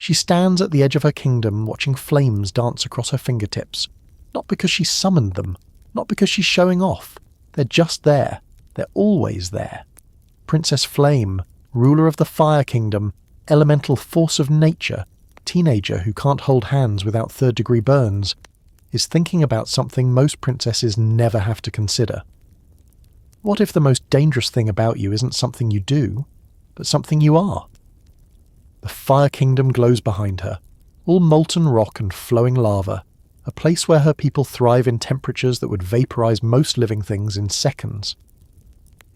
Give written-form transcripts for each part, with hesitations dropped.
She stands at the edge of her kingdom watching flames dance across her fingertips, not because she summoned them, not because she's showing off. They're just there. They're always there. Princess Flame, ruler of the Fire Kingdom, elemental force of nature, teenager who can't hold hands without third-degree burns, is thinking about something most princesses never have to consider. What if the most dangerous thing about you isn't something you do, but something you are? The Fire Kingdom glows behind her, all molten rock and flowing lava, a place where her people thrive in temperatures that would vaporize most living things in seconds.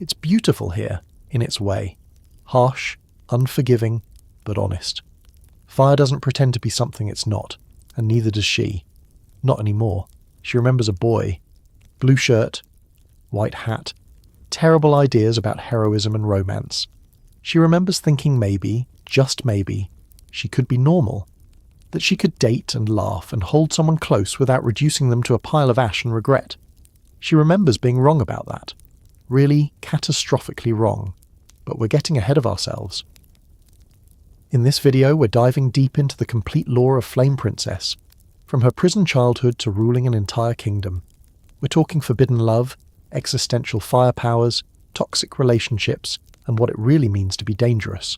It's beautiful here, in its way. Harsh, unforgiving, but honest. Fire doesn't pretend to be something it's not, and neither does she. Not anymore. She remembers a boy. Blue shirt, white hat, terrible ideas about heroism and romance. She remembers thinking maybe, just maybe, she could be normal. That she could date and laugh and hold someone close without reducing them to a pile of ash and regret. She remembers being wrong about that. Really catastrophically wrong. But we're getting ahead of ourselves. In this video, we're diving deep into the complete lore of Flame Princess, from her prison childhood to ruling an entire kingdom. We're talking forbidden love, existential fire powers, toxic relationships, and what it really means to be dangerous.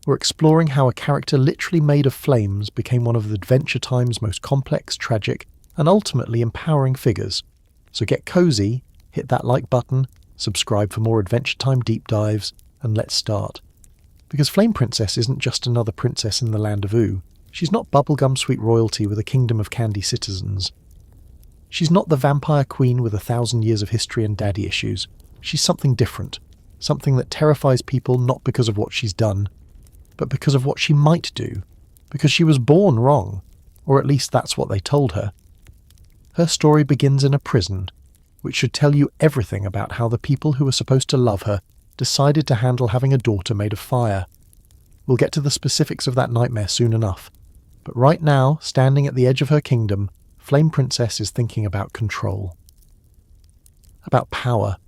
We're exploring how a character literally made of flames became one of Adventure Time's most complex, tragic, and ultimately empowering figures. So get cozy, hit that like button, subscribe for more Adventure Time deep dives, and let's start. Because Flame Princess isn't just another princess in the land of Ooo. She's not bubblegum sweet royalty with a kingdom of candy citizens. She's not the vampire queen with 1,000 years of history and daddy issues. She's something different. Something that terrifies people not because of what she's done, but because of what she might do. Because she was born wrong. Or at least that's what they told her. Her story begins in a prison, which should tell you everything about how the people who were supposed to love her decided to handle having a daughter made of fire. We'll get to the specifics of that nightmare soon enough. But right now, standing at the edge of her kingdom, Flame Princess is thinking about control. About power.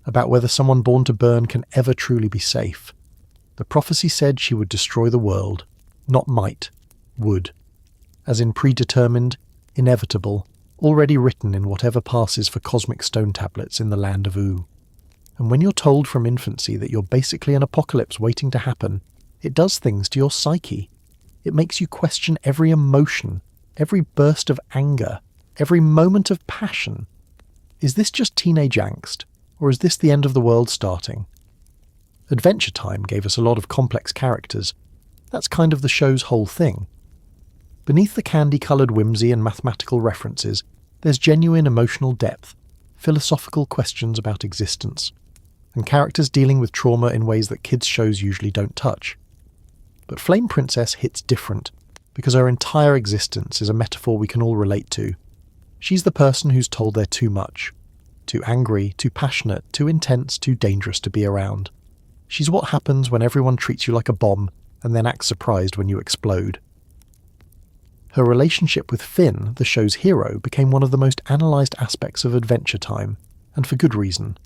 About whether someone born to burn can ever truly be safe. The prophecy said she would destroy the world. Not might. Would. As in predetermined, inevitable, already written in whatever passes for cosmic stone tablets in the land of Ooo. And when you're told from infancy that you're basically an apocalypse waiting to happen, it does things to your psyche. It makes you question every emotion, every burst of anger, every moment of passion. Is this just teenage angst, or is this the end of the world starting? Adventure Time gave us a lot of complex characters. That's kind of the show's whole thing. Beneath the candy-coloured whimsy and mathematical references, there's genuine emotional depth, philosophical questions about existence, and characters dealing with trauma in ways that kids' shows usually don't touch. But Flame Princess hits different, because her entire existence is a metaphor we can all relate to. She's the person who's told they're too much. Too angry, too passionate, too intense, too dangerous to be around. She's what happens when everyone treats you like a bomb and then acts surprised when you explode. Her relationship with Finn, the show's hero, became one of the most analysed aspects of Adventure Time, and for good reason.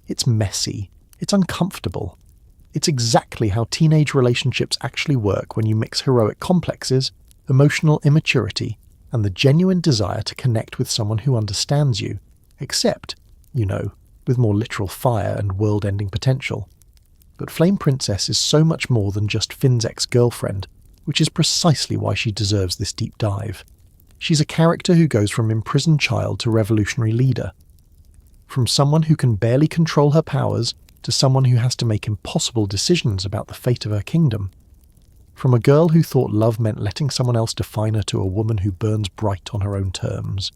It's messy. It's uncomfortable. It's exactly how teenage relationships actually work when you mix heroic complexes, emotional immaturity, and the genuine desire to connect with someone who understands you, except, with more literal fire and world-ending potential. But Flame Princess is so much more than just Finn's ex-girlfriend, which is precisely why she deserves this deep dive. She's a character who goes from imprisoned child to revolutionary leader. From someone who can barely control her powers to someone who has to make impossible decisions about the fate of her kingdom. From a girl who thought love meant letting someone else define her to a woman who burns bright on her own terms.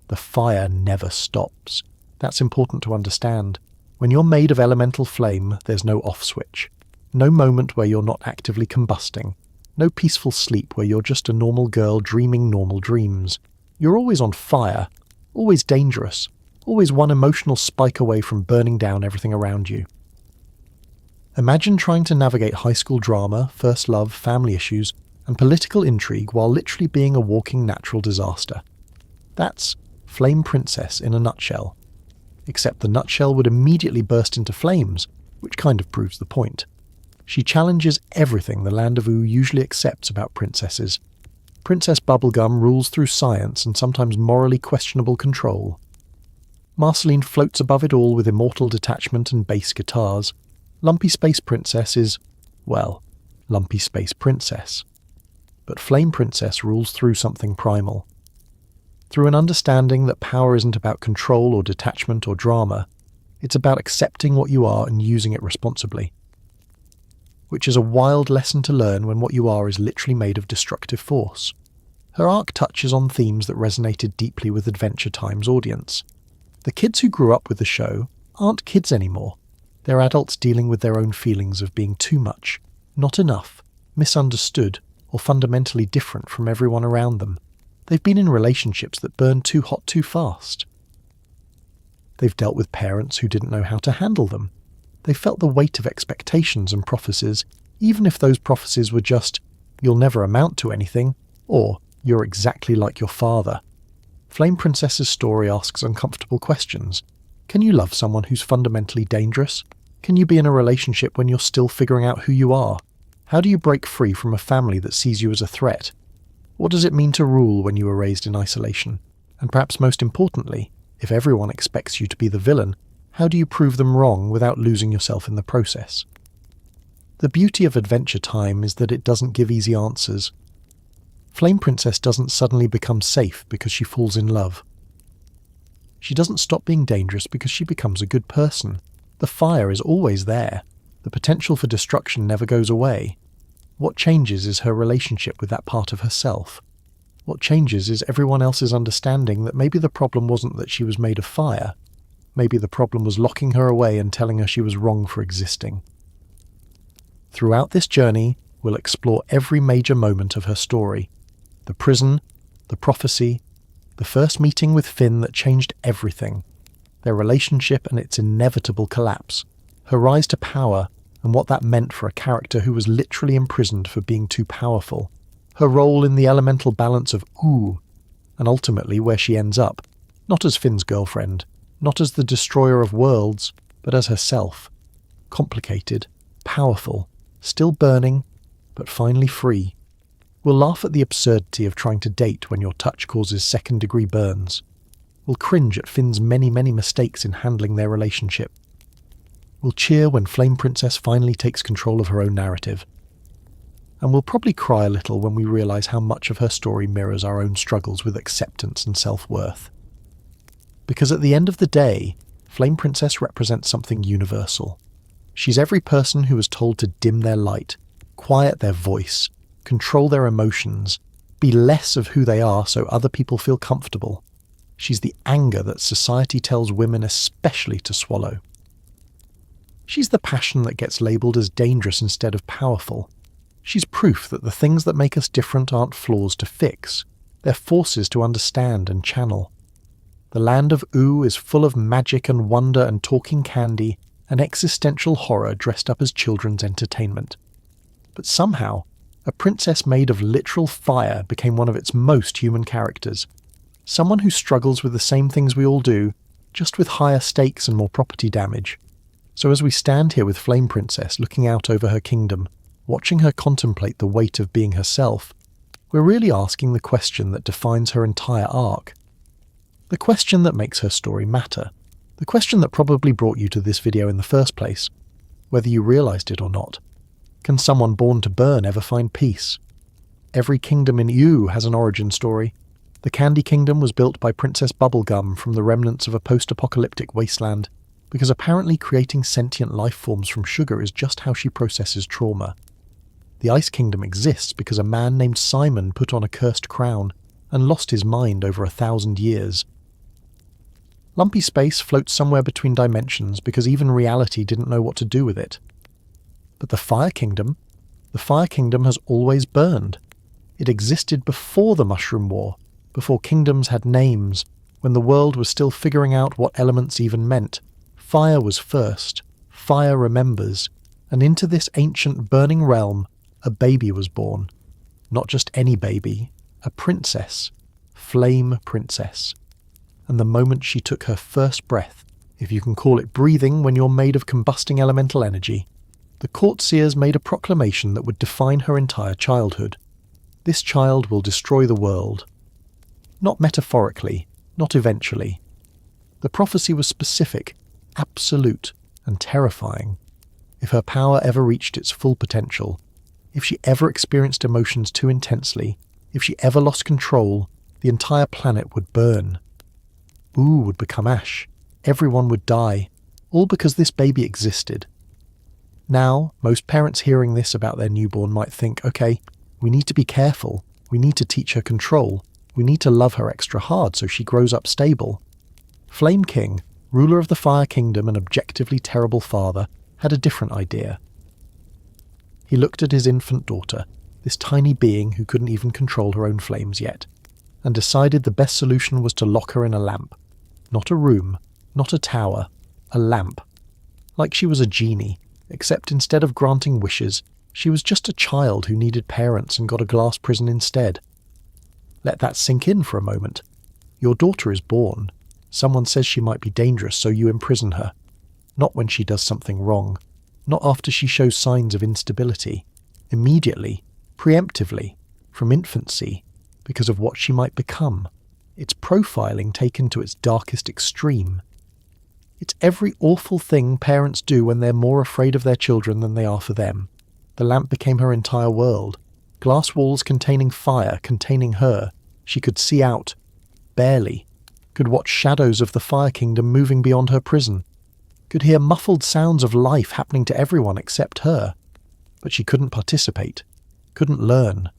The fire never stops. That's important to understand. When you're made of elemental flame, there's no off switch. No moment where you're not actively combusting. No peaceful sleep where you're just a normal girl dreaming normal dreams. You're always on fire, always dangerous, always one emotional spike away from burning down everything around you. Imagine trying to navigate high school drama, first love, family issues, and political intrigue while literally being a walking natural disaster. That's Flame Princess in a nutshell. Except the nutshell would immediately burst into flames, which kind of proves the point. She challenges everything the Land of Ooh usually accepts about princesses. Princess Bubblegum rules through science and sometimes morally questionable control. Marceline floats above it all with immortal detachment and bass guitars. Lumpy Space Princess is, well, Lumpy Space Princess. But Flame Princess rules through something primal. Through an understanding that power isn't about control or detachment or drama, it's about accepting what you are and using it responsibly. Which is a wild lesson to learn when what you are is literally made of destructive force. Her arc touches on themes that resonated deeply with Adventure Time's audience. The kids who grew up with the show aren't kids anymore. They're adults dealing with their own feelings of being too much, not enough, misunderstood, or fundamentally different from everyone around them. They've been in relationships that burn too hot too fast. They've dealt with parents who didn't know how to handle them. They felt the weight of expectations and prophecies, even if those prophecies were just, "You'll never amount to anything," or "You're exactly like your father." Flame Princess's story asks uncomfortable questions. Can you love someone who's fundamentally dangerous? Can you be in a relationship when you're still figuring out who you are? How do you break free from a family that sees you as a threat? What does it mean to rule when you were raised in isolation? And perhaps most importantly, if everyone expects you to be the villain, how do you prove them wrong without losing yourself in the process? The beauty of Adventure Time is that it doesn't give easy answers. Flame Princess doesn't suddenly become safe because she falls in love. She doesn't stop being dangerous because she becomes a good person. The fire is always there. The potential for destruction never goes away. What changes is her relationship with that part of herself. What changes is everyone else's understanding that maybe the problem wasn't that she was made of fire. Maybe the problem was locking her away and telling her she was wrong for existing. Throughout this journey, we'll explore every major moment of her story. The prison, the prophecy, the first meeting with Finn that changed everything, their relationship and its inevitable collapse, her rise to power and what that meant for a character who was literally imprisoned for being too powerful, her role in the elemental balance of Ooh, and ultimately where she ends up, not as Finn's girlfriend, not as the destroyer of worlds, but as herself. Complicated, powerful, still burning, but finally free. We'll laugh at the absurdity of trying to date when your touch causes second-degree burns. We'll cringe at Finn's many mistakes in handling their relationship. We'll cheer when Flame Princess finally takes control of her own narrative. And we'll probably cry a little when we realise how much of her story mirrors our own struggles with acceptance and self-worth. Because at the end of the day, Flame Princess represents something universal. She's every person who was told to dim their light, quiet their voice, control their emotions, be less of who they are so other people feel comfortable. She's the anger that society tells women especially to swallow. She's the passion that gets labelled as dangerous instead of powerful. She's proof that the things that make us different aren't flaws to fix. They're forces to understand and channel. The Land of Ooh is full of magic and wonder and talking candy and existential horror dressed up as children's entertainment. But somehow, a princess made of literal fire became one of its most human characters. Someone who struggles with the same things we all do, just with higher stakes and more property damage. So as we stand here with Flame Princess looking out over her kingdom, watching her contemplate the weight of being herself, we're really asking the question that defines her entire arc. The question that makes her story matter. The question that probably brought you to this video in the first place, whether you realised it or not. Can someone born to burn ever find peace? Every kingdom in Ooh has an origin story. The Candy Kingdom was built by Princess Bubblegum from the remnants of a post-apocalyptic wasteland, because apparently creating sentient life forms from sugar is just how she processes trauma. The Ice Kingdom exists because a man named Simon put on a cursed crown and lost his mind over 1,000 years. Lumpy Space floats somewhere between dimensions because even reality didn't know what to do with it. But the Fire Kingdom has always burned. It existed before the Mushroom War, before kingdoms had names, when the world was still figuring out what elements even meant. Fire was first. Fire remembers. And into this ancient burning realm, a baby was born. Not just any baby, a princess. Flame Princess. And the moment she took her first breath, if you can call it breathing when you're made of combusting elemental energy, The courtiers made a proclamation that would define her entire childhood. This child will destroy the world. Not metaphorically, not eventually. The prophecy was specific, absolute, and terrifying. If her power ever reached its full potential, if she ever experienced emotions too intensely, if she ever lost control, the entire planet would burn. Ooh would become ash. Everyone would die, all because this baby existed. Now, most parents hearing this about their newborn might think, okay, we need to be careful, we need to teach her control, we need to love her extra hard so she grows up stable. Flame King, ruler of the Fire Kingdom and objectively terrible father, had a different idea. He looked at his infant daughter, this tiny being who couldn't even control her own flames yet, and decided the best solution was to lock her in a lamp. Not a room, not a tower, a lamp. Like she was a genie, except instead of granting wishes, she was just a child who needed parents and got a glass prison instead. Let that sink in for a moment. Your daughter is born. Someone says she might be dangerous, so you imprison her. Not when she does something wrong. Not after she shows signs of instability. Immediately, preemptively, from infancy, because of what she might become. It's profiling taken to its darkest extreme. It's every awful thing parents do when they're more afraid of their children than they are for them. The lamp became her entire world. Glass walls containing fire, containing her. She could see out. Barely. Could watch shadows of the Fire Kingdom moving beyond her prison. Could hear muffled sounds of life happening to everyone except her. But she couldn't participate. Couldn't learn.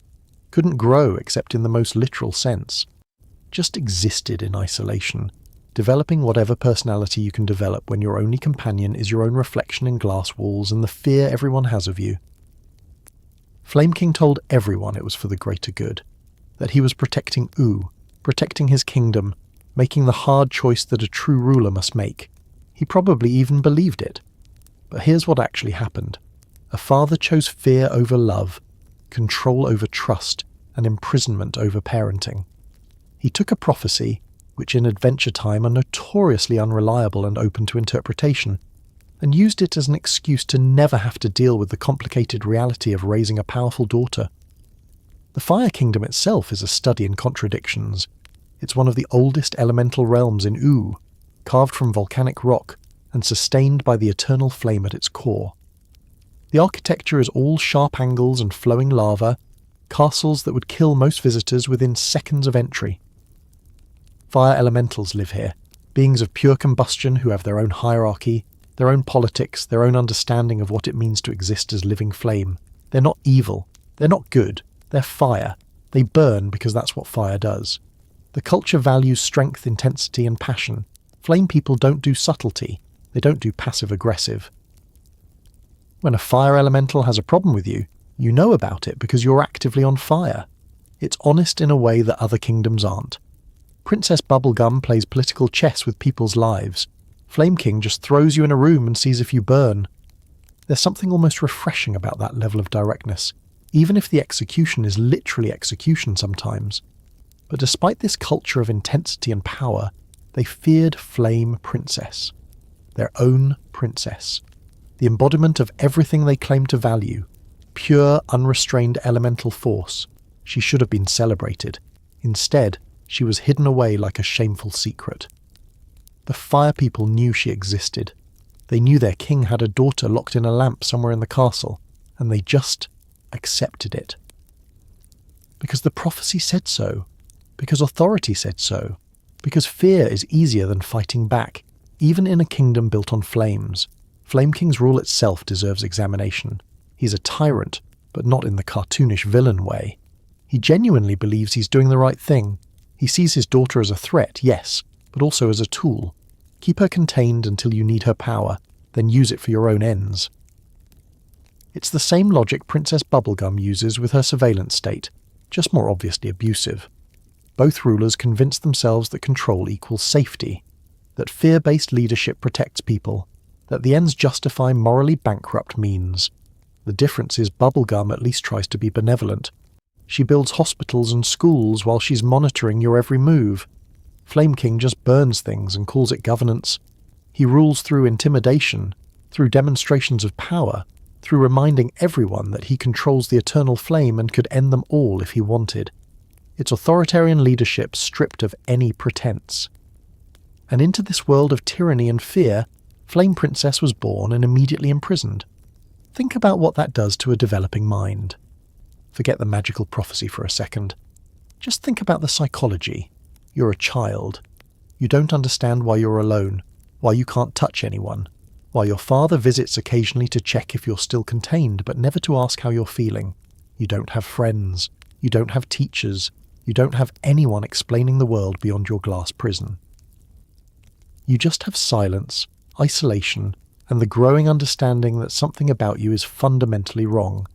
Couldn't grow except in the most literal sense. Just existed in isolation, developing whatever personality you can develop when your only companion is your own reflection in glass walls and the fear everyone has of you. Flame King told everyone it was for the greater good, that he was protecting Ooh, protecting his kingdom, making the hard choice that a true ruler must make. He probably even believed it. But here's what actually happened. A father chose fear over love, control over trust, and imprisonment over parenting. He took a prophecy, which in Adventure Time are notoriously unreliable and open to interpretation, and used it as an excuse to never have to deal with the complicated reality of raising a powerful daughter. The Fire Kingdom itself is a study in contradictions. It's one of the oldest elemental realms in Ooh, carved from volcanic rock and sustained by the eternal flame at its core. The architecture is all sharp angles and flowing lava, castles that would kill most visitors within seconds of entry. Fire elementals live here, beings of pure combustion who have their own hierarchy, their own politics, their own understanding of what it means to exist as living flame. They're not evil, they're not good, they're fire. They burn because that's what fire does. The culture values strength, intensity, and passion. Flame people don't do subtlety, they don't do passive-aggressive. When a fire elemental has a problem with you, you know about it because you're actively on fire. It's honest in a way that other kingdoms aren't. Princess Bubblegum plays political chess with people's lives. Flame King just throws you in a room and sees if you burn. There's something almost refreshing about that level of directness, even if the execution is literally execution sometimes. But despite this culture of intensity and power, they feared Flame Princess. Their own princess. The embodiment of everything they claimed to value. Pure, unrestrained elemental force. She should have been celebrated. Instead, she was hidden away like a shameful secret. The Fire People knew she existed. They knew their king had a daughter locked in a lamp somewhere in the castle, and they just accepted it. Because the prophecy said so. Because authority said so. Because fear is easier than fighting back, even in a kingdom built on flames. Flame King's rule itself deserves examination. He's a tyrant, but not in the cartoonish villain way. He genuinely believes he's doing the right thing. He sees his daughter as a threat, yes, but also as a tool. Keep her contained until you need her power, then use it for your own ends. It's the same logic Princess Bubblegum uses with her surveillance state, just more obviously abusive. Both rulers convince themselves that control equals safety, that fear-based leadership protects people, that the ends justify morally bankrupt means. The difference is Bubblegum at least tries to be benevolent. She builds hospitals and schools while she's monitoring your every move. Flame King just burns things and calls it governance. He rules through intimidation, through demonstrations of power, through reminding everyone that he controls the eternal flame and could end them all if he wanted. It's authoritarian leadership stripped of any pretense. And into this world of tyranny and fear, Flame Princess was born and immediately imprisoned. Think about what that does to a developing mind. Forget the magical prophecy for a second. Just think about the psychology. You're a child. You don't understand why you're alone, why you can't touch anyone, why your father visits occasionally to check if you're still contained but never to ask how you're feeling. You don't have friends. You don't have teachers. You don't have anyone explaining the world beyond your glass prison. You just have silence, isolation, and the growing understanding that something about you is fundamentally wrong.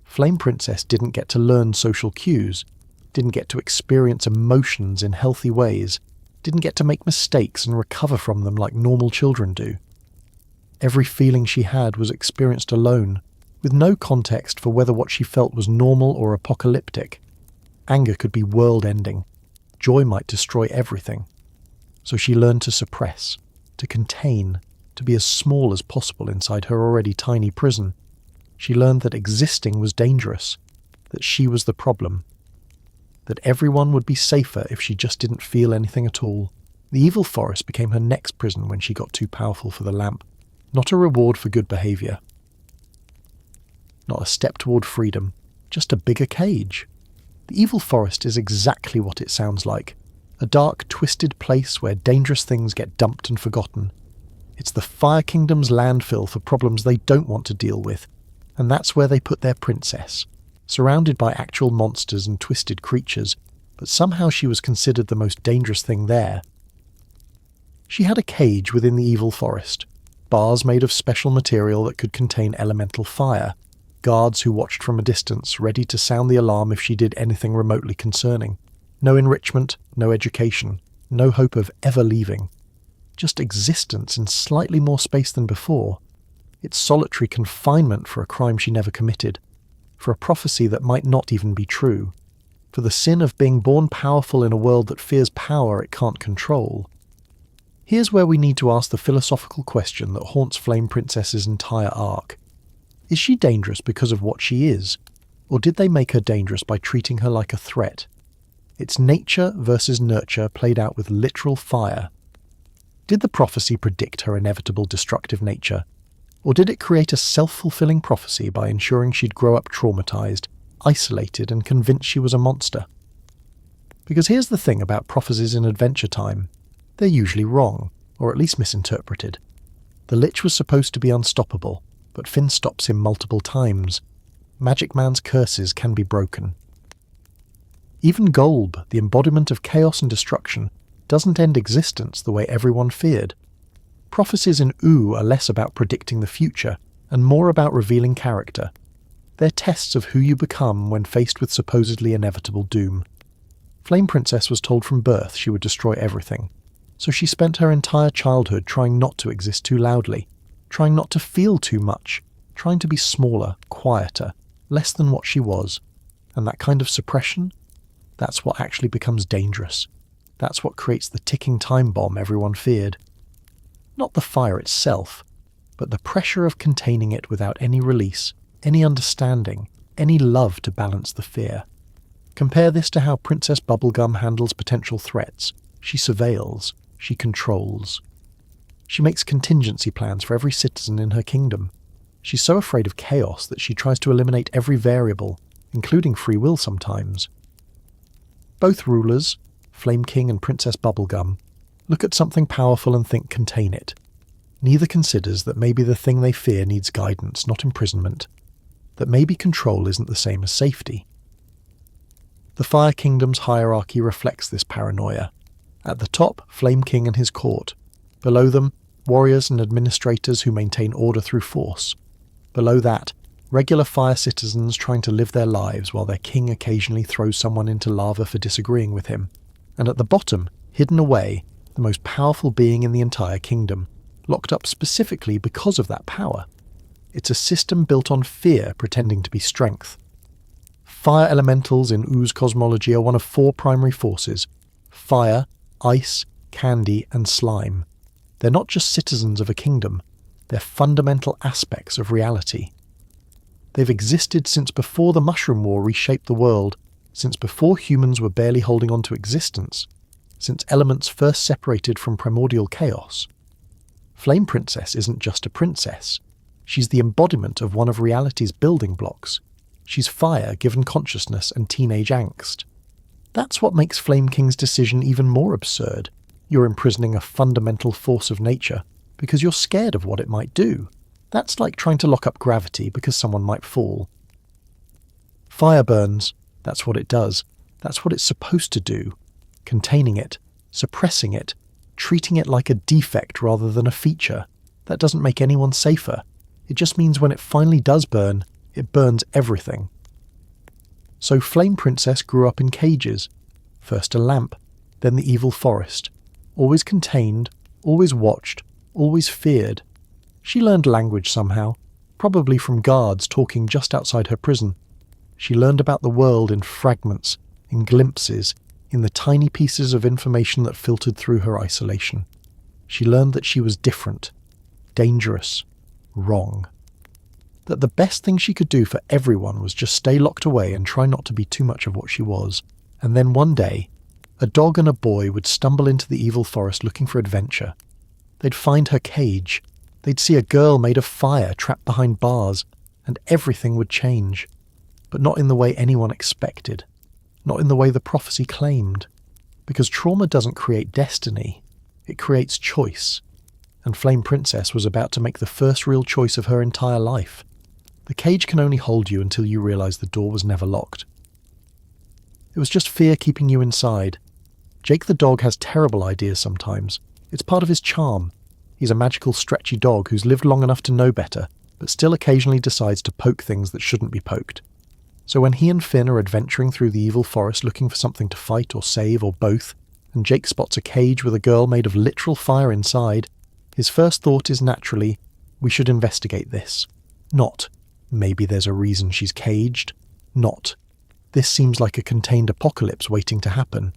Flame Princess didn't get to learn social cues, didn't get to experience emotions in healthy ways, didn't get to make mistakes and recover from them like normal children do. Every feeling she had was experienced alone, with no context for whether what she felt was normal or apocalyptic. Anger could be world-ending. Joy might destroy everything. So she learned to suppress, to contain, to be as small as possible inside her already tiny prison. She learned that existing was dangerous, that she was the problem, that everyone would be safer if she just didn't feel anything at all. The evil forest became her next prison when she got too powerful for the lamp, not a reward for good behaviour. Not a step toward freedom, just a bigger cage. The evil forest is exactly what it sounds like, a dark, twisted place where dangerous things get dumped and forgotten. It's the Fire Kingdom's landfill for problems they don't want to deal with, and that's where they put their princess, surrounded by actual monsters and twisted creatures, but somehow she was considered the most dangerous thing there. She had a cage within the evil forest, bars made of special material that could contain elemental fire, guards who watched from a distance, ready to sound the alarm if she did anything remotely concerning. No enrichment, no education, no hope of ever leaving. Just existence in slightly more space than before. It's solitary confinement for a crime she never committed, for a prophecy that might not even be true, for the sin of being born powerful in a world that fears power it can't control. Here's where we need to ask the philosophical question that haunts Flame Princess's entire arc. Is she dangerous because of what she is, or did they make her dangerous by treating her like a threat? It's nature versus nurture played out with literal fire. Did the prophecy predict her inevitable destructive nature, or did it create a self-fulfilling prophecy by ensuring she'd grow up traumatized, isolated, and convinced she was a monster? Because here's the thing about prophecies in Adventure Time. They're usually wrong, or at least misinterpreted. The Lich was supposed to be unstoppable, but Finn stops him multiple times. Magic Man's curses can be broken. Even Golb, the embodiment of chaos and destruction, doesn't end existence the way everyone feared. Prophecies in Ooh are less about predicting the future and more about revealing character. They're tests of who you become when faced with supposedly inevitable doom. Flame Princess was told from birth she would destroy everything, so she spent her entire childhood trying not to exist too loudly, trying not to feel too much, trying to be smaller, quieter, less than what she was. And that kind of suppression? That's what actually becomes dangerous. That's what creates the ticking time bomb everyone feared. Not the fire itself, but the pressure of containing it without any release, any understanding, any love to balance the fear. Compare this to how Princess Bubblegum handles potential threats. She surveils, she controls. She makes contingency plans for every citizen in her kingdom. She's so afraid of chaos that she tries to eliminate every variable, including free will sometimes. Both rulers, Flame King and Princess Bubblegum, look at something powerful and think contain it. Neither considers that maybe the thing they fear needs guidance, not imprisonment. That maybe control isn't the same as safety. The Fire Kingdom's hierarchy reflects this paranoia. At the top, Flame King and his court. Below them, warriors and administrators who maintain order through force. Below that, regular fire citizens trying to live their lives while their king occasionally throws someone into lava for disagreeing with him. And at the bottom, hidden away, the most powerful being in the entire kingdom, locked up specifically because of that power. It's a system built on fear pretending to be strength. Fire elementals in Ooze cosmology are one of 4 primary forces: fire, ice, candy, and slime. They're not just citizens of a kingdom, they're fundamental aspects of reality. They've existed since before the Mushroom War reshaped the world, since before humans were barely holding on to existence, since elements first separated from primordial chaos. Flame Princess isn't just a princess. She's the embodiment of one of reality's building blocks. She's fire given consciousness and teenage angst. That's what makes Flame King's decision even more absurd. You're imprisoning a fundamental force of nature because you're scared of what it might do. That's like trying to lock up gravity because someone might fall. Fire burns. That's what it does. That's what it's supposed to do. Containing it, suppressing it, treating it like a defect rather than a feature. That doesn't make anyone safer. It just means when it finally does burn, it burns everything. So Flame Princess grew up in cages. First a lamp, then the evil forest. Always contained, always watched, always feared. She learned language somehow, probably from guards talking just outside her prison. She learned about the world in fragments, in glimpses, in the tiny pieces of information that filtered through her isolation. She learned that she was different, dangerous, wrong. That the best thing she could do for everyone was just stay locked away and try not to be too much of what she was. And then one day, a dog and a boy would stumble into the evil forest looking for adventure. They'd find her cage. They'd see a girl made of fire trapped behind bars, and everything would change. But not in the way anyone expected. Not in the way the prophecy claimed. Because trauma doesn't create destiny. It creates choice. And Flame Princess was about to make the first real choice of her entire life. The cage can only hold you until you realize the door was never locked. It was just fear keeping you inside. Jake the dog has terrible ideas sometimes. It's part of his charm. He's a magical, stretchy dog who's lived long enough to know better, but still occasionally decides to poke things that shouldn't be poked. So when he and Finn are adventuring through the evil forest looking for something to fight or save or both, and Jake spots a cage with a girl made of literal fire inside, his first thought is naturally, we should investigate this. Not, maybe there's a reason she's caged. Not, this seems like a contained apocalypse waiting to happen.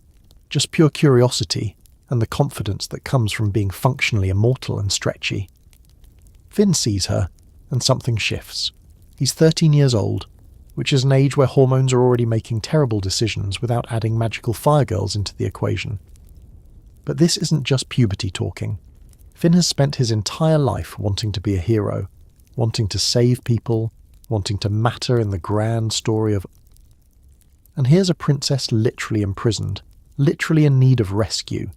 Just pure curiosity, and the confidence that comes from being functionally immortal and stretchy. Finn sees her, and something shifts. He's 13 years old, which is an age where hormones are already making terrible decisions without adding magical fire girls into the equation. But this isn't just puberty talking. Finn has spent his entire life wanting to be a hero, wanting to save people, wanting to matter in the grand story of... And here's a princess literally imprisoned, literally in need of rescue.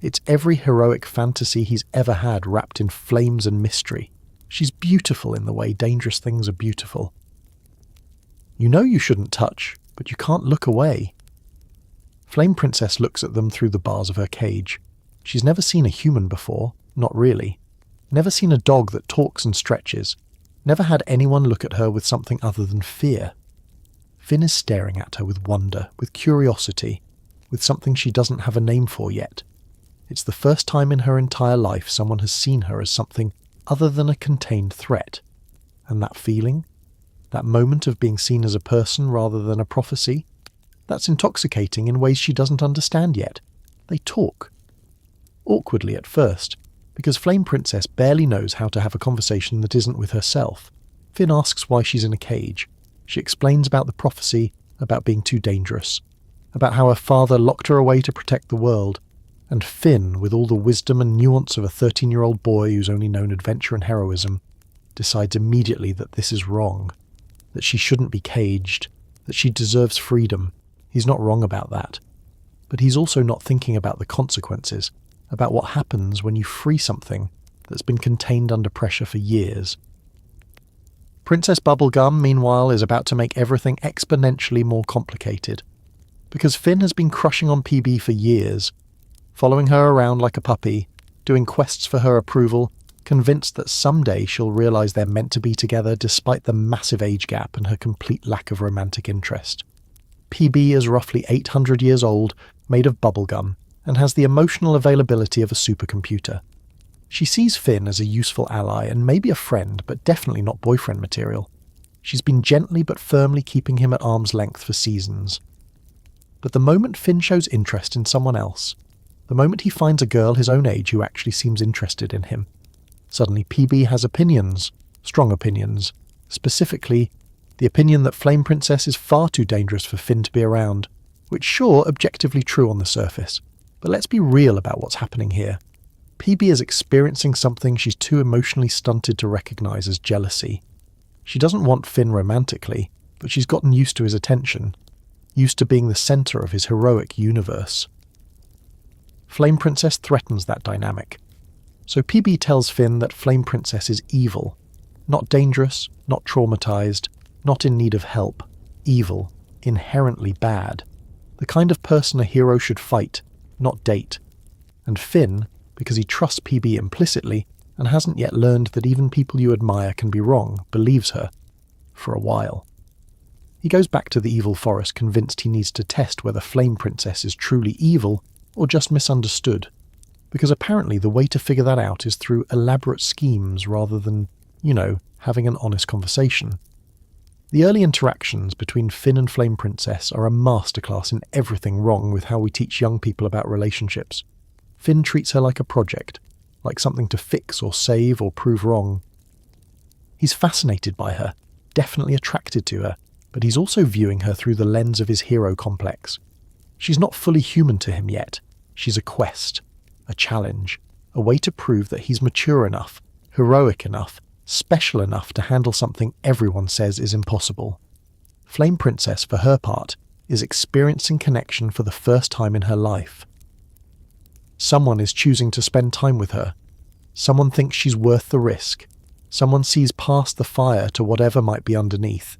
It's every heroic fantasy he's ever had wrapped in flames and mystery. She's beautiful in the way dangerous things are beautiful. You know you shouldn't touch, but you can't look away. Flame Princess looks at them through the bars of her cage. She's never seen a human before, not really. Never seen a dog that talks and stretches. Never had anyone look at her with something other than fear. Finn is staring at her with wonder, with curiosity, with something she doesn't have a name for yet. It's the first time in her entire life someone has seen her as something other than a contained threat. And that feeling, that moment of being seen as a person rather than a prophecy, that's intoxicating in ways she doesn't understand yet. They talk. Awkwardly at first, because Flame Princess barely knows how to have a conversation that isn't with herself. Finn asks why she's in a cage. She explains about the prophecy, about being too dangerous, about how her father locked her away to protect the world, and Finn, with all the wisdom and nuance of a 13-year-old boy who's only known adventure and heroism, decides immediately that this is wrong, that she shouldn't be caged, that she deserves freedom. He's not wrong about that. But he's also not thinking about the consequences, about what happens when you free something that's been contained under pressure for years. Princess Bubblegum, meanwhile, is about to make everything exponentially more complicated. Because Finn has been crushing on Phoebe for years, following her around like a puppy, doing quests for her approval, convinced that someday she'll realise they're meant to be together despite the massive age gap and her complete lack of romantic interest. Phoebe is roughly 800 years old, made of bubblegum, and has the emotional availability of a supercomputer. She sees Finn as a useful ally and maybe a friend, but definitely not boyfriend material. She's been gently but firmly keeping him at arm's length for seasons. But the moment Finn shows interest in someone else, the moment he finds a girl his own age who actually seems interested in him, suddenly Phoebe has opinions, strong opinions. Specifically, The opinion that Flame Princess is far too dangerous for Finn to be around, which sure, objectively true on the surface, but let's be real about what's happening here. Phoebe is experiencing something she's too emotionally stunted to recognise as jealousy. She doesn't want Finn romantically, but she's gotten used to his attention, used to being the centre of his heroic universe. Flame Princess threatens that dynamic. So Phoebe tells Finn that Flame Princess is evil. Not dangerous, not traumatised, not in need of help. Evil. Inherently bad. The kind of person a hero should fight, not date. And Finn, because he trusts Phoebe implicitly and hasn't yet learned that even people you admire can be wrong, believes her. For a while. He goes back to the evil forest convinced he needs to test whether Flame Princess is truly evil or just misunderstood, because apparently the way to figure that out is through elaborate schemes rather than, having an honest conversation. The early interactions between Finn and Flame Princess are a masterclass in everything wrong with how we teach young people about relationships. Finn treats her like a project, like something to fix or save or prove wrong. He's fascinated by her, definitely attracted to her, but he's also viewing her through the lens of his hero complex. She's not fully human to him yet. She's a quest, a challenge, a way to prove that he's mature enough, heroic enough, special enough to handle something everyone says is impossible. Flame Princess, for her part, is experiencing connection for the first time in her life. Someone is choosing to spend time with her. Someone thinks she's worth the risk. Someone sees past the fire to whatever might be underneath.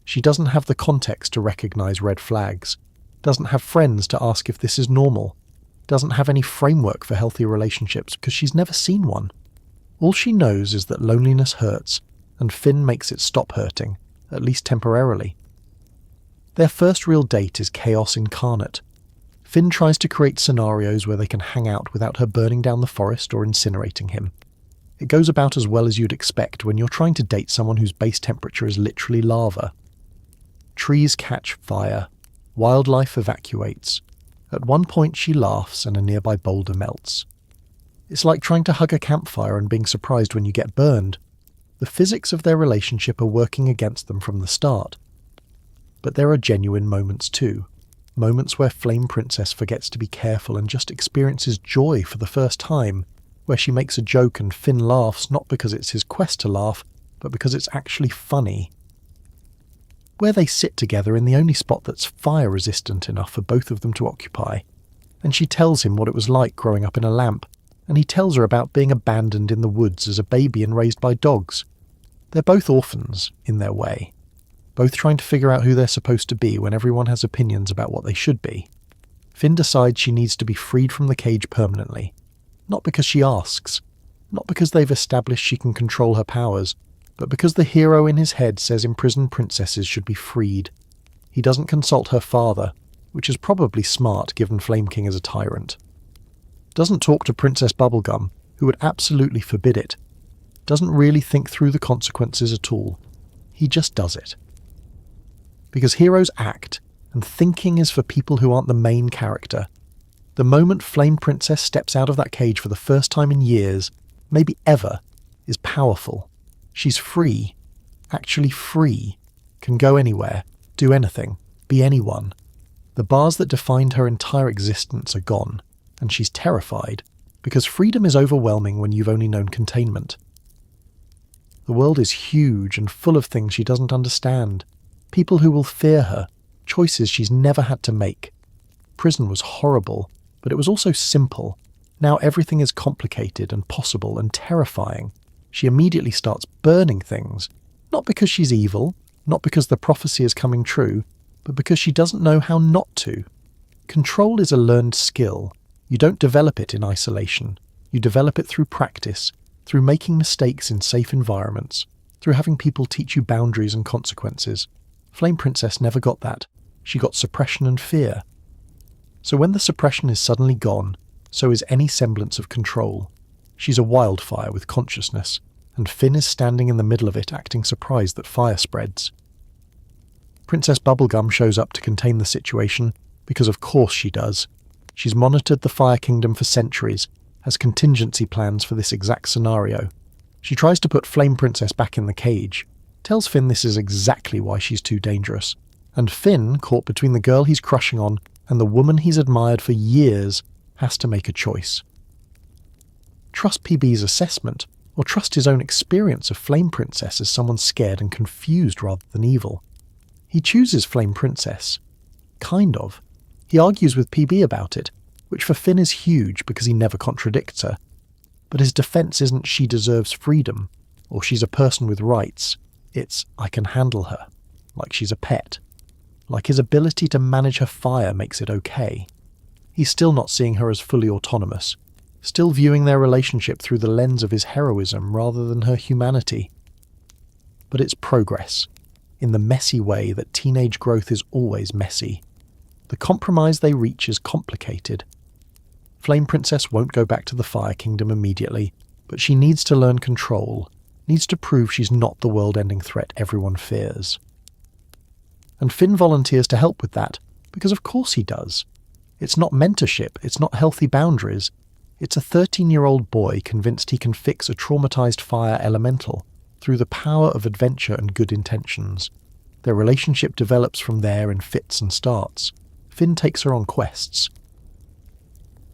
She doesn't have the context to recognise red flags, doesn't have friends to ask if this is normal, doesn't have any framework for healthy relationships because she's never seen one. All she knows is that loneliness hurts, and Finn makes it stop hurting, at least temporarily. Their first real date is chaos incarnate. Finn tries to create scenarios where they can hang out without her burning down the forest or incinerating him. It goes about as well as you'd expect when you're trying to date someone whose base temperature is literally lava. Trees catch fire. Wildlife evacuates. At one point she laughs and a nearby boulder melts. It's like trying to hug a campfire and being surprised when you get burned. The physics of their relationship are working against them from the start. But there are genuine moments too. Moments where Flame Princess forgets to be careful and just experiences joy for the first time, where she makes a joke and Finn laughs not because it's his quest to laugh, but because it's actually funny. Where they sit together in the only spot that's fire-resistant enough for both of them to occupy, and she tells him what it was like growing up in a lamp, and he tells her about being abandoned in the woods as a baby and raised by dogs. They're both orphans, in their way, both trying to figure out who they're supposed to be when everyone has opinions about what they should be. Finn decides she needs to be freed from the cage permanently, not because she asks, not because they've established she can control her powers, but because the hero in his head says imprisoned princesses should be freed. He doesn't consult her father, which is probably smart given Flame King is a tyrant. Doesn't talk to Princess Bubblegum, who would absolutely forbid it. Doesn't really think through the consequences at all. He just does it. Because heroes act, and thinking is for people who aren't the main character. The moment Flame Princess steps out of that cage for the first time in years, maybe ever, is powerful. She's free, actually free, can go anywhere, do anything, be anyone. The bars that defined her entire existence are gone, and she's terrified, because freedom is overwhelming when you've only known containment. The world is huge and full of things she doesn't understand, people who will fear her, choices she's never had to make. Prison was horrible, but it was also simple. Now everything is complicated and possible and terrifying. She immediately starts burning things, not because she's evil, not because the prophecy is coming true, but because she doesn't know how not to. Control is a learned skill. You don't develop it in isolation. You develop it through practice, through making mistakes in safe environments, through having people teach you boundaries and consequences. Flame Princess never got that. She got suppression and fear. So when the suppression is suddenly gone, so is any semblance of control. She's a wildfire with consciousness, and Finn is standing in the middle of it acting surprised that fire spreads. Princess Bubblegum shows up to contain the situation, because of course she does. She's monitored the Fire Kingdom for centuries, has contingency plans for this exact scenario. She tries to put Flame Princess back in the cage. tells Finn this is exactly why she's too dangerous, and Finn, caught between the girl he's crushing on and the woman he's admired for years, has to make a choice. Trust PB's assessment, or trust his own experience of Flame Princess as someone scared and confused rather than evil? He chooses Flame Princess. Kind of. He argues with PB about it, which for Finn is huge because he never contradicts her. But his defence isn't she deserves freedom, or she's a person with rights. It's I can handle her, like she's a pet. Like his ability to manage her fire makes it okay. He's still not seeing her as fully autonomous, still viewing their relationship through the lens of his heroism rather than her humanity. But it's progress, in the messy way that teenage growth is always messy. The compromise they reach is complicated. Flame Princess won't go back to the Fire Kingdom immediately, but she needs to learn control, needs to prove she's not the world-ending threat everyone fears. And Finn volunteers to help with that, because of course he does. It's not mentorship, it's not healthy boundaries. It's a 13-year-old boy convinced he can fix a traumatized fire elemental through the power of adventure and good intentions. Their relationship develops from there in fits and starts. Finn takes her on quests.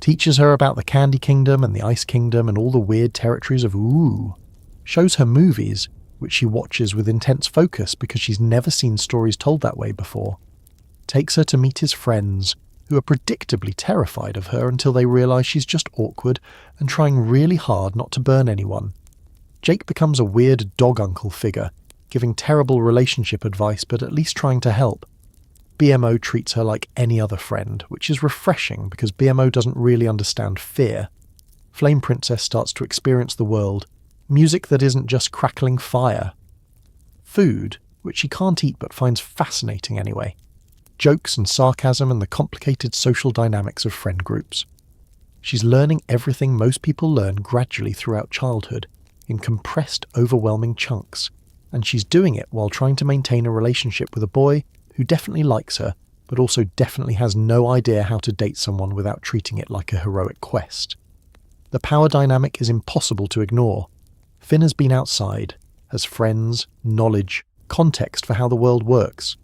Teaches her about the Candy Kingdom and the Ice Kingdom and all the weird territories of Ooh. Shows her movies, which she watches with intense focus because she's never seen stories told that way before. Takes her to meet his friends, who are predictably terrified of her until they realise she's just awkward and trying really hard not to burn anyone. Jake becomes a weird dog-uncle figure, giving terrible relationship advice but at least trying to help. BMO treats her like any other friend, which is refreshing because BMO doesn't really understand fear. Flame Princess starts to experience the world, music that isn't just crackling fire. Food, which she can't eat but finds fascinating anyway. Jokes and sarcasm and the complicated social dynamics of friend groups. She's learning everything most people learn gradually throughout childhood, in compressed, overwhelming chunks, and she's doing it while trying to maintain a relationship with a boy who definitely likes her, but also definitely has no idea how to date someone without treating it like a heroic quest. The power dynamic is impossible to ignore. Finn has been outside, has friends, knowledge, context for how the world works.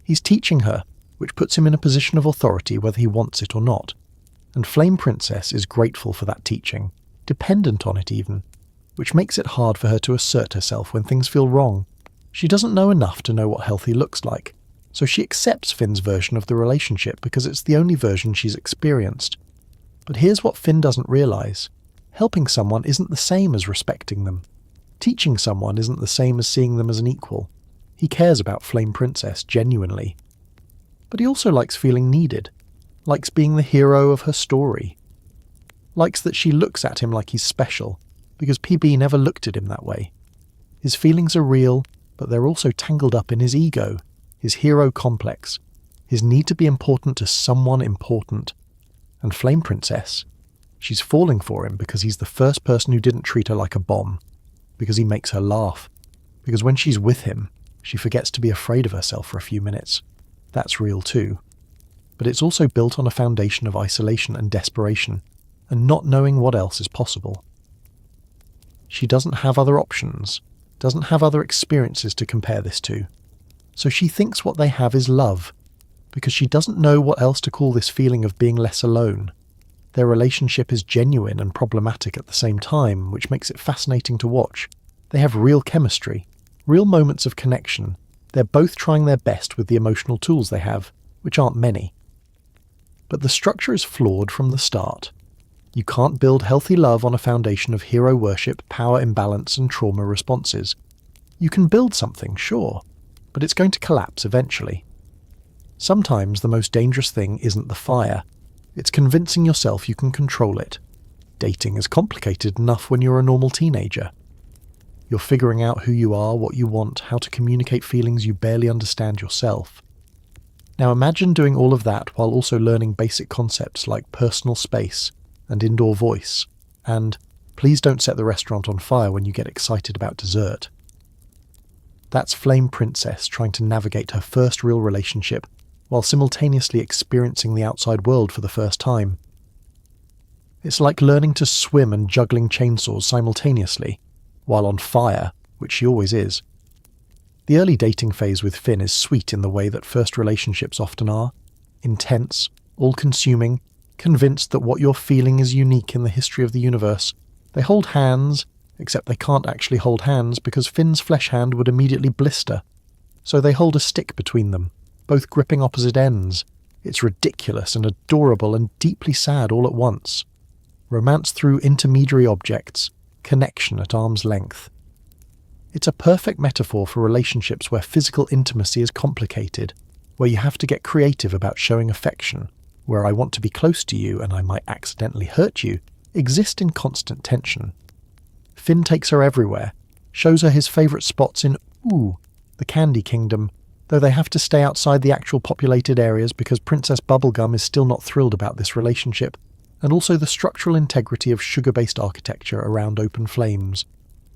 He's teaching her, which puts him in a position of authority whether he wants it or not. And Flame Princess is grateful for that teaching, dependent on it even, which makes it hard for her to assert herself when things feel wrong. She doesn't know enough to know what healthy looks like, so she accepts Finn's version of the relationship because it's the only version she's experienced. But here's what Finn doesn't realise. Helping someone isn't the same as respecting them. Teaching someone isn't the same as seeing them as an equal. He cares about Flame Princess genuinely. But he also likes feeling needed, likes being the hero of her story. Likes that she looks at him like he's special, because PB never looked at him that way. His feelings are real, but they're also tangled up in his ego, his hero complex, his need to be important to someone important. And Flame Princess, she's falling for him because he's the first person who didn't treat her like a bomb, because he makes her laugh, because when she's with him, she forgets to be afraid of herself for a few minutes. That's real too. But it's also built on a foundation of isolation and desperation, and not knowing what else is possible. She doesn't have other options, doesn't have other experiences to compare this to. So she thinks what they have is love, because she doesn't know what else to call this feeling of being less alone. Their relationship is genuine and problematic at the same time, which makes it fascinating to watch. They have real chemistry, real moments of connection. They're both trying their best with the emotional tools they have, which aren't many. But the structure is flawed from the start. You can't build healthy love on a foundation of hero worship, power imbalance, and trauma responses. You can build something, sure, but it's going to collapse eventually. Sometimes the most dangerous thing isn't the fire. It's convincing yourself you can control it. Dating is complicated enough when you're a normal teenager. You're figuring out who you are, what you want, how to communicate feelings you barely understand yourself. Now imagine doing all of that while also learning basic concepts like personal space and indoor voice, and please don't set the restaurant on fire when you get excited about dessert. That's Flame Princess trying to navigate her first real relationship while simultaneously experiencing the outside world for the first time. It's like learning to swim and juggling chainsaws simultaneously, while on fire, which she always is. The early dating phase with Finn is sweet in the way that first relationships often are. Intense, all-consuming, convinced that what you're feeling is unique in the history of the universe. They hold hands, except they can't actually hold hands because Finn's flesh hand would immediately blister. So they hold a stick between them, both gripping opposite ends. It's ridiculous and adorable and deeply sad all at once. Romance through intermediary objects, connection at arm's length. It's a perfect metaphor for relationships where physical intimacy is complicated, where you have to get creative about showing affection, where I want to be close to you and I might accidentally hurt you, exist in constant tension. Finn takes her everywhere, shows her his favourite spots in the Candy Kingdom, though they have to stay outside the actual populated areas because Princess Bubblegum is still not thrilled about this relationship, and also the structural integrity of sugar-based architecture around open flames.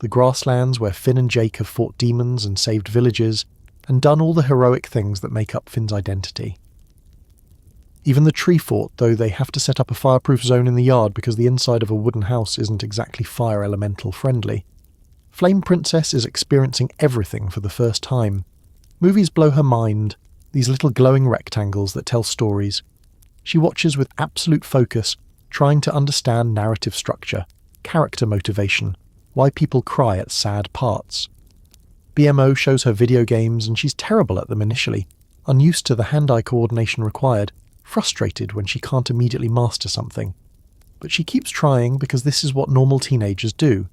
The grasslands where Finn and Jake have fought demons and saved villages, and done all the heroic things that make up Finn's identity. Even the tree fort, though they have to set up a fireproof zone in the yard because the inside of a wooden house isn't exactly fire elemental friendly. Flame Princess is experiencing everything for the first time. Movies blow her mind, these little glowing rectangles that tell stories. She watches with absolute focus, trying to understand narrative structure, character motivation, why people cry at sad parts. BMO shows her video games and she's terrible at them initially, unused to the hand-eye coordination required, frustrated when she can't immediately master something. But she keeps trying because this is what normal teenagers do.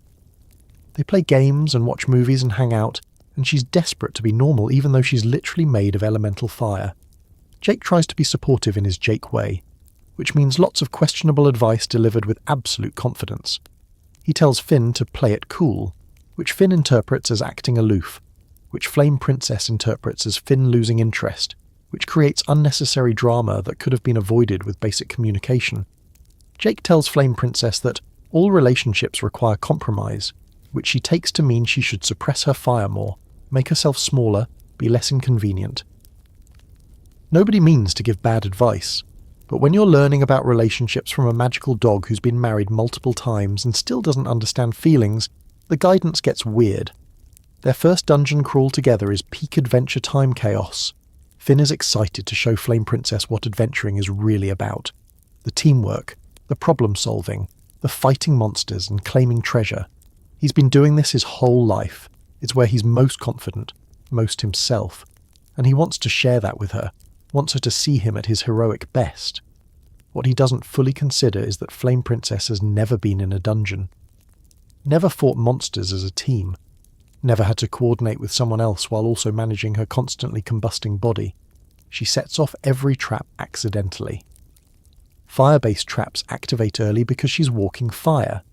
They play games and watch movies and hang out, and she's desperate to be normal even though she's literally made of elemental fire. Jake tries to be supportive in his Jake way, which means lots of questionable advice delivered with absolute confidence. He tells Finn to play it cool, which Finn interprets as acting aloof, which Flame Princess interprets as Finn losing interest, which creates unnecessary drama that could have been avoided with basic communication. Jake tells Flame Princess that all relationships require compromise, which she takes to mean she should suppress her fire more, make herself smaller, be less inconvenient. Nobody means to give bad advice, but when you're learning about relationships from a magical dog who's been married multiple times and still doesn't understand feelings, the guidance gets weird. Their first dungeon crawl together is peak Adventure Time chaos. Finn is excited to show Flame Princess what adventuring is really about. The teamwork, the problem-solving, the fighting monsters and claiming treasure. He's been doing this his whole life. It's where he's most confident, most himself. And he wants to share that with her, wants her to see him at his heroic best. What he doesn't fully consider is that Flame Princess has never been in a dungeon. Never fought monsters as a team. Never had to coordinate with someone else while also managing her constantly combusting body. She sets off every trap accidentally. Fire-based traps activate early because she's walking fire.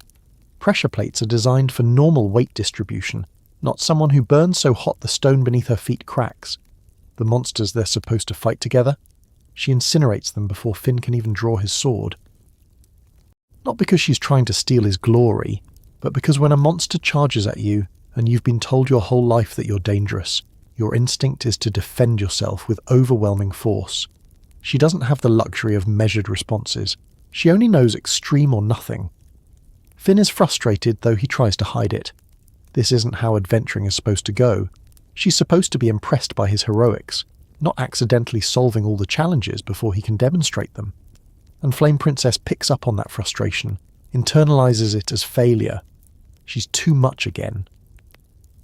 Pressure plates are designed for normal weight distribution, not someone who burns so hot the stone beneath her feet cracks. The monsters they're supposed to fight together, she incinerates them before Finn can even draw his sword. Not because she's trying to steal his glory, but because when a monster charges at you, and you've been told your whole life that you're dangerous, your instinct is to defend yourself with overwhelming force. She doesn't have the luxury of measured responses. She only knows extreme or nothing. Finn is frustrated, though he tries to hide it. This isn't how adventuring is supposed to go. She's supposed to be impressed by his heroics, not accidentally solving all the challenges before he can demonstrate them. And Flame Princess picks up on that frustration, internalizes it as failure. She's too much again.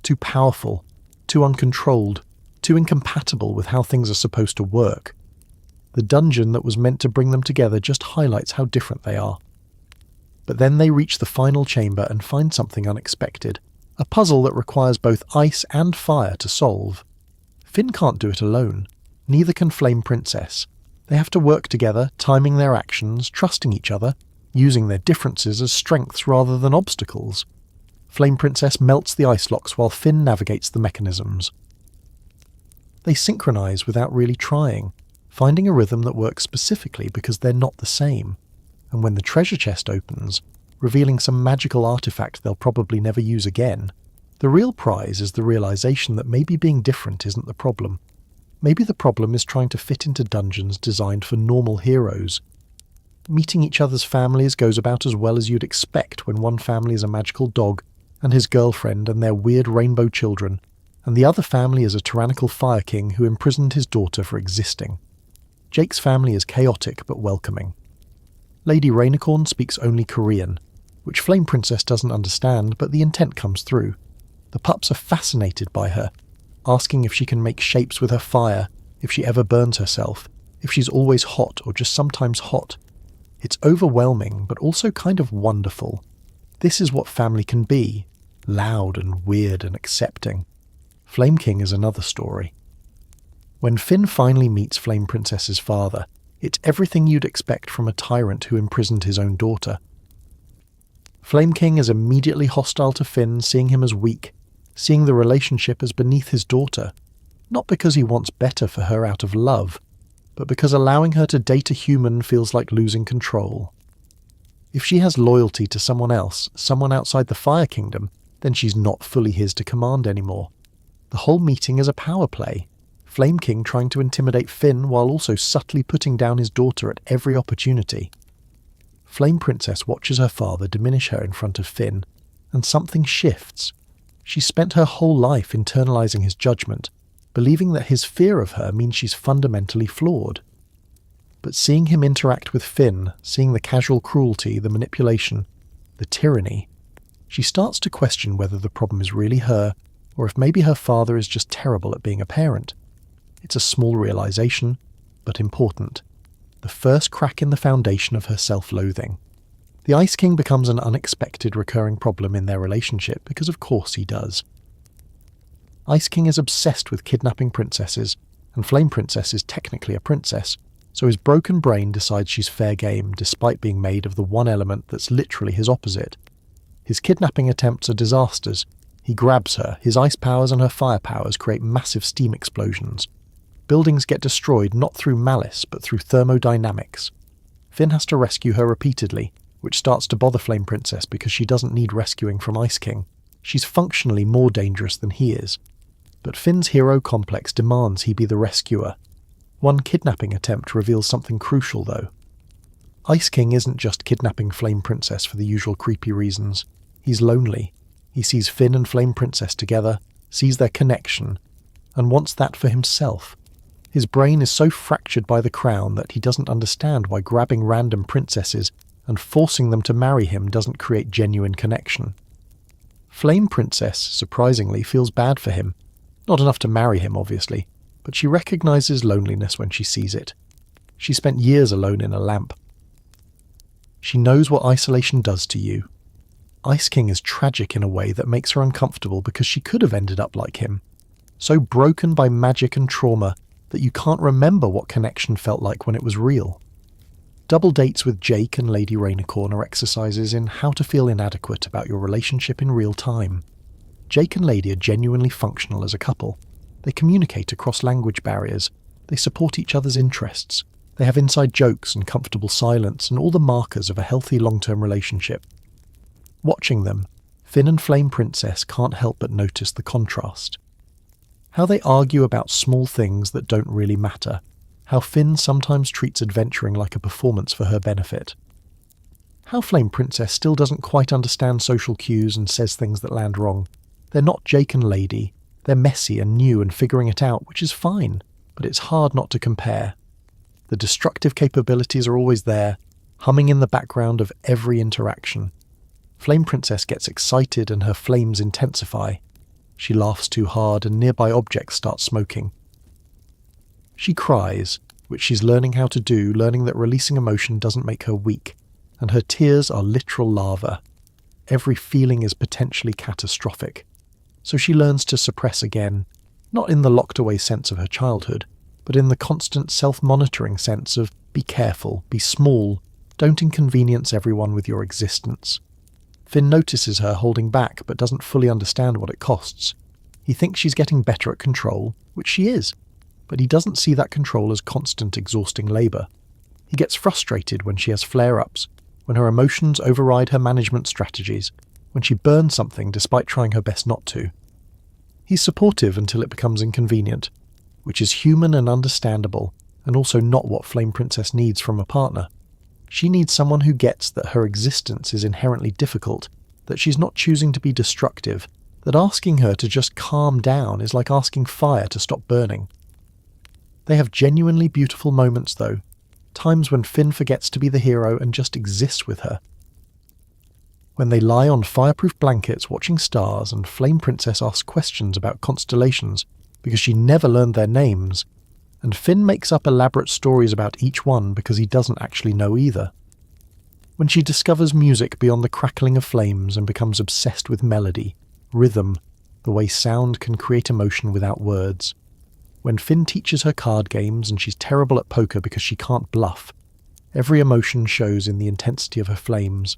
Too powerful, too uncontrolled, too incompatible with how things are supposed to work. The dungeon that was meant to bring them together just highlights how different they are. But then they reach the final chamber and find something unexpected, a puzzle that requires both ice and fire to solve. Finn can't do it alone, neither can Flame Princess. They have to work together, timing their actions, trusting each other, using their differences as strengths rather than obstacles. Flame Princess melts the ice locks while Finn navigates the mechanisms. They synchronize without really trying, finding a rhythm that works specifically because they're not the same. And when the treasure chest opens, revealing some magical artifact they'll probably never use again, the real prize is the realization that maybe being different isn't the problem. Maybe the problem is trying to fit into dungeons designed for normal heroes. Meeting each other's families goes about as well as you'd expect when one family is a magical dog and his girlfriend and their weird rainbow children, and the other family is a tyrannical fire king who imprisoned his daughter for existing. Jake's family is chaotic but welcoming. Lady Rainicorn speaks only Korean, which Flame Princess doesn't understand, but the intent comes through. The pups are fascinated by her, asking if she can make shapes with her fire, if she ever burns herself, if she's always hot or just sometimes hot. It's overwhelming, but also kind of wonderful. This is what family can be, loud and weird and accepting. Flame King is another story. When Finn finally meets Flame Princess's father, it's everything you'd expect from a tyrant who imprisoned his own daughter. Flame King is immediately hostile to Finn, seeing him as weak, seeing the relationship as beneath his daughter, not because he wants better for her out of love, but because allowing her to date a human feels like losing control. If she has loyalty to someone else, someone outside the Fire Kingdom, then she's not fully his to command anymore. The whole meeting is a power play. Flame King trying to intimidate Finn while also subtly putting down his daughter at every opportunity. Flame Princess watches her father diminish her in front of Finn, and something shifts. She spent her whole life internalizing his judgment, believing that his fear of her means she's fundamentally flawed. But seeing him interact with Finn, seeing the casual cruelty, the manipulation, the tyranny, she starts to question whether the problem is really her, or if maybe her father is just terrible at being a parent. It's a small realization, but important. The first crack in the foundation of her self-loathing. The Ice King becomes an unexpected recurring problem in their relationship because of course he does. Ice King is obsessed with kidnapping princesses, and Flame Princess is technically a princess, so his broken brain decides she's fair game despite being made of the one element that's literally his opposite. His kidnapping attempts are disasters. He grabs her, his ice powers and her fire powers create massive steam explosions. Buildings get destroyed not through malice, but through thermodynamics. Finn has to rescue her repeatedly, which starts to bother Flame Princess because she doesn't need rescuing from Ice King. She's functionally more dangerous than he is. But Finn's hero complex demands he be the rescuer. One kidnapping attempt reveals something crucial though. Ice King isn't just kidnapping Flame Princess for the usual creepy reasons. He's lonely. He sees Finn and Flame Princess together, sees their connection, and wants that for himself. His brain is so fractured by the crown that he doesn't understand why grabbing random princesses and forcing them to marry him doesn't create genuine connection. Flame Princess, surprisingly, feels bad for him. Not enough to marry him, obviously, but she recognizes loneliness when she sees it. She spent years alone in a lamp. She knows what isolation does to you. Ice King is tragic in a way that makes her uncomfortable because she could have ended up like him. So broken by magic and trauma that you can't remember what connection felt like when it was real. Double dates with Jake and Lady Rainicorn are exercises in how to feel inadequate about your relationship in real time. Jake and Lady are genuinely functional as a couple. They communicate across language barriers. They support each other's interests. They have inside jokes and comfortable silence and all the markers of a healthy long-term relationship. Watching them, Finn and Flame Princess can't help but notice the contrast. How they argue about small things that don't really matter. How Finn sometimes treats adventuring like a performance for her benefit. How Flame Princess still doesn't quite understand social cues and says things that land wrong. They're not Jake and Lady. They're messy and new and figuring it out, which is fine, but it's hard not to compare. The destructive capabilities are always there, humming in the background of every interaction. Flame Princess gets excited and her flames intensify. She laughs too hard and nearby objects start smoking. She cries, which she's learning how to do, learning that releasing emotion doesn't make her weak, and her tears are literal lava. Every feeling is potentially catastrophic. So she learns to suppress again, not in the locked-away sense of her childhood, but in the constant self-monitoring sense of be careful, be small, don't inconvenience everyone with your existence. Finn notices her holding back but doesn't fully understand what it costs. He thinks she's getting better at control, which she is, but he doesn't see that control as constant exhausting labour. He gets frustrated when she has flare-ups, when her emotions override her management strategies, when she burns something despite trying her best not to. He's supportive until it becomes inconvenient, which is human and understandable, and also not what Flame Princess needs from a partner. She needs someone who gets that her existence is inherently difficult, that she's not choosing to be destructive, that asking her to just calm down is like asking fire to stop burning. They have genuinely beautiful moments though, times when Finn forgets to be the hero and just exists with her. When they lie on fireproof blankets watching stars and Flame Princess asks questions about constellations because she never learned their names, and Finn makes up elaborate stories about each one because he doesn't actually know either. When she discovers music beyond the crackling of flames and becomes obsessed with melody, rhythm, the way sound can create emotion without words. When Finn teaches her card games and she's terrible at poker because she can't bluff. Every emotion shows in the intensity of her flames.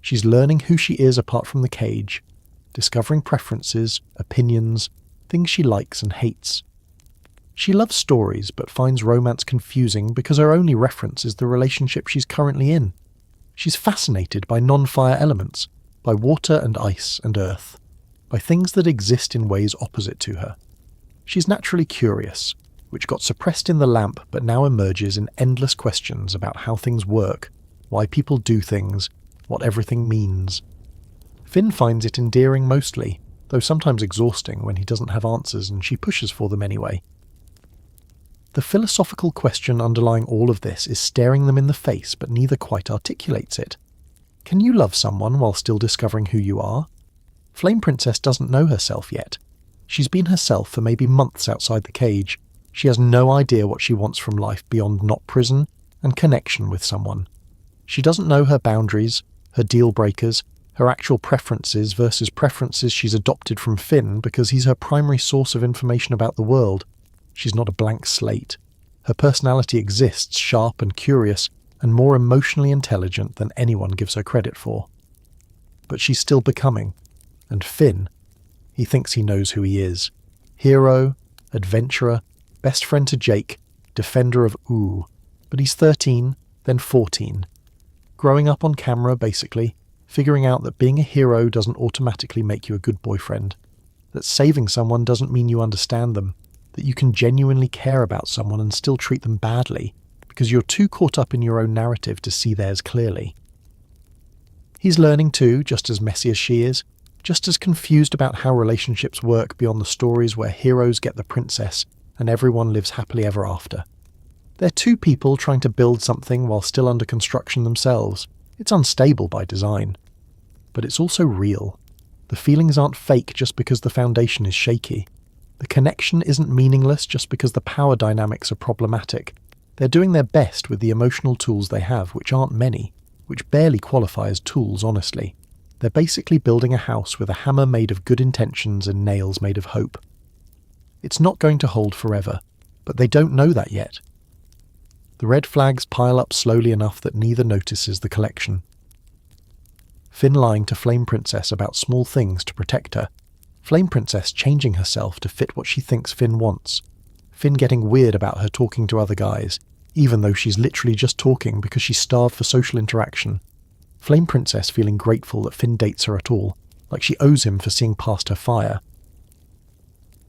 She's learning who she is apart from the cage, discovering preferences, opinions, things she likes and hates. She loves stories but finds romance confusing because her only reference is the relationship she's currently in. She's fascinated by non-fire elements, by water and ice and earth, by things that exist in ways opposite to her. She's naturally curious, which got suppressed in the lamp but now emerges in endless questions about how things work, why people do things, what everything means. Finn finds it endearing mostly, though sometimes exhausting when he doesn't have answers and she pushes for them anyway. The philosophical question underlying all of this is staring them in the face, but neither quite articulates it. Can you love someone while still discovering who you are? Flame Princess doesn't know herself yet. She's been herself for maybe months outside the cage. She has no idea what she wants from life beyond not prison and connection with someone. She doesn't know her boundaries, her deal breakers, her actual preferences versus preferences she's adopted from Finn because he's her primary source of information about the world. She's not a blank slate. Her personality exists, sharp and curious, and more emotionally intelligent than anyone gives her credit for. But she's still becoming. And Finn, he thinks he knows who he is. Hero, adventurer, best friend to Jake, defender of Ooh. But he's 13, then 14. Growing up on camera, basically, figuring out that being a hero doesn't automatically make you a good boyfriend. That saving someone doesn't mean you understand them. That you can genuinely care about someone and still treat them badly, because you're too caught up in your own narrative to see theirs clearly. He's learning too, just as messy as she is, just as confused about how relationships work beyond the stories where heroes get the princess and everyone lives happily ever after. They're two people trying to build something while still under construction themselves. It's unstable by design. But it's also real. The feelings aren't fake just because the foundation is shaky. The connection isn't meaningless just because the power dynamics are problematic. They're doing their best with the emotional tools they have, which aren't many, which barely qualify as tools, honestly. They're basically building a house with a hammer made of good intentions and nails made of hope. It's not going to hold forever, but they don't know that yet. The red flags pile up slowly enough that neither notices the collection. Finn lying to Flame Princess about small things to protect her. Flame Princess changing herself to fit what she thinks Finn wants. Finn getting weird about her talking to other guys, even though she's literally just talking because she's starved for social interaction. Flame Princess feeling grateful that Finn dates her at all, like she owes him for seeing past her fire.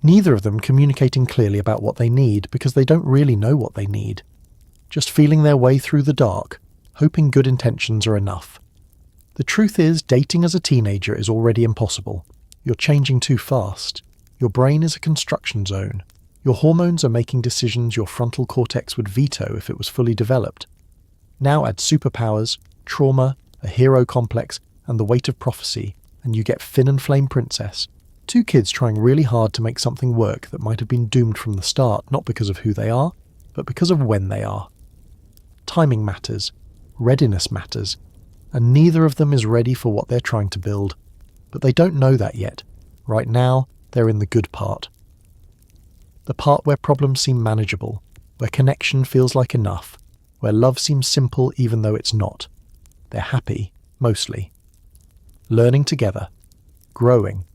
Neither of them communicating clearly about what they need because they don't really know what they need. Just feeling their way through the dark, hoping good intentions are enough. The truth is, dating as a teenager is already impossible. You're changing too fast. Your brain is a construction zone. Your hormones are making decisions your frontal cortex would veto if it was fully developed. Now add superpowers, trauma, a hero complex, and the weight of prophecy, and you get Finn and Flame Princess. Two kids trying really hard to make something work that might have been doomed from the start, not because of who they are, but because of when they are. Timing matters. Readiness matters. And neither of them is ready for what they're trying to build. But they don't know that yet. Right now, they're in the good part. The part where problems seem manageable, where connection feels like enough, where love seems simple even though it's not. They're happy, mostly. Learning together. Growing,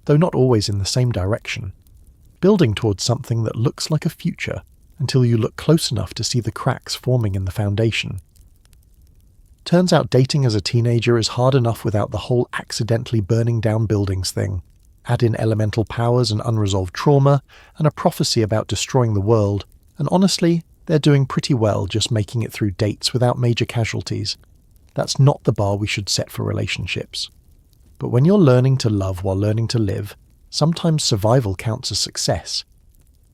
though not always in the same direction. Building towards something that looks like a future until you look close enough to see the cracks forming in the foundation. Turns out dating as a teenager is hard enough without the whole accidentally burning down buildings thing. Add in elemental powers and unresolved trauma, and a prophecy about destroying the world, and honestly, they're doing pretty well just making it through dates without major casualties. That's not the bar we should set for relationships. But when you're learning to love while learning to live, sometimes survival counts as success.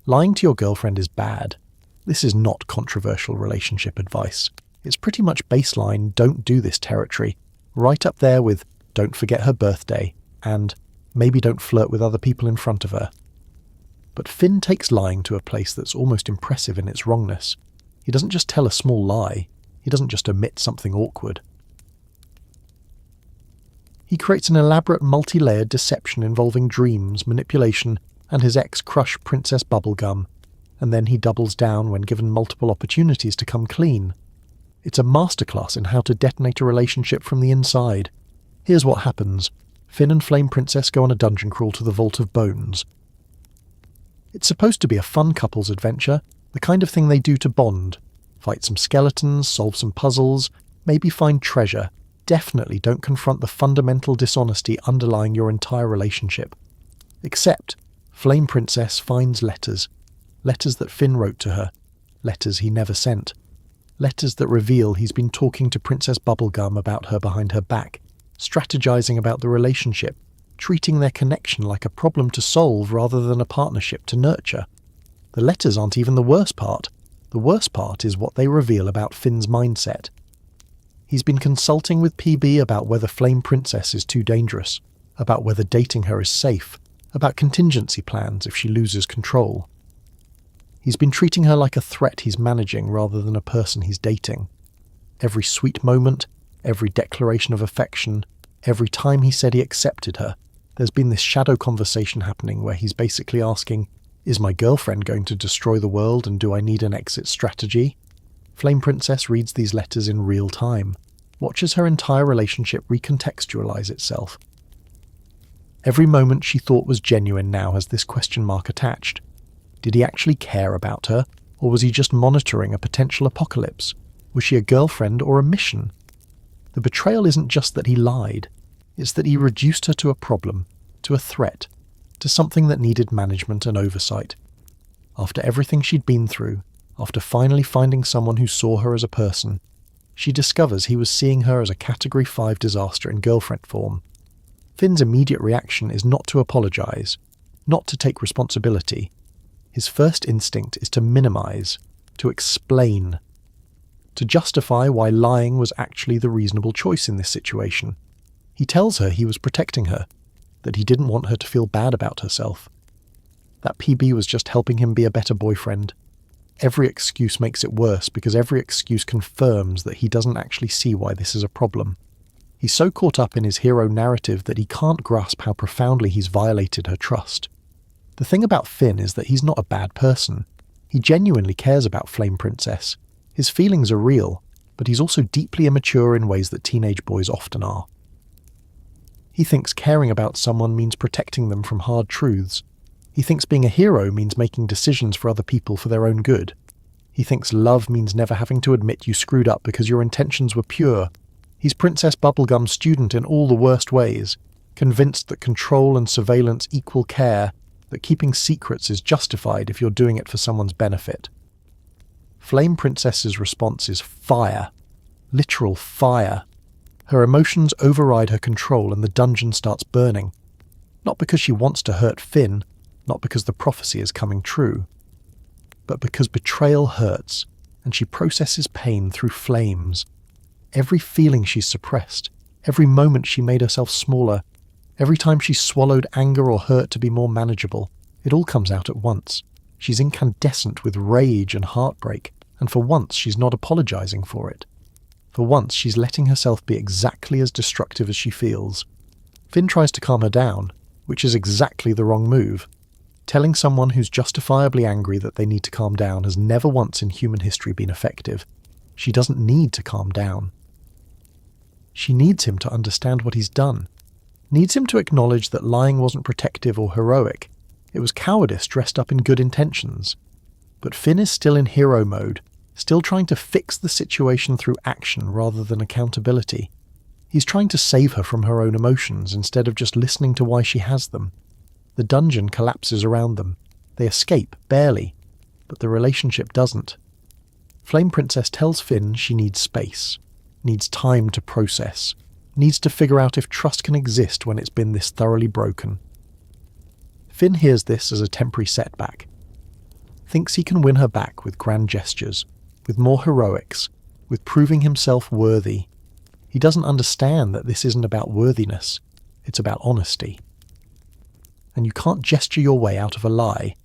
Lying to your girlfriend is bad. This is not controversial relationship advice. It's pretty much baseline don't do this territory, right up there with don't forget her birthday and maybe don't flirt with other people in front of her. But Finn takes lying to a place that's almost impressive in its wrongness. He doesn't just tell a small lie. He doesn't just omit something awkward. He creates an elaborate multi-layered deception involving dreams, manipulation, and his ex-crush Princess Bubblegum, and then he doubles down when given multiple opportunities to come clean. It's a masterclass in how to detonate a relationship from the inside. Here's what happens. Finn and Flame Princess go on a dungeon crawl to the Vault of Bones. It's supposed to be a fun couple's adventure, the kind of thing they do to bond. Fight some skeletons, solve some puzzles, maybe find treasure. Definitely don't confront the fundamental dishonesty underlying your entire relationship. Except, Flame Princess finds letters. Letters that Finn wrote to her. Letters he never sent. Letters that reveal he's been talking to Princess Bubblegum about her behind her back, strategizing about the relationship, treating their connection like a problem to solve rather than a partnership to nurture. The letters aren't even the worst part. The worst part is what they reveal about Finn's mindset. He's been consulting with Phoebe about whether Flame Princess is too dangerous, about whether dating her is safe, about contingency plans if she loses control. He's been treating her like a threat he's managing rather than a person he's dating. Every sweet moment, every declaration of affection, every time he said he accepted her, there's been this shadow conversation happening where he's basically asking, is my girlfriend going to destroy the world and do I need an exit strategy? Flame Princess reads these letters in real time, watches her entire relationship recontextualize itself. Every moment she thought was genuine now has this question mark attached. Did he actually care about her, or was he just monitoring a potential apocalypse? Was she a girlfriend or a mission? The betrayal isn't just that he lied, it's that he reduced her to a problem, to a threat, to something that needed management and oversight. After everything she'd been through, after finally finding someone who saw her as a person, she discovers he was seeing her as a Category 5 disaster in girlfriend form. Finn's immediate reaction is not to apologize, not to take responsibility. His first instinct is to minimize, to explain, to justify why lying was actually the reasonable choice in this situation. He tells her he was protecting her, that he didn't want her to feel bad about herself, that PB was just helping him be a better boyfriend. Every excuse makes it worse because every excuse confirms that he doesn't actually see why this is a problem. He's so caught up in his hero narrative that he can't grasp how profoundly he's violated her trust. The thing about Finn is that he's not a bad person. He genuinely cares about Flame Princess. His feelings are real, but he's also deeply immature in ways that teenage boys often are. He thinks caring about someone means protecting them from hard truths. He thinks being a hero means making decisions for other people for their own good. He thinks love means never having to admit you screwed up because your intentions were pure. He's Princess Bubblegum's student in all the worst ways, convinced that control and surveillance equal care, that keeping secrets is justified if you're doing it for someone's benefit. Flame Princess's response is fire. Literal fire. Her emotions override her control and the dungeon starts burning. Not because she wants to hurt Finn, not because the prophecy is coming true, but because betrayal hurts, and she processes pain through flames. Every feeling she's suppressed, every moment she made herself smaller, every time she swallowed anger or hurt to be more manageable, it all comes out at once. She's incandescent with rage and heartbreak, and for once she's not apologizing for it. For once she's letting herself be exactly as destructive as she feels. Finn tries to calm her down, which is exactly the wrong move. Telling someone who's justifiably angry that they need to calm down has never once in human history been effective. She doesn't need to calm down. She needs him to understand what he's done. Needs him to acknowledge that lying wasn't protective or heroic. It was cowardice dressed up in good intentions. But Finn is still in hero mode, still trying to fix the situation through action rather than accountability. He's trying to save her from her own emotions instead of just listening to why she has them. The dungeon collapses around them. They escape, barely, but the relationship doesn't. Flame Princess tells Finn she needs space, needs time to process, needs to figure out if trust can exist when it's been this thoroughly broken. Finn hears this as a temporary setback. Thinks he can win her back with grand gestures, with more heroics, with proving himself worthy. He doesn't understand that this isn't about worthiness, it's about honesty. And you can't gesture your way out of a lie.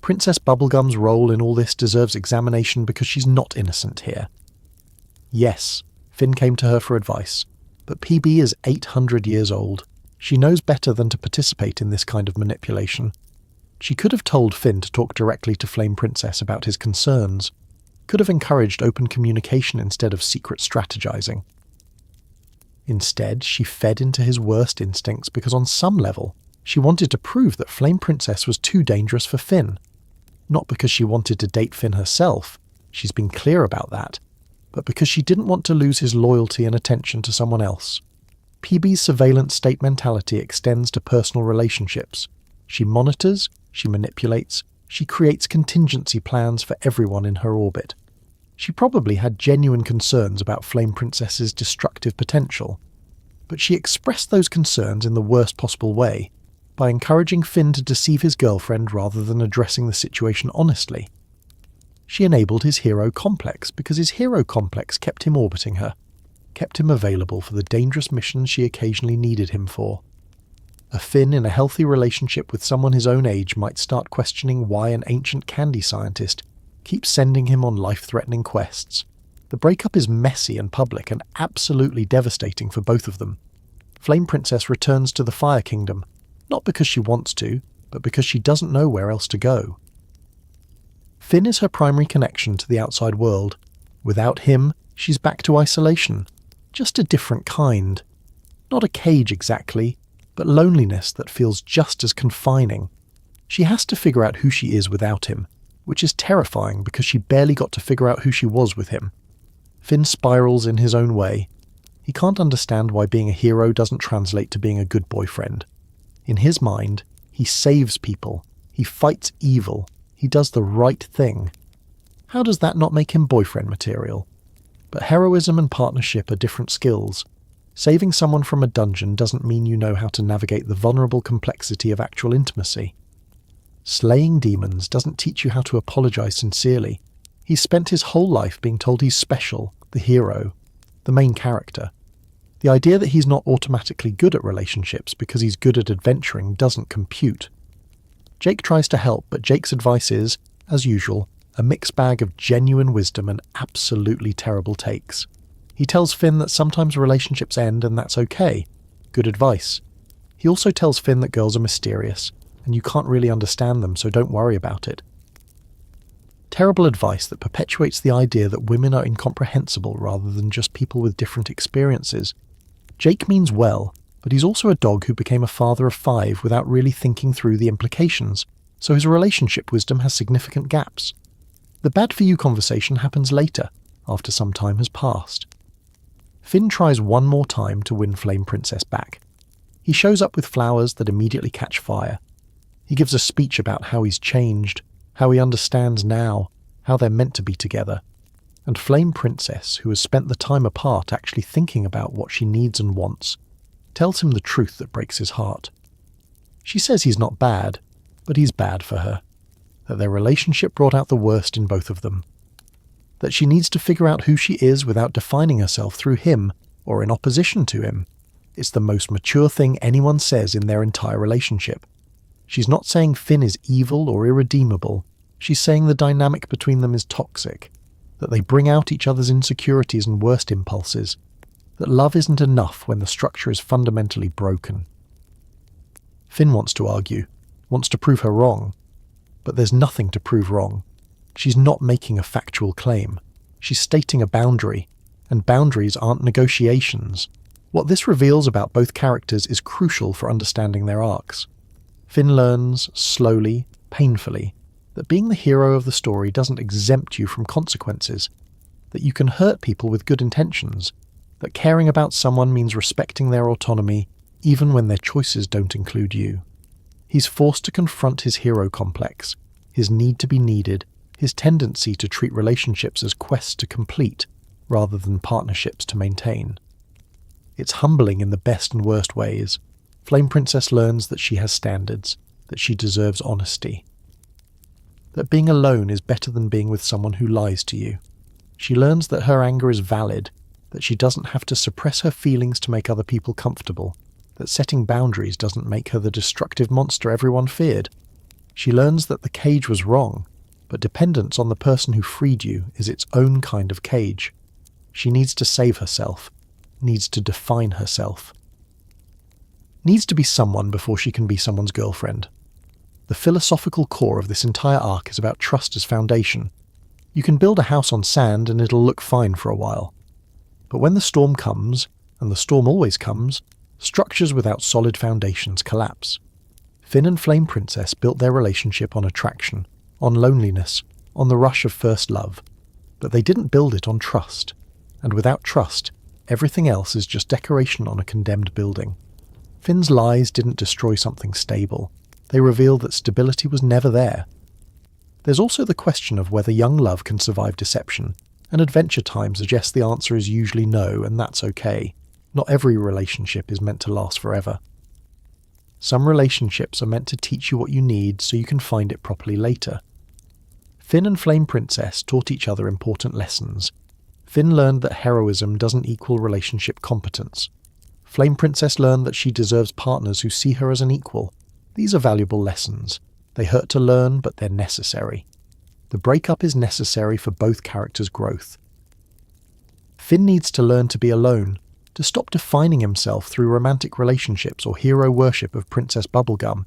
Princess Bubblegum's role in all this deserves examination because she's not innocent here. Yes, Finn came to her for advice, but PB is 800 years old. She knows better than to participate in this kind of manipulation. She could have told Finn to talk directly to Flame Princess about his concerns, could have encouraged open communication instead of secret strategizing. Instead, she fed into his worst instincts because on some level, she wanted to prove that Flame Princess was too dangerous for Finn. Not because she wanted to date Finn herself, she's been clear about that, but because she didn't want to lose his loyalty and attention to someone else. PB's surveillance state mentality extends to personal relationships. She monitors, she manipulates, she creates contingency plans for everyone in her orbit. She probably had genuine concerns about Flame Princess's destructive potential, but she expressed those concerns in the worst possible way, by encouraging Finn to deceive his girlfriend rather than addressing the situation honestly. She enabled his hero complex because his hero complex kept him orbiting her, kept him available for the dangerous missions she occasionally needed him for. A Finn in a healthy relationship with someone his own age might start questioning why an ancient candy scientist keeps sending him on life-threatening quests. The breakup is messy and public and absolutely devastating for both of them. Flame Princess returns to the Fire Kingdom, not because she wants to, but because she doesn't know where else to go. Finn is her primary connection to the outside world. Without him, she's back to isolation, just a different kind. Not a cage exactly, but loneliness that feels just as confining. She has to figure out who she is without him, which is terrifying because she barely got to figure out who she was with him. Finn spirals in his own way. He can't understand why being a hero doesn't translate to being a good boyfriend. In his mind, he saves people, he fights evil, he does the right thing. How does that not make him boyfriend material? But heroism and partnership are different skills. Saving someone from a dungeon doesn't mean you know how to navigate the vulnerable complexity of actual intimacy. Slaying demons doesn't teach you how to apologize sincerely. He's spent his whole life being told he's special, the hero, the main character. The idea that he's not automatically good at relationships because he's good at adventuring doesn't compute. Jake tries to help, but Jake's advice is, as usual, a mixed bag of genuine wisdom and absolutely terrible takes. He tells Finn that sometimes relationships end and that's okay. Good advice. He also tells Finn that girls are mysterious, and you can't really understand them, so don't worry about it. Terrible advice that perpetuates the idea that women are incomprehensible rather than just people with different experiences. Jake means well, but he's also a dog who became a father of 5 without really thinking through the implications, so his relationship wisdom has significant gaps. The bad for you conversation happens later, after some time has passed. Finn tries one more time to win Flame Princess back. He shows up with flowers that immediately catch fire. He gives a speech about how he's changed, how he understands now, how they're meant to be together. And Flame Princess, who has spent the time apart actually thinking about what she needs and wants, tells him the truth that breaks his heart. She says he's not bad, but he's bad for her. That their relationship brought out the worst in both of them. That she needs to figure out who she is without defining herself through him or in opposition to him. It's the most mature thing anyone says in their entire relationship. She's not saying Finn is evil or irredeemable. She's saying the dynamic between them is toxic. That they bring out each other's insecurities and worst impulses. That love isn't enough when the structure is fundamentally broken. Finn wants to argue, wants to prove her wrong. But there's nothing to prove wrong. She's not making a factual claim. She's stating a boundary, and boundaries aren't negotiations. What this reveals about both characters is crucial for understanding their arcs. Finn learns, slowly, painfully, that being the hero of the story doesn't exempt you from consequences, that you can hurt people with good intentions, that caring about someone means respecting their autonomy even when their choices don't include you. He's forced to confront his hero complex, his need to be needed, his tendency to treat relationships as quests to complete rather than partnerships to maintain. It's humbling in the best and worst ways. Flame Princess learns that she has standards, that she deserves honesty. That being alone is better than being with someone who lies to you. She learns that her anger is valid, that she doesn't have to suppress her feelings to make other people comfortable, that setting boundaries doesn't make her the destructive monster everyone feared. She learns that the cage was wrong, but dependence on the person who freed you is its own kind of cage. She needs to save herself, needs to define herself. Needs to be someone before she can be someone's girlfriend. The philosophical core of this entire arc is about trust as foundation. You can build a house on sand and it'll look fine for a while. But when the storm comes, and the storm always comes, structures without solid foundations collapse. Finn and Flame Princess built their relationship on attraction, on loneliness, on the rush of first love. But they didn't build it on trust. And without trust, everything else is just decoration on a condemned building. Finn's lies didn't destroy something stable. They revealed that stability was never there. There's also the question of whether young love can survive deception, and Adventure Time suggests the answer is usually no, and that's okay. Not every relationship is meant to last forever. Some relationships are meant to teach you what you need so you can find it properly later. Finn and Flame Princess taught each other important lessons. Finn learned that heroism doesn't equal relationship competence. Flame Princess learned that she deserves partners who see her as an equal. These are valuable lessons. They hurt to learn, but they're necessary. The breakup is necessary for both characters' growth. Finn needs to learn to be alone, to stop defining himself through romantic relationships or hero worship of Princess Bubblegum.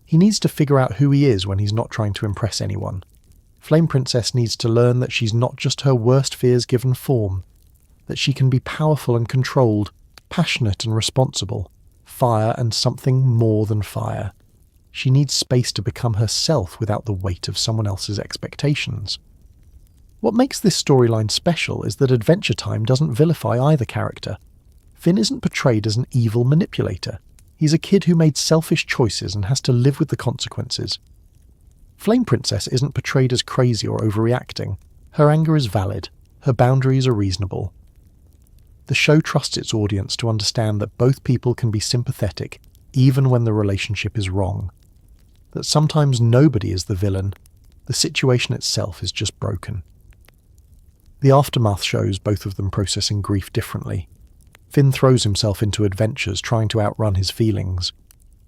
He needs to figure out who he is when he's not trying to impress anyone. Flame Princess needs to learn that she's not just her worst fears given form, that she can be powerful and controlled, passionate and responsible, fire and something more than fire. She needs space to become herself without the weight of someone else's expectations. What makes this storyline special is that Adventure Time doesn't vilify either character. Finn isn't portrayed as an evil manipulator. He's a kid who made selfish choices and has to live with the consequences. Flame Princess isn't portrayed as crazy or overreacting. Her anger is valid. Her boundaries are reasonable. The show trusts its audience to understand that both people can be sympathetic even when the relationship is wrong. That sometimes nobody is the villain. The situation itself is just broken. The aftermath shows both of them processing grief differently. Finn throws himself into adventures trying to outrun his feelings.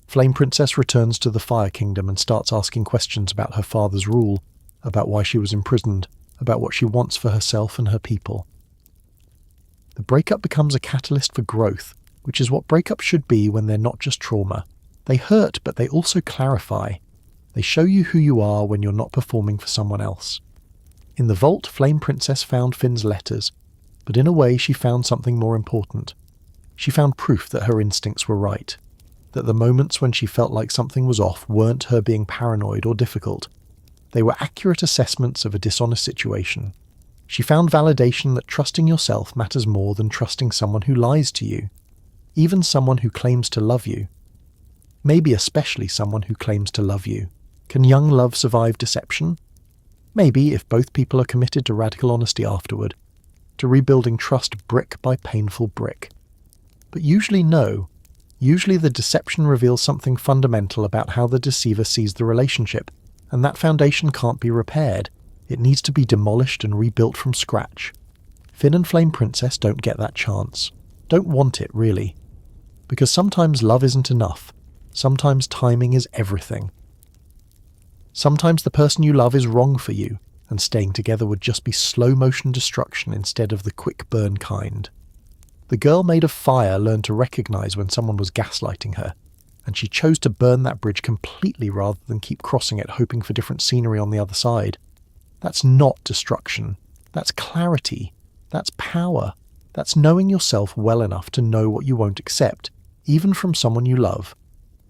Flame Princess returns to the Fire Kingdom and starts asking questions about her father's rule, about why she was imprisoned, about what she wants for herself and her people. The breakup becomes a catalyst for growth, which is what breakups should be when they're not just trauma. They hurt, but they also clarify. They show you who you are when you're not performing for someone else. In the vault, Flame Princess found Finn's letters, but in a way she found something more important. She found proof that her instincts were right, that the moments when she felt like something was off weren't her being paranoid or difficult. They were accurate assessments of a dishonest situation. She found validation that trusting yourself matters more than trusting someone who lies to you, even someone who claims to love you. Maybe especially someone who claims to love you. Can young love survive deception? Maybe if both people are committed to radical honesty afterward, to rebuilding trust brick by painful brick. But usually no. Usually the deception reveals something fundamental about how the deceiver sees the relationship, and that foundation can't be repaired. It needs to be demolished and rebuilt from scratch. Finn and Flame Princess don't get that chance. Don't want it, really. Because sometimes love isn't enough. Sometimes timing is everything. Sometimes the person you love is wrong for you, and staying together would just be slow-motion destruction instead of the quick burn kind. The girl made of fire learned to recognize when someone was gaslighting her, and she chose to burn that bridge completely rather than keep crossing it hoping for different scenery on the other side. That's not destruction. That's clarity. That's power. That's knowing yourself well enough to know what you won't accept, even from someone you love.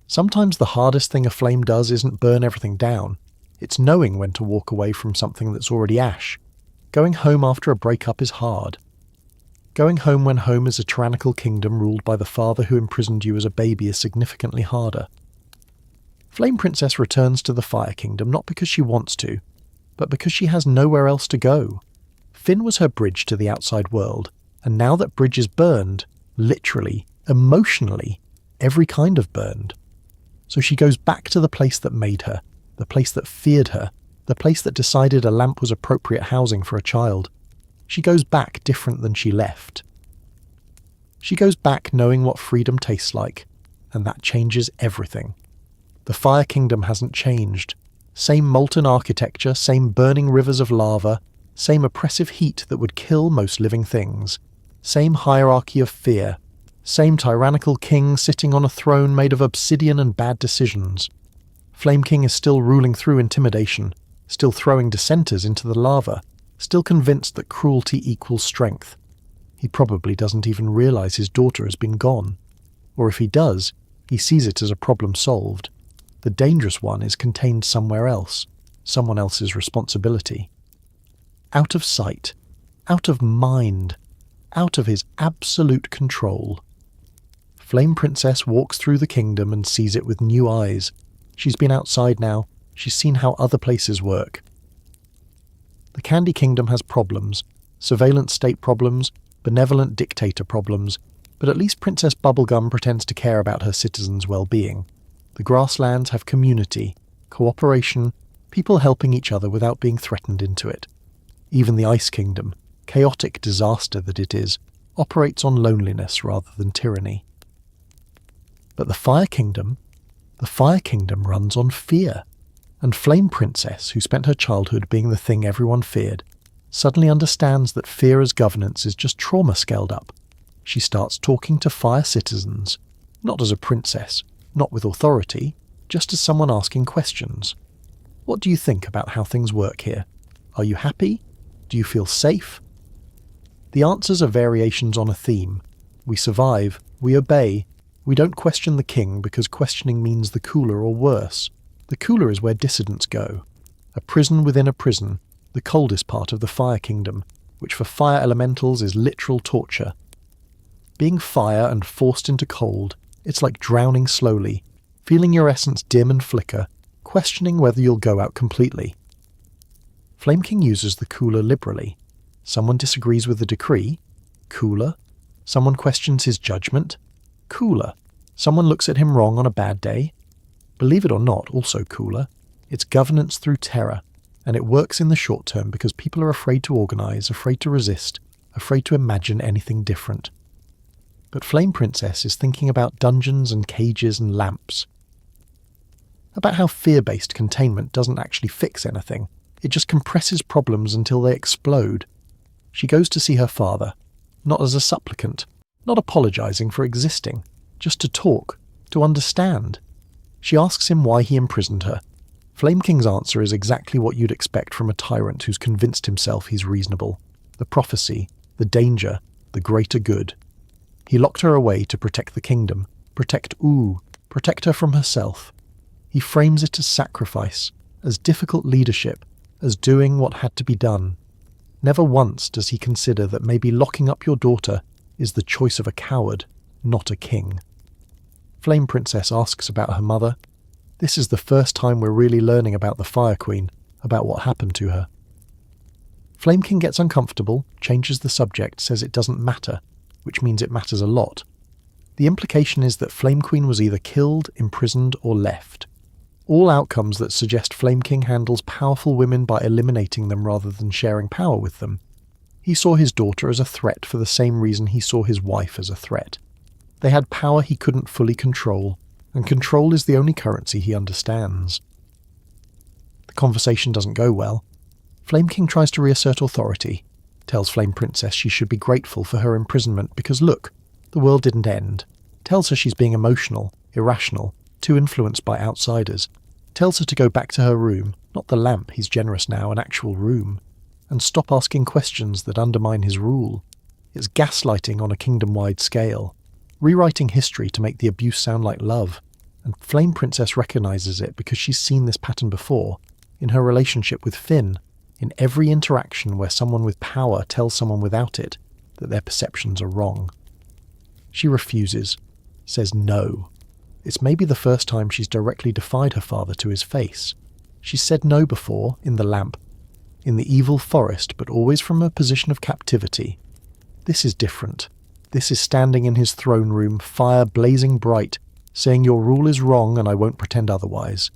Sometimes the hardest thing a flame does isn't burn everything down. It's knowing when to walk away from something that's already ash. Going home after a breakup is hard. Going home when home is a tyrannical kingdom ruled by the father who imprisoned you as a baby is significantly harder. Flame Princess returns to the Fire Kingdom not because she wants to, but because she has nowhere else to go. Finn was her bridge to the outside world, and now that bridge is burned, literally, emotionally, every kind of burned. So she goes back to the place that made her, the place that feared her, the place that decided a lamp was appropriate housing for a child. She goes back different than she left. She goes back knowing what freedom tastes like, and that changes everything. The Fire Kingdom hasn't changed. Same molten architecture, same burning rivers of lava, same oppressive heat that would kill most living things, same hierarchy of fear, same tyrannical king sitting on a throne made of obsidian and bad decisions. Flame King is still ruling through intimidation, still throwing dissenters into the lava, still convinced that cruelty equals strength. He probably doesn't even realize his daughter has been gone. Or if he does, he sees it as a problem solved. The dangerous one is contained somewhere else, someone else's responsibility. Out of sight, out of mind, out of his absolute control. Flame Princess walks through the kingdom and sees it with new eyes. She's been outside now. She's seen how other places work. The Candy Kingdom has problems, surveillance state problems, benevolent dictator problems, but at least Princess Bubblegum pretends to care about her citizens' well-being. The grasslands have community, cooperation, people helping each other without being threatened into it. Even the Ice Kingdom, chaotic disaster that it is, operates on loneliness rather than tyranny. But the Fire Kingdom runs on fear. And Flame Princess, who spent her childhood being the thing everyone feared, suddenly understands that fear as governance is just trauma scaled up. She starts talking to fire citizens, not as a princess, not with authority, just as someone asking questions. What do you think about how things work here? Are you happy? Do you feel safe? The answers are variations on a theme. We survive, we obey, we don't question the king because questioning means the cooler or worse. The cooler is where dissidents go. A prison within a prison, the coldest part of the Fire Kingdom, which for fire elementals is literal torture. Being fire and forced into cold, it's like drowning slowly, feeling your essence dim and flicker, questioning whether you'll go out completely. Flame King uses the cooler liberally. Someone disagrees with the decree? Cooler. Someone questions his judgment? Cooler. Someone looks at him wrong on a bad day? Believe it or not, also cooler. It's governance through terror, and it works in the short term because people are afraid to organize, afraid to resist, afraid to imagine anything different. But Flame Princess is thinking about dungeons and cages and lamps. About how fear-based containment doesn't actually fix anything. It just compresses problems until they explode. She goes to see her father, not as a supplicant, not apologizing for existing, just to talk, to understand. She asks him why he imprisoned her. Flame King's answer is exactly what you'd expect from a tyrant who's convinced himself he's reasonable. The prophecy, the danger, the greater good. He locked her away to protect the kingdom, protect her from herself. He frames it as sacrifice, as difficult leadership, as doing what had to be done. Never once does he consider that maybe locking up your daughter is the choice of a coward, not a king. Flame Princess asks about her mother. This is the first time we're really learning about the Fire Queen, about what happened to her. Flame King gets uncomfortable, changes the subject, says it doesn't matter, which means it matters a lot. The implication is that Flame Queen was either killed, imprisoned, or left. All outcomes that suggest Flame King handles powerful women by eliminating them rather than sharing power with them. He saw his daughter as a threat for the same reason he saw his wife as a threat. They had power he couldn't fully control, and control is the only currency he understands. The conversation doesn't go well. Flame King tries to reassert authority, tells Flame Princess she should be grateful for her imprisonment because look, the world didn't end, tells her she's being emotional, irrational, too influenced by outsiders, tells her to go back to her room, not the lamp, he's generous now, an actual room, and stop asking questions that undermine his rule. It's gaslighting on a kingdom-wide scale, rewriting history to make the abuse sound like love, and Flame Princess recognizes it because she's seen this pattern before, in her relationship with Finn, in every interaction where someone with power tells someone without it that their perceptions are wrong. She refuses, says no. It's maybe the first time she's directly defied her father to his face. She's said no before, in the lamp, in the evil forest, but always from a position of captivity. This is different. This is standing in his throne room, fire blazing bright, saying your rule is wrong and I won't pretend otherwise.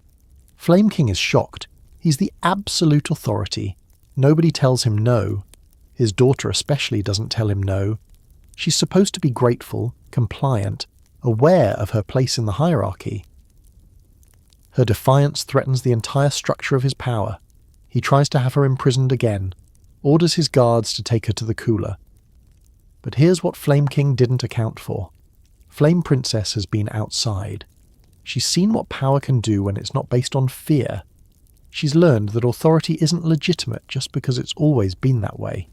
Flame King is shocked. He's the absolute authority. Nobody tells him no. His daughter especially doesn't tell him no. She's supposed to be grateful, compliant, aware of her place in the hierarchy. Her defiance threatens the entire structure of his power. He tries to have her imprisoned again, orders his guards to take her to the cooler. But here's what Flame King didn't account for. Flame Princess has been outside. She's seen what power can do when it's not based on fear. She's learned that authority isn't legitimate just because it's always been that way.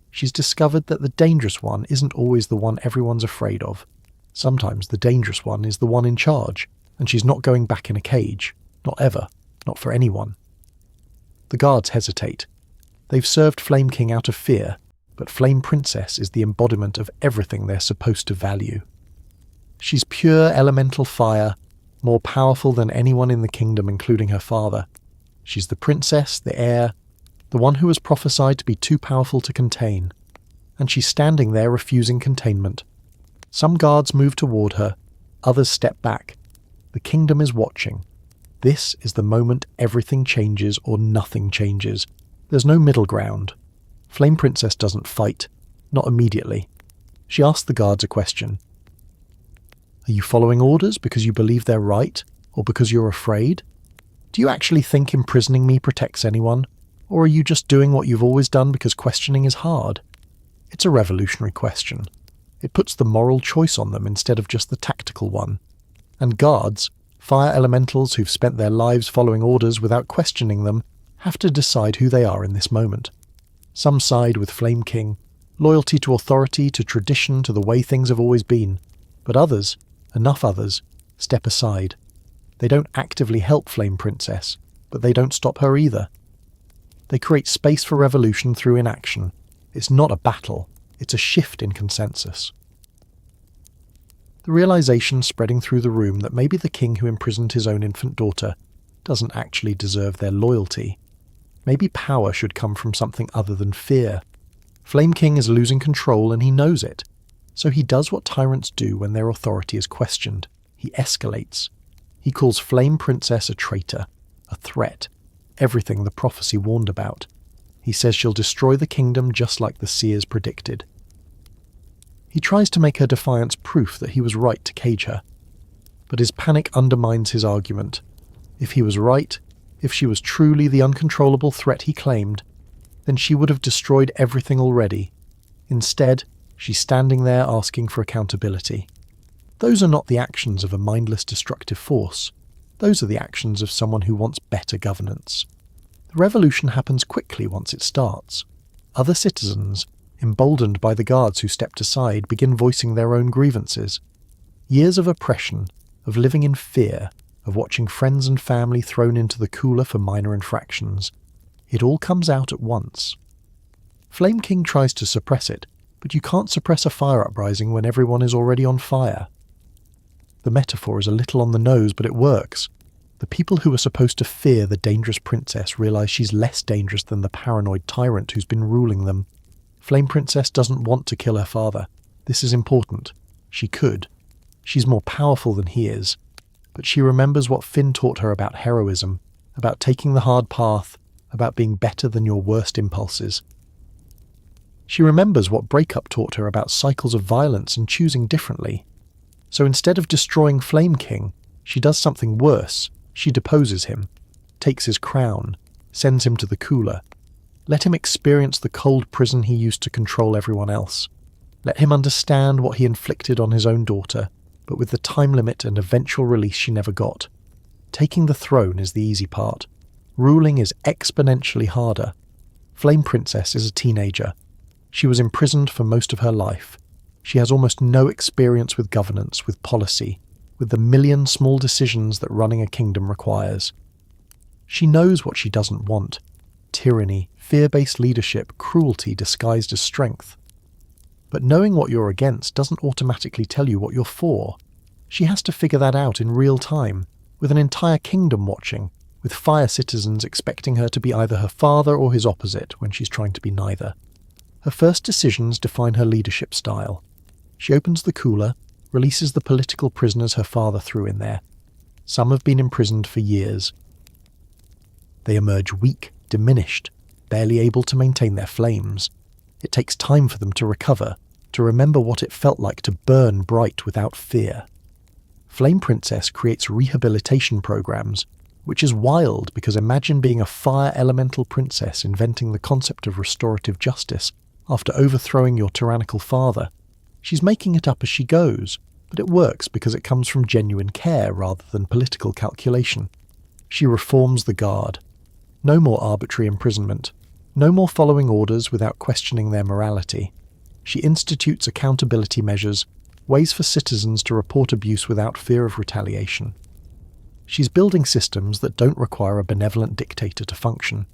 She's discovered that the dangerous one isn't always the one everyone's afraid of. Sometimes the dangerous one is the one in charge, and she's not going back in a cage. Not ever. Not for anyone. The guards hesitate. They've served Flame King out of fear, but Flame Princess is the embodiment of everything they're supposed to value. She's pure elemental fire, more powerful than anyone in the kingdom, including her father. She's the princess, the heir, the one who was prophesied to be too powerful to contain. And she's standing there refusing containment. Some guards move toward her, others step back. The kingdom is watching. This is the moment everything changes or nothing changes. There's no middle ground. Flame Princess doesn't fight. Not immediately. She asks the guards a question. Are you following orders because you believe they're right, or because you're afraid? Do you actually think imprisoning me protects anyone? Or are you just doing what you've always done because questioning is hard? It's a revolutionary question. It puts the moral choice on them instead of just the tactical one. And guards, fire elementals who've spent their lives following orders without questioning them, have to decide who they are in this moment. Some side with Flame King, loyalty to authority, to tradition, to the way things have always been. But others, enough others, step aside. They don't actively help Flame Princess, but they don't stop her either. They create space for revolution through inaction. It's not a battle, it's a shift in consensus. The realization spreading through the room that maybe the king who imprisoned his own infant daughter doesn't actually deserve their loyalty. Maybe power should come from something other than fear. Flame King is losing control and he knows it. So he does what tyrants do when their authority is questioned. He escalates. He calls Flame Princess a traitor, a threat, everything the prophecy warned about. He says she'll destroy the kingdom just like the seers predicted. He tries to make her defiance proof that he was right to cage her. But his panic undermines his argument. If he was right, if she was truly the uncontrollable threat he claimed, then she would have destroyed everything already. Instead, she's standing there asking for accountability. Those are not the actions of a mindless destructive force. Those are the actions of someone who wants better governance. The revolution happens quickly once it starts. Other citizens, emboldened by the guards who stepped aside, begin voicing their own grievances. Years of oppression, of living in fear, of watching friends and family thrown into the cooler for minor infractions. It all comes out at once. Flame King tries to suppress it, but you can't suppress a fire uprising when everyone is already on fire. The metaphor is a little on the nose, but it works. The people who are supposed to fear the dangerous princess realize she's less dangerous than the paranoid tyrant who's been ruling them. Flame Princess doesn't want to kill her father. This is important. She could. She's more powerful than he is. But she remembers what Finn taught her about heroism, about taking the hard path, about being better than your worst impulses. She remembers what Breakup taught her about cycles of violence and choosing differently. So instead of destroying Flame King, she does something worse. She deposes him, takes his crown, sends him to the cooler. Let him experience the cold prison he used to control everyone else. Let him understand what he inflicted on his own daughter, but with the time limit and eventual release she never got. Taking the throne is the easy part. Ruling is exponentially harder. Flame Princess is a teenager. She was imprisoned for most of her life. She has almost no experience with governance, with policy, with the million small decisions that running a kingdom requires. She knows what she doesn't want. Tyranny, fear-based leadership, cruelty disguised as strength. But knowing what you're against doesn't automatically tell you what you're for. She has to figure that out in real time, with an entire kingdom watching, with fire citizens expecting her to be either her father or his opposite when she's trying to be neither. Her first decisions define her leadership style. She opens the cooler, releases the political prisoners her father threw in there. Some have been imprisoned for years. They emerge weak, diminished, barely able to maintain their flames. It takes time for them to recover, to remember what it felt like to burn bright without fear. Flame Princess creates rehabilitation programs, which is wild because imagine being a fire elemental princess inventing the concept of restorative justice after overthrowing your tyrannical father. She's making it up as she goes, but it works because it comes from genuine care rather than political calculation. She reforms the guard. No more arbitrary imprisonment. No more following orders without questioning their morality. She institutes accountability measures, ways for citizens to report abuse without fear of retaliation. She's building systems that don't require a benevolent dictator to function.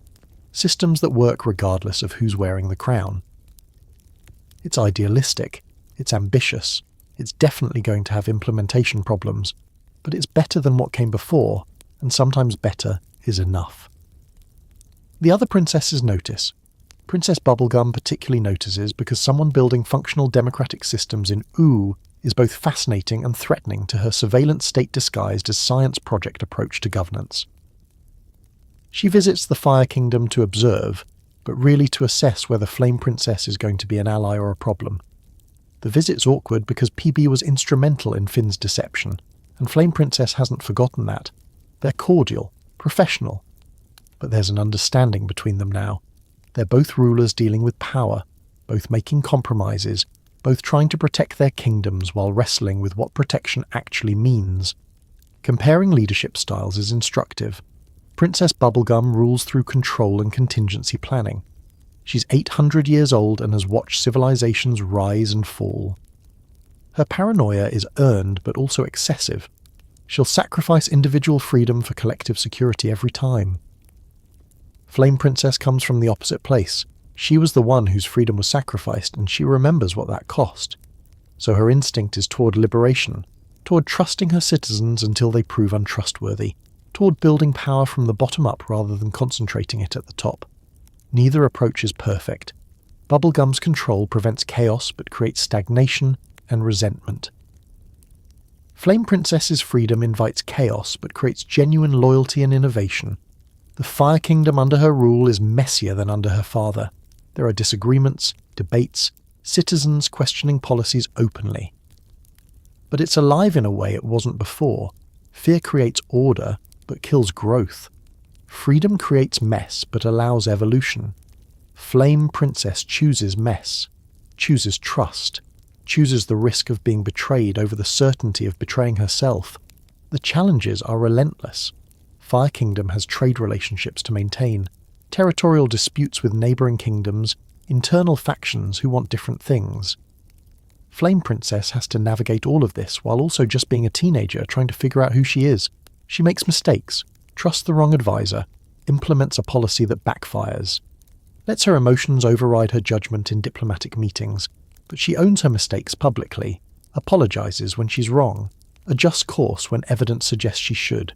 Systems that work regardless of who's wearing the crown. It's idealistic. It's ambitious. It's definitely going to have implementation problems. But it's better than what came before, and sometimes better is enough. The other princesses notice. Princess Bubblegum particularly notices because someone building functional democratic systems in Ooh is both fascinating and threatening to her surveillance state disguised as science project approach to governance. She visits the Fire Kingdom to observe, but really to assess whether Flame Princess is going to be an ally or a problem. The visit's awkward because Phoebe was instrumental in Finn's deception, and Flame Princess hasn't forgotten that. They're cordial, professional, but there's an understanding between them now. They're both rulers dealing with power, both making compromises, both trying to protect their kingdoms while wrestling with what protection actually means. Comparing leadership styles is instructive. Princess Bubblegum rules through control and contingency planning. She's 800 years old and has watched civilizations rise and fall. Her paranoia is earned but also excessive. She'll sacrifice individual freedom for collective security every time. Flame Princess comes from the opposite place. She was the one whose freedom was sacrificed, and she remembers what that cost. So her instinct is toward liberation, toward trusting her citizens until they prove untrustworthy, toward building power from the bottom up rather than concentrating it at the top. Neither approach is perfect. Bubblegum's control prevents chaos but creates stagnation and resentment. Flame Princess's freedom invites chaos but creates genuine loyalty and innovation. The Fire Kingdom under her rule is messier than under her father. There are disagreements, debates, citizens questioning policies openly. But it's alive in a way it wasn't before. Fear creates order, but kills growth. Freedom creates mess, but allows evolution. Flame Princess chooses mess, chooses trust, chooses the risk of being betrayed over the certainty of betraying herself. The challenges are relentless. Fire Kingdom has trade relationships to maintain, territorial disputes with neighbouring kingdoms, internal factions who want different things. Flame Princess has to navigate all of this while also just being a teenager trying to figure out who she is. She makes mistakes, trusts the wrong advisor, implements a policy that backfires, lets her emotions override her judgment in diplomatic meetings, but she owns her mistakes publicly, apologises when she's wrong, adjusts course when evidence suggests she should.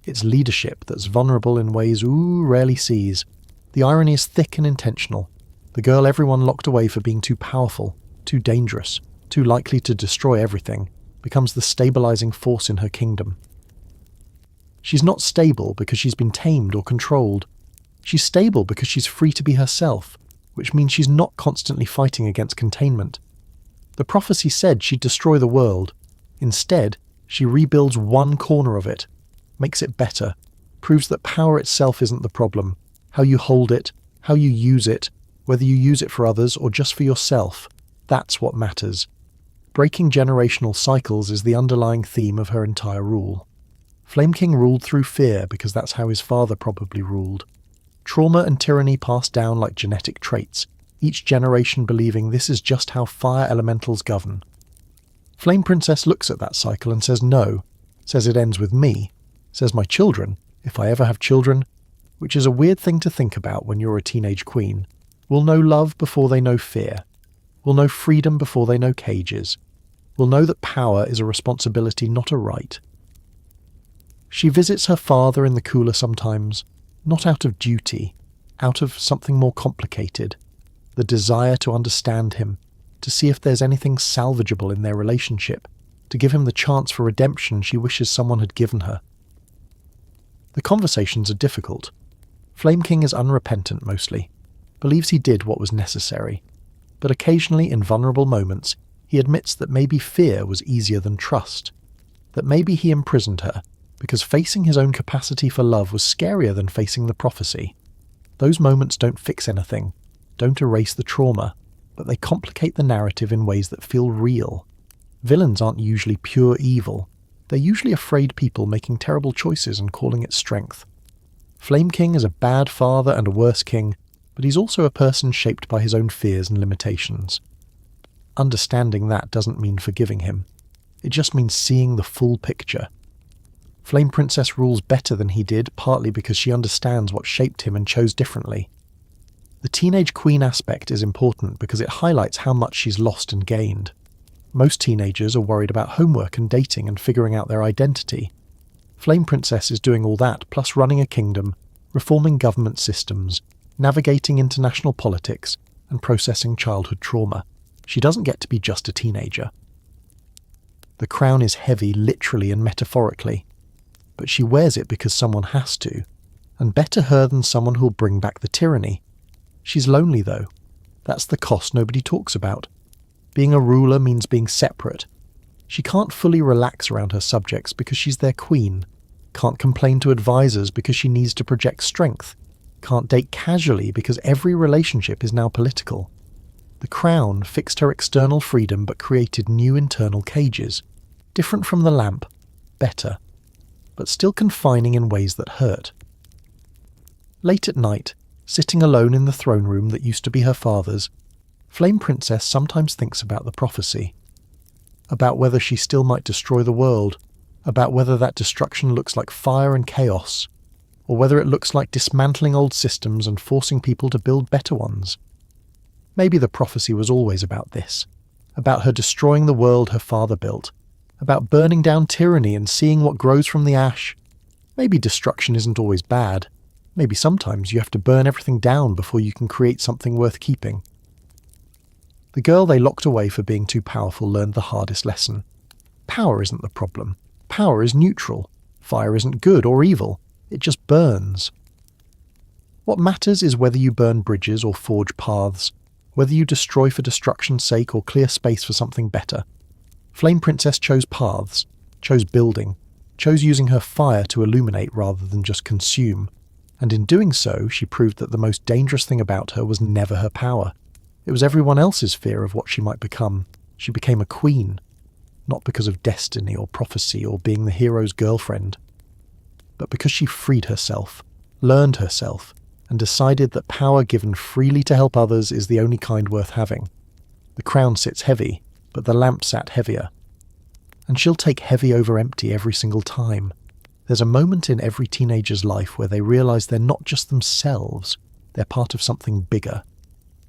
It's leadership that's vulnerable in ways Ooh rarely sees. The irony is thick and intentional. The girl everyone locked away for being too powerful, too dangerous, too likely to destroy everything, becomes the stabilizing force in her kingdom. She's not stable because she's been tamed or controlled. She's stable because she's free to be herself, which means she's not constantly fighting against containment. The prophecy said she'd destroy the world. Instead, she rebuilds one corner of it, makes it better, proves that power itself isn't the problem. How you hold it, how you use it, whether you use it for others or just for yourself, that's what matters. Breaking generational cycles is the underlying theme of her entire rule. Flame King ruled through fear because that's how his father probably ruled. Trauma and tyranny passed down like genetic traits, each generation believing this is just how fire elementals govern. Flame Princess looks at that cycle and says no, says it ends with me, says my children, if I ever have children, which is a weird thing to think about when you're a teenage queen, will know love before they know fear, will know freedom before they know cages, will know that power is a responsibility, not a right. She visits her father in the cooler sometimes, not out of duty, out of something more complicated, the desire to understand him, to see if there's anything salvageable in their relationship, to give him the chance for redemption she wishes someone had given her. The conversations are difficult. Flame King is unrepentant mostly, believes he did what was necessary, but occasionally in vulnerable moments he admits that maybe fear was easier than trust, that maybe he imprisoned her because facing his own capacity for love was scarier than facing the prophecy. Those moments don't fix anything, don't erase the trauma, but they complicate the narrative in ways that feel real. Villains aren't usually pure evil. They're usually afraid people making terrible choices and calling it strength. Flame King is a bad father and a worse king, but he's also a person shaped by his own fears and limitations. Understanding that doesn't mean forgiving him. It just means seeing the full picture. Flame Princess rules better than he did, partly because she understands what shaped him and chose differently. The teenage queen aspect is important because it highlights how much she's lost and gained. Most teenagers are worried about homework and dating and figuring out their identity. Flame Princess is doing all that, plus running a kingdom, reforming government systems, navigating international politics, and processing childhood trauma. She doesn't get to be just a teenager. The crown is heavy literally and metaphorically, but she wears it because someone has to, and better her than someone who'll bring back the tyranny. She's lonely though. That's the cost nobody talks about. Being a ruler means being separate. She can't fully relax around her subjects because she's their queen, can't complain to advisors because she needs to project strength, can't date casually because every relationship is now political. The crown fixed her external freedom but created new internal cages, different from the lamp, better, but still confining in ways that hurt. Late at night, sitting alone in the throne room that used to be her father's, Flame Princess sometimes thinks about the prophecy, about whether she still might destroy the world, about whether that destruction looks like fire and chaos, or whether it looks like dismantling old systems and forcing people to build better ones. Maybe the prophecy was always about this, about her destroying the world her father built, about burning down tyranny and seeing what grows from the ash. Maybe destruction isn't always bad. Maybe sometimes you have to burn everything down before you can create something worth keeping. The girl they locked away for being too powerful learned the hardest lesson. Power isn't the problem. Power is neutral. Fire isn't good or evil. It just burns. What matters is whether you burn bridges or forge paths, whether you destroy for destruction's sake or clear space for something better. Flame Princess chose paths, chose building, chose using her fire to illuminate rather than just consume, and in doing so she proved that the most dangerous thing about her was never her power. It was everyone else's fear of what she might become. She became a queen, not because of destiny or prophecy or being the hero's girlfriend, but because she freed herself, learned herself, and decided that power given freely to help others is the only kind worth having. The crown sits heavy, but the lamp sat heavier. And she'll take heavy over empty every single time. There's a moment in every teenager's life where they realise they're not just themselves, they're part of something bigger.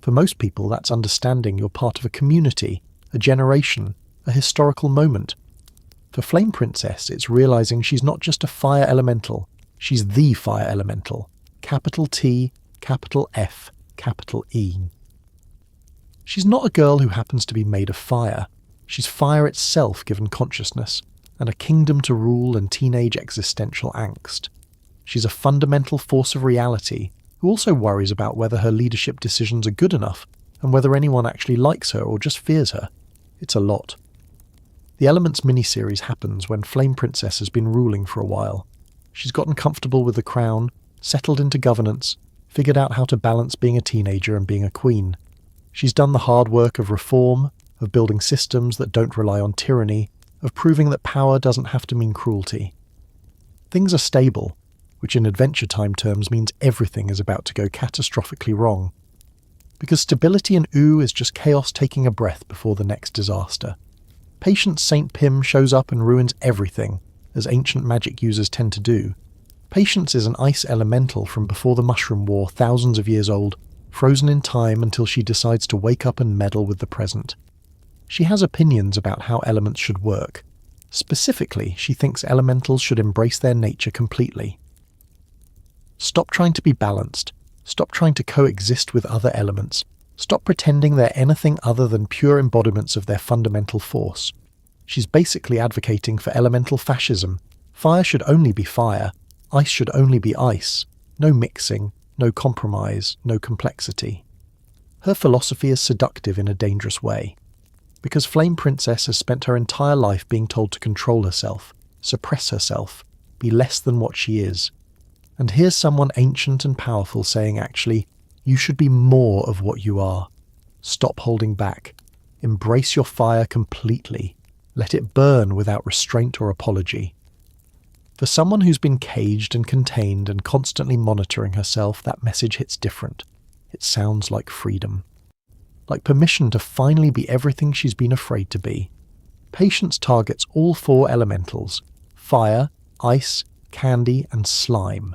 For most people, that's understanding you're part of a community, a generation, a historical moment. For Flame Princess, it's realising she's not just a fire elemental, she's the fire elemental. Capital T, capital F, capital E. She's not a girl who happens to be made of fire. She's fire itself given consciousness, and a kingdom to rule and teenage existential angst. She's a fundamental force of reality, who also worries about whether her leadership decisions are good enough, and whether anyone actually likes her or just fears her. It's a lot. The Elements miniseries happens when Flame Princess has been ruling for a while. She's gotten comfortable with the crown, settled into governance, figured out how to balance being a teenager and being a queen. She's done the hard work of reform, of building systems that don't rely on tyranny, of proving that power doesn't have to mean cruelty. Things are stable, which in Adventure Time terms means everything is about to go catastrophically wrong. Because stability in OO is just chaos taking a breath before the next disaster. Patient Saint Pym shows up and ruins everything, as ancient magic users tend to do. Patience is an ice elemental from before the Mushroom War, thousands of years old, frozen in time until she decides to wake up and meddle with the present. She has opinions about how elements should work. Specifically, she thinks elementals should embrace their nature completely. Stop trying to be balanced. Stop trying to coexist with other elements. Stop pretending they're anything other than pure embodiments of their fundamental force. She's basically advocating for elemental fascism. Fire should only be fire. Ice should only be ice. No mixing, no compromise, no complexity. Her philosophy is seductive in a dangerous way. Because Flame Princess has spent her entire life being told to control herself, suppress herself, be less than what she is. And here's someone ancient and powerful saying, actually, you should be more of what you are. Stop holding back. Embrace your fire completely. Let it burn without restraint or apology. For someone who's been caged and contained and constantly monitoring herself, that message hits different. It sounds like freedom. Like permission to finally be everything she's been afraid to be. Patience targets all 4 elementals: fire, ice, candy, and slime.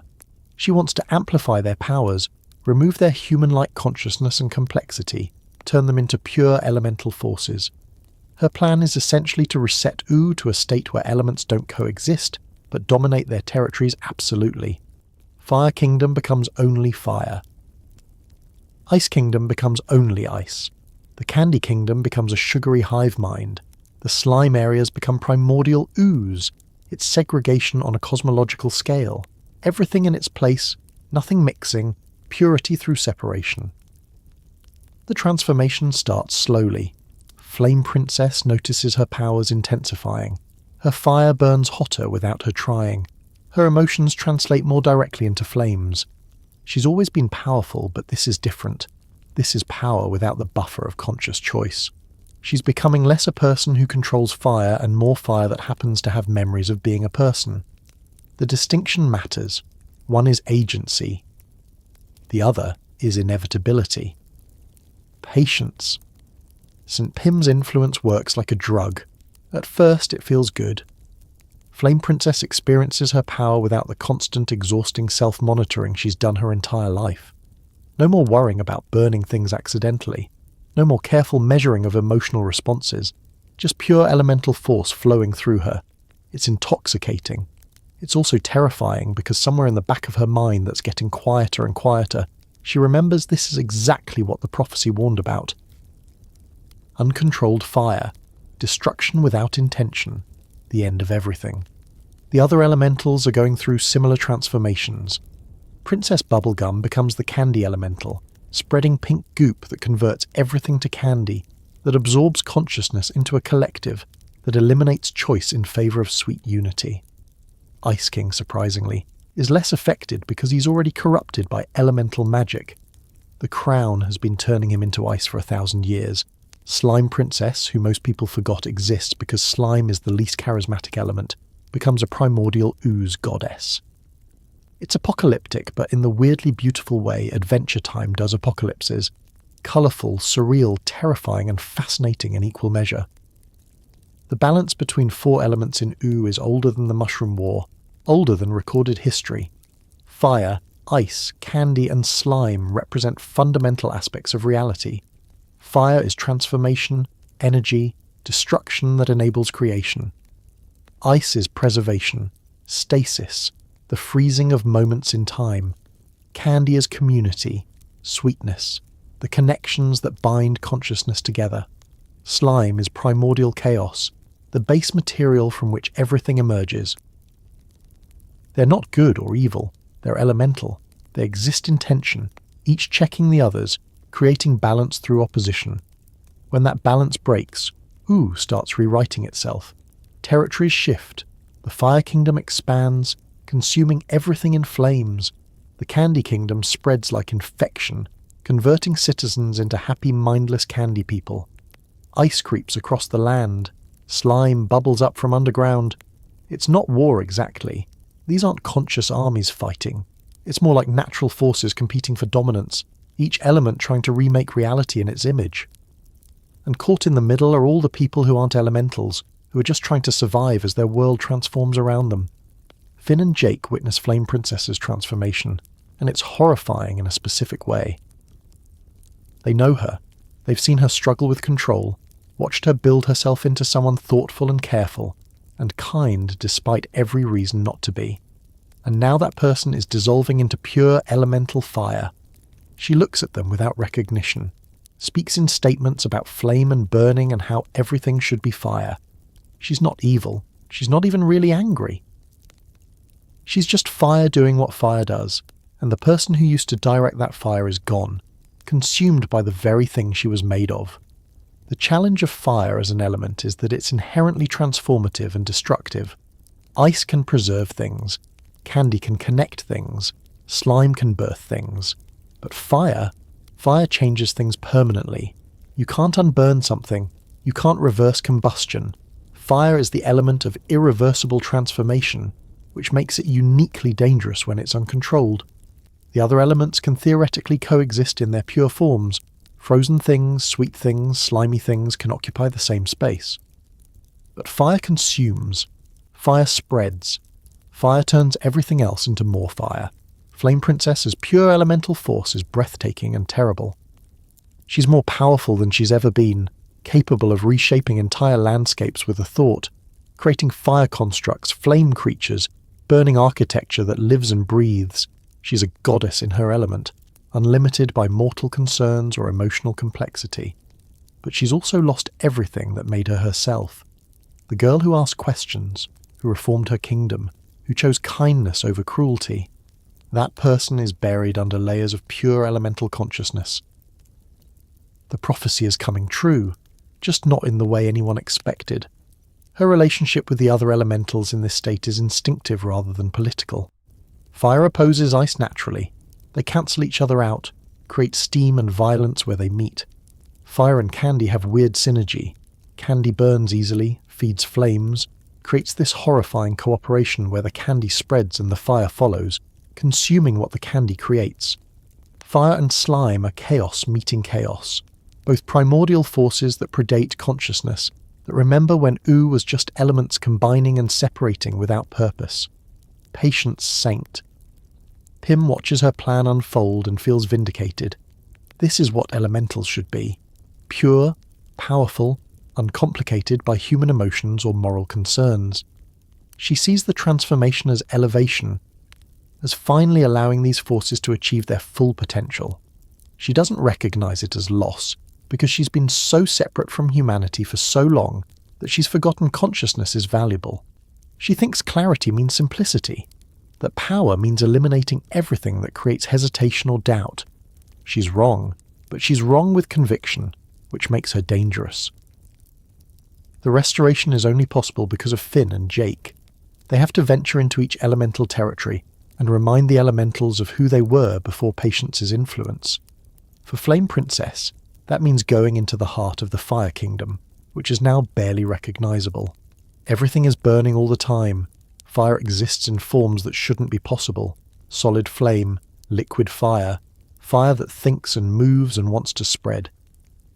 She wants to amplify their powers, remove their human-like consciousness and complexity, turn them into pure elemental forces. Her plan is essentially to reset Ooh to a state where elements don't coexist, but dominate their territories absolutely. Fire Kingdom becomes only fire. Ice Kingdom becomes only ice. The Candy Kingdom becomes a sugary hive mind. The slime areas become primordial ooze. It's segregation on a cosmological scale. Everything in its place, nothing mixing, purity through separation. The transformation starts slowly. Flame Princess notices her powers intensifying. Her fire burns hotter without her trying. Her emotions translate more directly into flames. She's always been powerful, but this is different. This is power without the buffer of conscious choice. She's becoming less a person who controls fire and more fire that happens to have memories of being a person. The distinction matters. One is agency. The other is inevitability. Patience. St. Pim's influence works like a drug. At first it feels good. Flame Princess experiences her power without the constant, exhausting self-monitoring she's done her entire life. No more worrying about burning things accidentally. No more careful measuring of emotional responses. Just pure elemental force flowing through her. It's intoxicating. It's also terrifying because somewhere in the back of her mind that's getting quieter and quieter, she remembers this is exactly what the prophecy warned about. Uncontrolled fire. Destruction without intention. The end of everything. The other elementals are going through similar transformations. Princess Bubblegum becomes the candy elemental, spreading pink goop that converts everything to candy, that absorbs consciousness into a collective, that eliminates choice in favour of sweet unity. Ice King, surprisingly, is less affected because he's already corrupted by elemental magic. The crown has been turning him into ice for 1,000 years. Slime Princess, who most people forgot exists because slime is the least charismatic element, becomes a primordial ooze goddess. It's apocalyptic, but in the weirdly beautiful way Adventure Time does apocalypses. Colourful, surreal, terrifying, and fascinating in equal measure. The balance between 4 elements in Ooh is older than the Mushroom War, older than recorded history. Fire, ice, candy, and slime represent fundamental aspects of reality. Fire is transformation, energy, destruction that enables creation. Ice is preservation, stasis, the freezing of moments in time. Candy is community, sweetness, the connections that bind consciousness together. Slime is primordial chaos, the base material from which everything emerges. They're not good or evil, they're elemental. They exist in tension, each checking the others, creating balance through opposition. When that balance breaks, Ooh starts rewriting itself. Territories shift. The Fire Kingdom expands, consuming everything in flames. The Candy Kingdom spreads like infection, converting citizens into happy, mindless candy people. Ice creeps across the land. Slime bubbles up from underground. It's not war exactly. These aren't conscious armies fighting. It's more like natural forces competing for dominance, each element trying to remake reality in its image. And caught in the middle are all the people who aren't elementals, who are just trying to survive as their world transforms around them. Finn and Jake witness Flame Princess's transformation, and it's horrifying in a specific way. They know her. They've seen her struggle with control, watched her build herself into someone thoughtful and careful, and kind despite every reason not to be. And now that person is dissolving into pure elemental fire. She looks at them without recognition. speaks in statements about flame and burning and how everything should be fire. She's not evil. She's not even really angry. She's just fire doing what fire does, and the person who used to direct that fire is gone, consumed by the very thing she was made of. The challenge of fire as an element is that it's inherently transformative and destructive. Ice can preserve things, candy can connect things, slime can birth things, but fire changes things permanently. You can't unburn something, you can't reverse combustion. Fire is the element of irreversible transformation, which makes it uniquely dangerous when it's uncontrolled. The other elements can theoretically coexist in their pure forms. Frozen things, sweet things, slimy things can occupy the same space. But fire consumes. Fire spreads. Fire turns everything else into more fire. Flame Princess as pure elemental force is breathtaking and terrible. She's more powerful than she's ever been, capable of reshaping entire landscapes with a thought, creating fire constructs, flame creatures, burning architecture that lives and breathes. She's a goddess in her element, unlimited by mortal concerns or emotional complexity. But she's also lost everything that made her herself. The girl who asked questions, who reformed her kingdom, who chose kindness over cruelty. That person is buried under layers of pure elemental consciousness. The prophecy is coming true, just not in the way anyone expected. Her relationship with the other elementals in this state is instinctive rather than political. Fire opposes ice naturally. They cancel each other out, create steam and violence where they meet. Fire and candy have weird synergy. Candy burns easily, feeds flames, creates this horrifying cooperation where the candy spreads and the fire follows, consuming what the candy creates. Fire and slime are chaos meeting chaos, both primordial forces that predate consciousness, that remember when ooh was just elements combining and separating without purpose. Patience saint. Pym watches her plan unfold and feels vindicated. This is what elementals should be. Pure, powerful, uncomplicated by human emotions or moral concerns. She sees the transformation as elevation, as finally allowing these forces to achieve their full potential. She doesn't recognize it as loss, because she's been so separate from humanity for so long that she's forgotten consciousness is valuable. She thinks clarity means simplicity, that power means eliminating everything that creates hesitation or doubt. She's wrong, but she's wrong with conviction, which makes her dangerous. The restoration is only possible because of Finn and Jake. They have to venture into each elemental territory and remind the elementals of who they were before Patience's influence. For Flame Princess, that means going into the heart of the Fire Kingdom, which is now barely recognizable. Everything is burning all the time. Fire exists in forms that shouldn't be possible. Solid flame, liquid fire, fire that thinks and moves and wants to spread.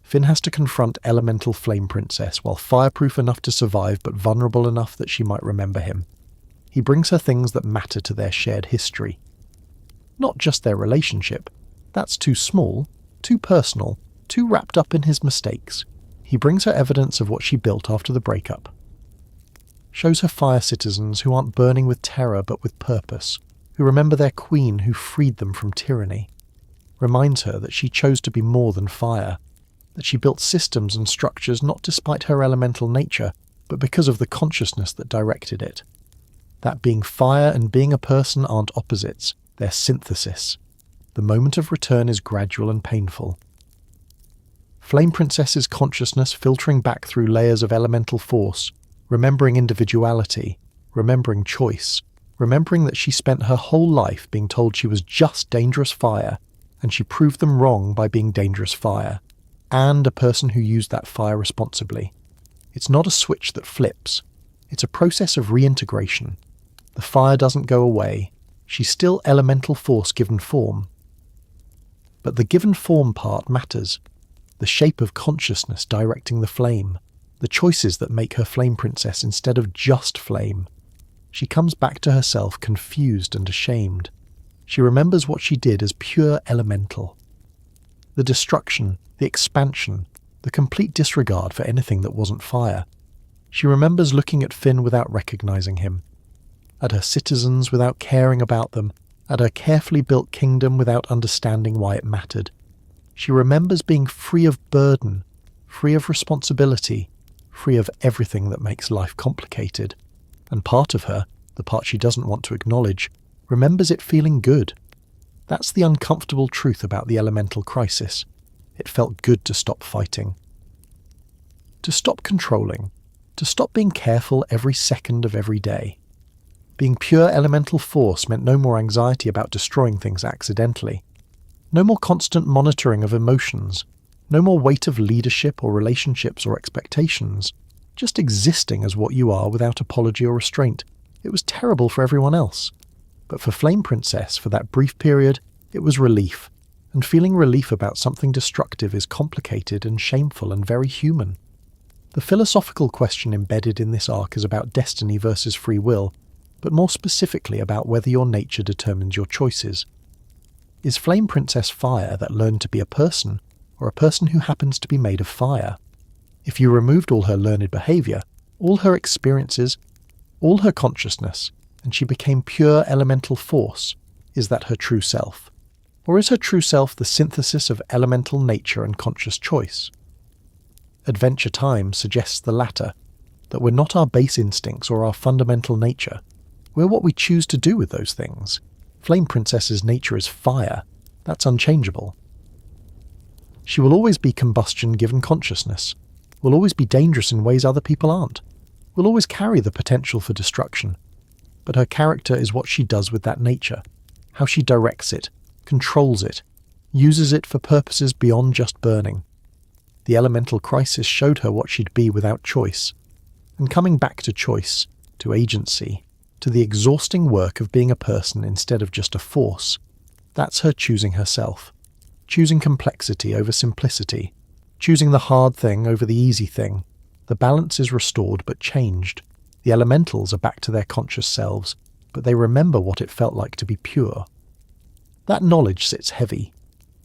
Finn has to confront elemental Flame Princess while fireproof enough to survive but vulnerable enough that she might remember him. He brings her things that matter to their shared history. Not just their relationship. That's too small, too personal, too wrapped up in his mistakes. He brings her evidence of what she built after the breakup. Shows her fire citizens who aren't burning with terror but with purpose, who remember their queen who freed them from tyranny. Reminds her that she chose to be more than fire, that she built systems and structures not despite her elemental nature, but because of the consciousness that directed it. That being fire and being a person aren't opposites, they're synthesis. The moment of return is gradual and painful. Flame Princess's consciousness filtering back through layers of elemental force, remembering individuality, remembering choice, remembering that she spent her whole life being told she was just dangerous fire, and she proved them wrong by being dangerous fire, and a person who used that fire responsibly. It's not a switch that flips. It's a process of reintegration. The fire doesn't go away. She's still elemental force given form. But the given form part matters. The shape of consciousness directing the flame. The choices that make her Flame Princess instead of just flame. She comes back to herself confused and ashamed. She remembers what she did as pure elemental. The destruction, the expansion, the complete disregard for anything that wasn't fire. She remembers looking at Finn without recognizing him, at her citizens without caring about them, at her carefully built kingdom without understanding why it mattered. She remembers being free of burden, free of responsibility, free of everything that makes life complicated. And part of her, the part she doesn't want to acknowledge, remembers it feeling good. That's the uncomfortable truth about the elemental crisis. It felt good to stop fighting. To stop controlling. To stop being careful every second of every day. Being pure elemental force meant no more anxiety about destroying things accidentally. No more constant monitoring of emotions. No more weight of leadership or relationships or expectations. Just existing as what you are without apology or restraint. It was terrible for everyone else. But for Flame Princess, for that brief period, it was relief. And feeling relief about something destructive is complicated and shameful and very human. The philosophical question embedded in this arc is about destiny versus free will, but more specifically about whether your nature determines your choices. Is Flame Princess fire that learned to be a person, or a person who happens to be made of fire? If you removed all her learned behaviour, all her experiences, all her consciousness, and she became pure elemental force, is that her true self? Or is her true self the synthesis of elemental nature and conscious choice? Adventure Time suggests the latter, that we're not our base instincts or our fundamental nature. We're what we choose to do with those things. Flame Princess's nature is fire. That's unchangeable. She will always be combustion given consciousness, will always be dangerous in ways other people aren't, will always carry the potential for destruction. But her character is what she does with that nature, how she directs it, controls it, uses it for purposes beyond just burning. The elemental crisis showed her what she'd be without choice. And coming back to choice, to agency, to the exhausting work of being a person instead of just a force, that's her choosing herself. Choosing complexity over simplicity, choosing the hard thing over the easy thing. The balance is restored but changed. The elementals are back to their conscious selves, but they remember what it felt like to be pure. That knowledge sits heavy.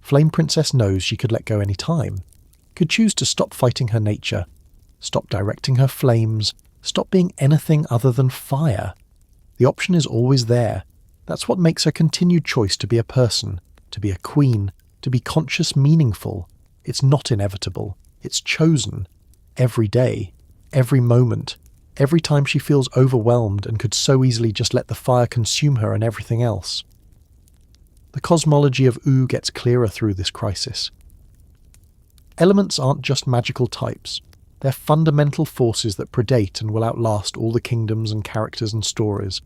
Flame Princess knows she could let go any time, could choose to stop fighting her nature, stop directing her flames, stop being anything other than fire. The option is always there. That's what makes her continued choice to be a person, to be a queen, to be conscious meaningful. It's not inevitable. It's chosen. Every day, every moment, every time she feels overwhelmed and could so easily just let the fire consume her and everything else. The cosmology of Wu gets clearer through this crisis. Elements aren't just magical types. They're fundamental forces that predate and will outlast all the kingdoms and characters and stories.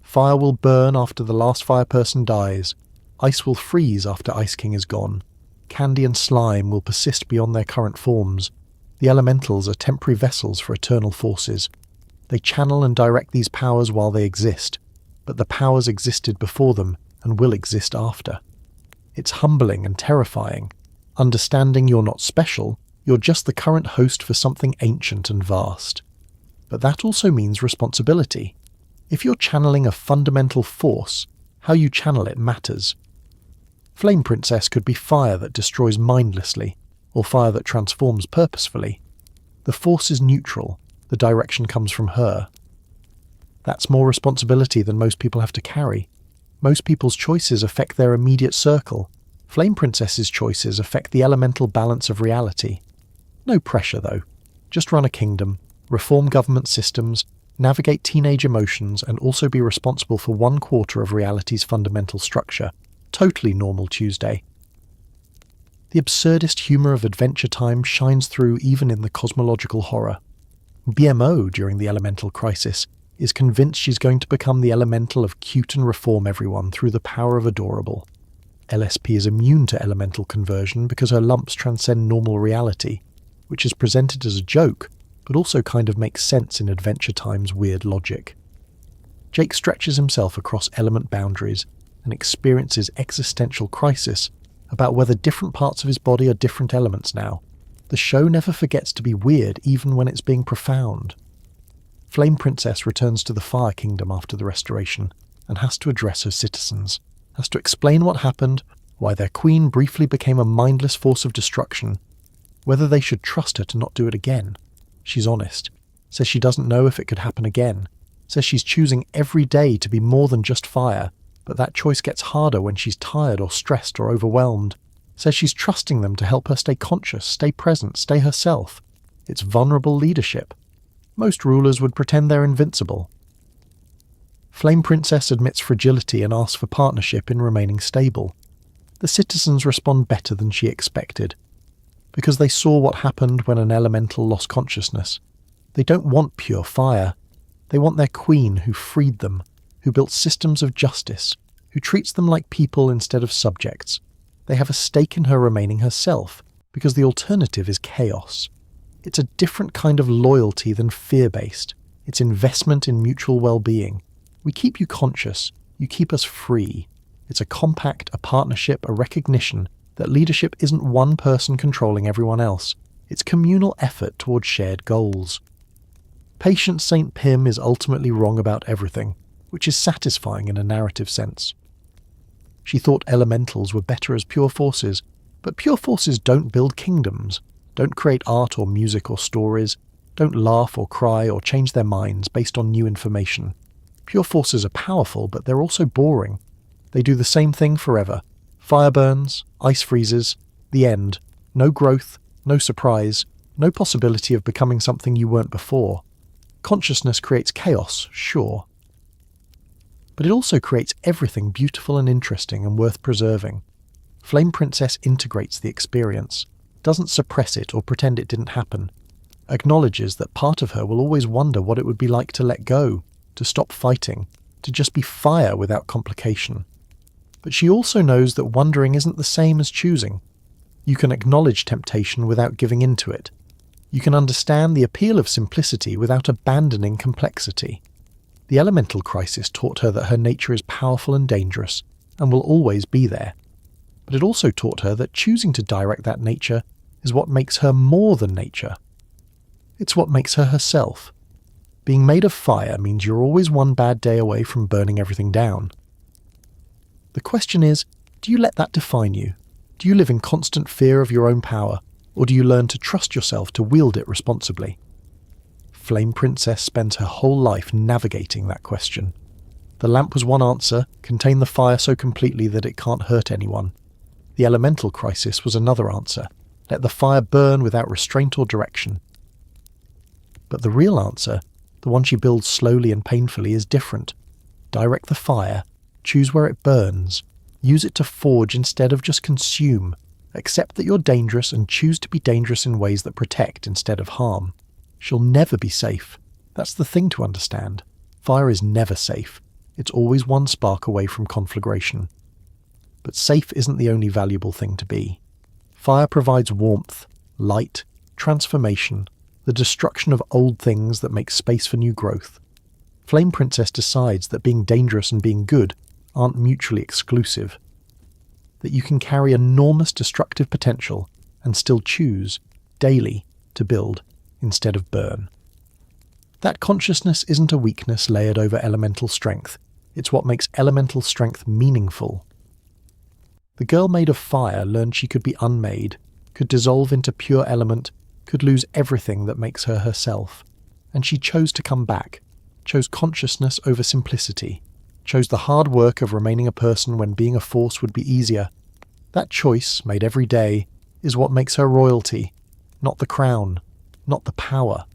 Fire will burn after the last fire person dies. Ice will freeze after Ice King is gone. Candy and slime will persist beyond their current forms. The elementals are temporary vessels for eternal forces. They channel and direct these powers while they exist, but the powers existed before them and will exist after. It's humbling and terrifying. Understanding you're not special, you're just the current host for something ancient and vast. But that also means responsibility. If you're channeling a fundamental force, how you channel it matters. Flame Princess could be fire that destroys mindlessly, or fire that transforms purposefully. The force is neutral, the direction comes from her. That's more responsibility than most people have to carry. Most people's choices affect their immediate circle. Flame Princess's choices affect the elemental balance of reality. No pressure, though. Just run a kingdom, reform government systems, navigate teenage emotions, and also be responsible for 1/4 of reality's fundamental structure. Totally normal Tuesday. The absurdist humour of Adventure Time shines through even in the cosmological horror. BMO, during the elemental crisis, is convinced she's going to become the elemental of cute and reform everyone through the power of adorable. LSP is immune to elemental conversion because her lumps transcend normal reality, which is presented as a joke, but also kind of makes sense in Adventure Time's weird logic. Jake stretches himself across element boundaries and experiences existential crisis about whether different parts of his body are different elements now. The show never forgets to be weird even when it's being profound. Flame Princess returns to the Fire Kingdom after the restoration and has to address her citizens, has to explain what happened, why their queen briefly became a mindless force of destruction, whether they should trust her to not do it again. She's honest, says she doesn't know if it could happen again, says she's choosing every day to be more than just fire, but that choice gets harder when she's tired or stressed or overwhelmed, says she's trusting them to help her stay conscious, stay present, stay herself. It's vulnerable leadership. Most rulers would pretend they're invincible. Flame Princess admits fragility and asks for partnership in remaining stable. The citizens respond better than she expected, because they saw what happened when an elemental lost consciousness. They don't want pure fire. They want their queen who freed them, who built systems of justice, who treats them like people instead of subjects. They have a stake in her remaining herself, because the alternative is chaos. It's a different kind of loyalty than fear-based. It's investment in mutual well-being. We keep you conscious, you keep us free. It's a compact, a partnership, a recognition that leadership isn't one person controlling everyone else. It's communal effort towards shared goals. Patient St. Pym is ultimately wrong about everything, which is satisfying in a narrative sense. She thought elementals were better as pure forces, but pure forces don't build kingdoms, don't create art or music or stories, don't laugh or cry or change their minds based on new information. Pure forces are powerful, but they're also boring. They do the same thing forever. Fire burns, ice freezes, the end. No growth, no surprise, no possibility of becoming something you weren't before. Consciousness creates chaos, sure. But it also creates everything beautiful and interesting and worth preserving. Flame Princess integrates the experience, doesn't suppress it or pretend it didn't happen, acknowledges that part of her will always wonder what it would be like to let go, to stop fighting, to just be fire without complication. But she also knows that wondering isn't the same as choosing. You can acknowledge temptation without giving in to it. You can understand the appeal of simplicity without abandoning complexity. The elemental crisis taught her that her nature is powerful and dangerous, and will always be there. But it also taught her that choosing to direct that nature is what makes her more than nature. It's what makes her herself. Being made of fire means you're always one bad day away from burning everything down. The question is, do you let that define you? Do you live in constant fear of your own power, or do you learn to trust yourself to wield it responsibly? Flame Princess spends her whole life navigating that question. The lamp was one answer, contained the fire so completely that it can't hurt anyone. The elemental crisis was another answer, let the fire burn without restraint or direction. But the real answer, the one she builds slowly and painfully, is different. Direct the fire, choose where it burns, use it to forge instead of just consume. Accept that you're dangerous and choose to be dangerous in ways that protect instead of harm. She'll never be safe. That's the thing to understand. Fire is never safe. It's always one spark away from conflagration. But safe isn't the only valuable thing to be. Fire provides warmth, light, transformation, the destruction of old things that make space for new growth. Flame Princess decides that being dangerous and being good aren't mutually exclusive. That you can carry enormous destructive potential and still choose, daily, to build instead of burn. That consciousness isn't a weakness layered over elemental strength. It's what makes elemental strength meaningful. The girl made of fire learned she could be unmade, could dissolve into pure element, could lose everything that makes her herself. And she chose to come back, chose consciousness over simplicity, chose the hard work of remaining a person when being a force would be easier. That choice, made every day, is what makes her royalty, not the crown, not the power.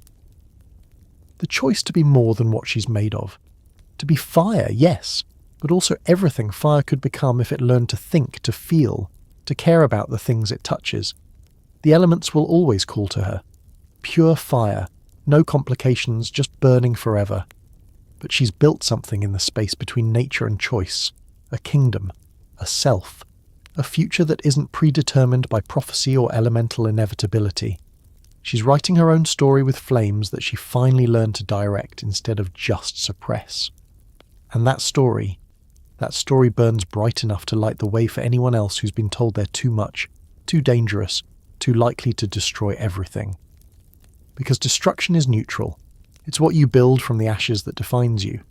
The choice to be more than what she's made of. To be fire, yes, but also everything fire could become if it learned to think, to feel, to care about the things it touches. The elements will always call to her. Pure fire, no complications, just burning forever. But she's built something in the space between nature and choice, a kingdom, a self, a future that isn't predetermined by prophecy or elemental inevitability. She's writing her own story with flames that she finally learned to direct instead of just suppress. And that story burns bright enough to light the way for anyone else who's been told they're too much, too dangerous, too likely to destroy everything. Because destruction is neutral. It's what you build from the ashes that defines you.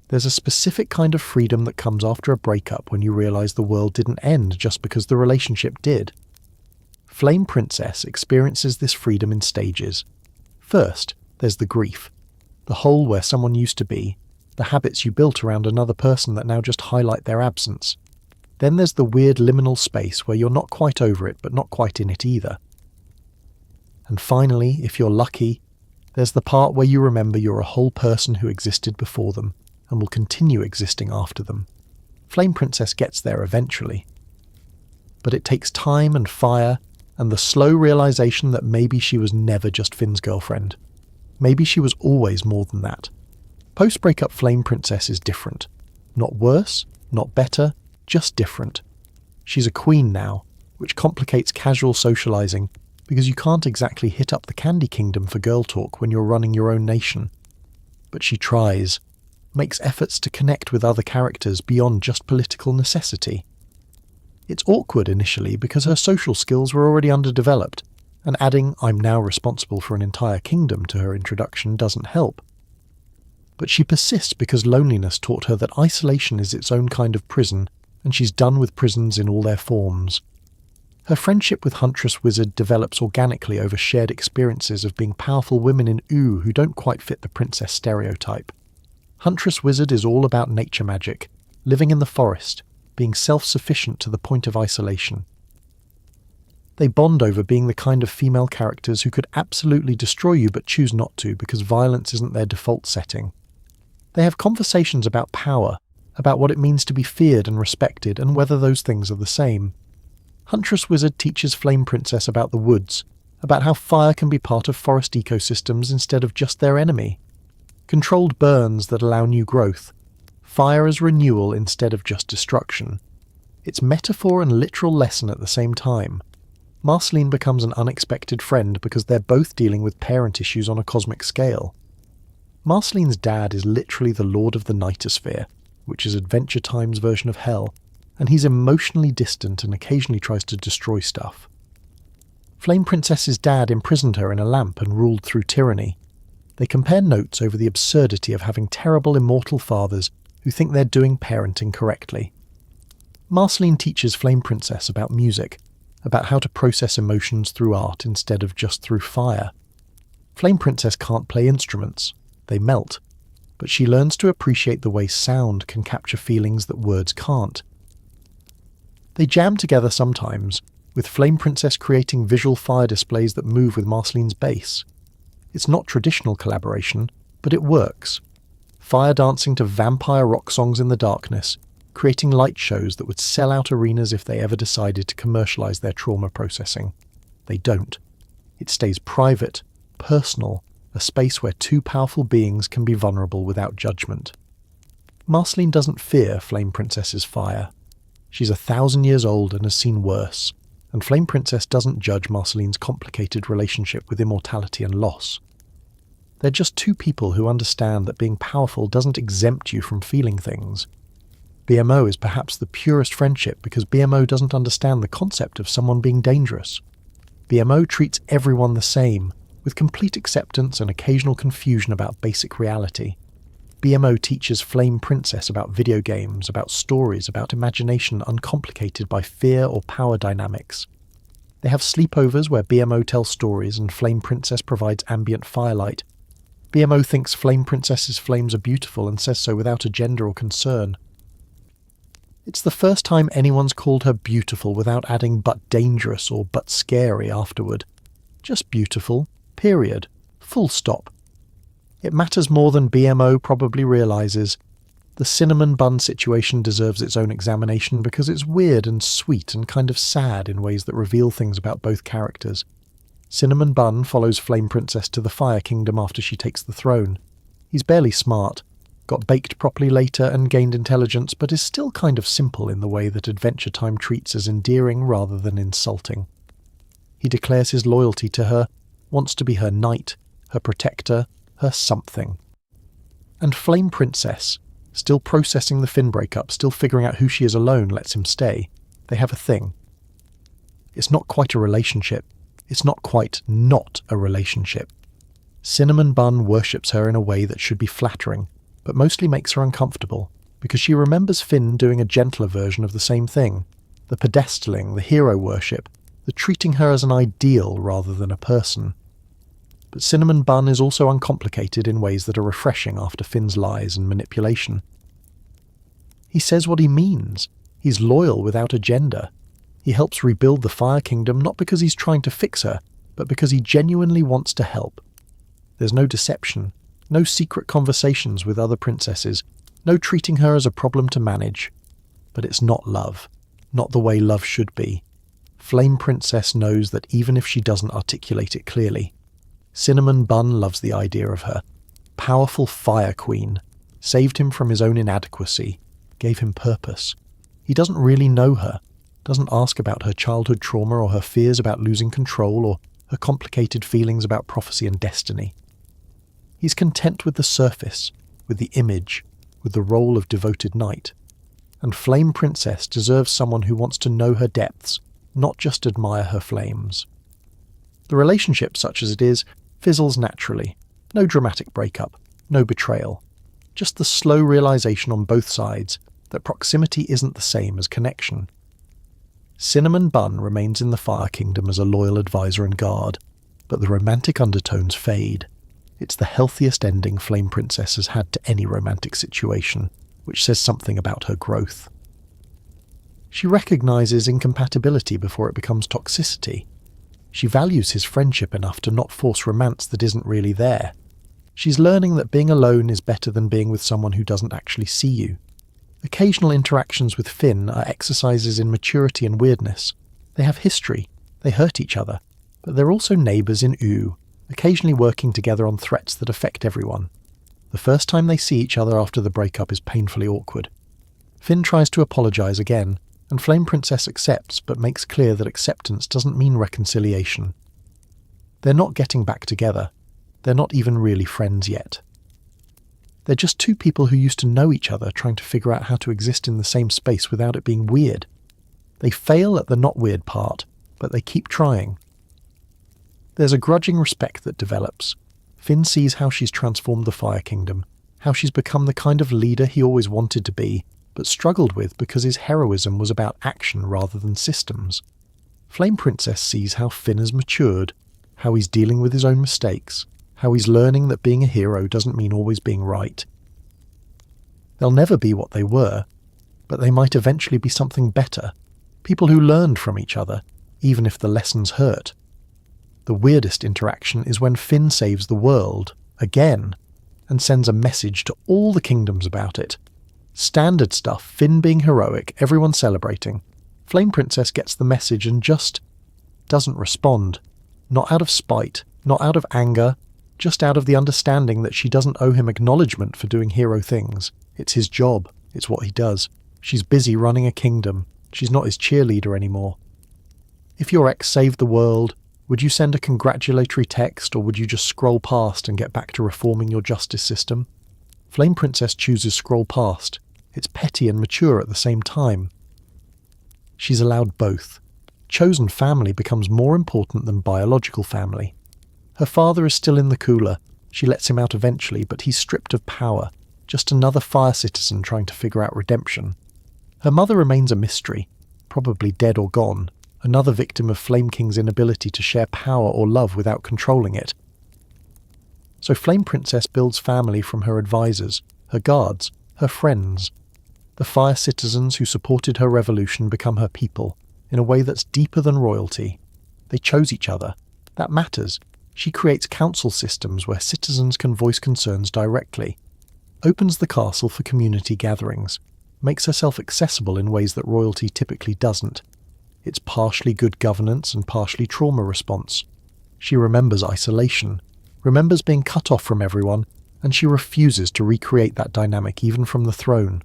There's a specific kind of freedom that comes after a breakup when you realize the world didn't end just because the relationship did. Flame Princess experiences this freedom in stages. First, there's the grief, the hole where someone used to be, the habits you built around another person that now just highlight their absence. Then there's the weird liminal space where you're not quite over it but not quite in it either. And finally, if you're lucky, there's the part where you remember you're a whole person who existed before them and will continue existing after them. Flame Princess gets there eventually. But it takes time and fire and the slow realization that maybe she was never just Finn's girlfriend. Maybe she was always more than that. Post-breakup Flame Princess is different. Not worse, not better, just different. She's a queen now, which complicates casual socializing because you can't exactly hit up the Candy Kingdom for girl talk when you're running your own nation. But she tries, makes efforts to connect with other characters beyond just political necessity. It's awkward initially because her social skills were already underdeveloped, and adding "I'm now responsible for an entire kingdom" to her introduction doesn't help. But she persists because loneliness taught her that isolation is its own kind of prison, and she's done with prisons in all their forms. Her friendship with Huntress Wizard develops organically over shared experiences of being powerful women in Ooh who don't quite fit the princess stereotype. Huntress Wizard is all about nature magic, living in the forest, being self-sufficient to the point of isolation. They bond over being the kind of female characters who could absolutely destroy you but choose not to because violence isn't their default setting. They have conversations about power, about what it means to be feared and respected and whether those things are the same. Huntress Wizard teaches Flame Princess about the woods, about how fire can be part of forest ecosystems instead of just their enemy. Controlled burns that allow new growth. Fire as renewal instead of just destruction. It's metaphor and literal lesson at the same time. Marceline becomes an unexpected friend because they're both dealing with parent issues on a cosmic scale. Marceline's dad is literally the Lord of the Nightosphere, which is Adventure Time's version of hell, and he's emotionally distant and occasionally tries to destroy stuff. Flame Princess's dad imprisoned her in a lamp and ruled through tyranny. They compare notes over the absurdity of having terrible immortal fathers who think they're doing parenting correctly. Marceline teaches Flame Princess about music, about how to process emotions through art instead of just through fire. Flame Princess can't play instruments, they melt, but she learns to appreciate the way sound can capture feelings that words can't. They jam together sometimes, with Flame Princess creating visual fire displays that move with Marceline's bass. It's not traditional collaboration, but it works. Fire dancing to vampire rock songs in the darkness, creating light shows that would sell out arenas if they ever decided to commercialize their trauma processing. They don't. It stays private, personal, a space where two powerful beings can be vulnerable without judgment. Marceline doesn't fear Flame Princess's fire. She's 1,000 years old and has seen worse, and Flame Princess doesn't judge Marceline's complicated relationship with immortality and loss. They're just two people who understand that being powerful doesn't exempt you from feeling things. BMO is perhaps the purest friendship because BMO doesn't understand the concept of someone being dangerous. BMO treats everyone the same, with complete acceptance and occasional confusion about basic reality. BMO teaches Flame Princess about video games, about stories, about imagination uncomplicated by fear or power dynamics. They have sleepovers where BMO tells stories and Flame Princess provides ambient firelight. BMO thinks Flame Princess's flames are beautiful and says so without agenda or concern. It's the first time anyone's called her beautiful without adding "but dangerous" or "but scary" afterward. Just beautiful, period, full stop. It matters more than BMO probably realizes. The Cinnamon Bun situation deserves its own examination because it's weird and sweet and kind of sad in ways that reveal things about both characters. Cinnamon Bun follows Flame Princess to the Fire Kingdom after she takes the throne. He's barely smart, got baked properly later and gained intelligence, but is still kind of simple in the way that Adventure Time treats as endearing rather than insulting. He declares his loyalty to her, wants to be her knight, her protector, her something. And Flame Princess, still processing the Finn breakup, still figuring out who she is alone, lets him stay. They have a thing. It's not quite a relationship. It's not quite not a relationship. Cinnamon Bun worships her in a way that should be flattering, but mostly makes her uncomfortable, because she remembers Finn doing a gentler version of the same thing. The pedestaling, the hero worship, the treating her as an ideal rather than a person. But Cinnamon Bun is also uncomplicated in ways that are refreshing after Finn's lies and manipulation. He says what he means. He's loyal without agenda. He helps rebuild the Fire Kingdom not because he's trying to fix her, but because he genuinely wants to help. There's no deception, no secret conversations with other princesses, no treating her as a problem to manage. But it's not love, not the way love should be. Flame Princess knows that even if she doesn't articulate it clearly. Cinnamon Bun loves the idea of her. Powerful Fire Queen, saved him from his own inadequacy, gave him purpose. He doesn't really know her, doesn't ask about her childhood trauma or her fears about losing control or her complicated feelings about prophecy and destiny. He's content with the surface, with the image, with the role of devoted knight. And Flame Princess deserves someone who wants to know her depths, not just admire her flames. The relationship, such as it is, fizzles naturally. No dramatic breakup, no betrayal. Just the slow realization on both sides that proximity isn't the same as connection. Cinnamon Bun remains in the Fire Kingdom as a loyal advisor and guard, but the romantic undertones fade. It's the healthiest ending Flame Princess has had to any romantic situation, which says something about her growth. She recognizes incompatibility before it becomes toxicity. She values his friendship enough to not force romance that isn't really there. She's learning that being alone is better than being with someone who doesn't actually see you. Occasional interactions with Finn are exercises in maturity and weirdness. They have history, they hurt each other, but they're also neighbours in Ooh, occasionally working together on threats that affect everyone. The first time they see each other after the breakup is painfully awkward. Finn tries to apologise again, and Flame Princess accepts but makes clear that acceptance doesn't mean reconciliation. They're not getting back together. They're not even really friends yet. They're just two people who used to know each other trying to figure out how to exist in the same space without it being weird. They fail at the not weird part, but they keep trying. There's a grudging respect that develops. Finn sees how she's transformed the Fire Kingdom, how she's become the kind of leader he always wanted to be, but struggled with because his heroism was about action rather than systems. Flame Princess sees how Finn has matured, how he's dealing with his own mistakes, how he's learning that being a hero doesn't mean always being right. They'll never be what they were, but they might eventually be something better, people who learned from each other, even if the lessons hurt. The weirdest interaction is when Finn saves the world, again, and sends a message to all the kingdoms about it. Standard stuff, Finn being heroic, everyone celebrating. Flame Princess gets the message and just doesn't respond. Not out of spite, not out of anger, just out of the understanding that she doesn't owe him acknowledgement for doing hero things. It's his job. It's what he does. She's busy running a kingdom. She's not his cheerleader anymore. If your ex saved the world, would you send a congratulatory text or would you just scroll past and get back to reforming your justice system? Flame Princess chooses scroll past. It's petty and mature at the same time. She's allowed both. Chosen family becomes more important than biological family. Her father is still in the cooler. She lets him out eventually, but he's stripped of power. Just another fire citizen trying to figure out redemption. Her mother remains a mystery, probably dead or gone, another victim of Flame King's inability to share power or love without controlling it. So Flame Princess builds family from her advisors, her guards, her friends. The fire citizens who supported her revolution become her people, in a way that's deeper than royalty. They chose each other. That matters. She creates council systems where citizens can voice concerns directly, opens the castle for community gatherings, makes herself accessible in ways that royalty typically doesn't. It's partially good governance and partially trauma response. She remembers isolation, remembers being cut off from everyone, and she refuses to recreate that dynamic even from the throne.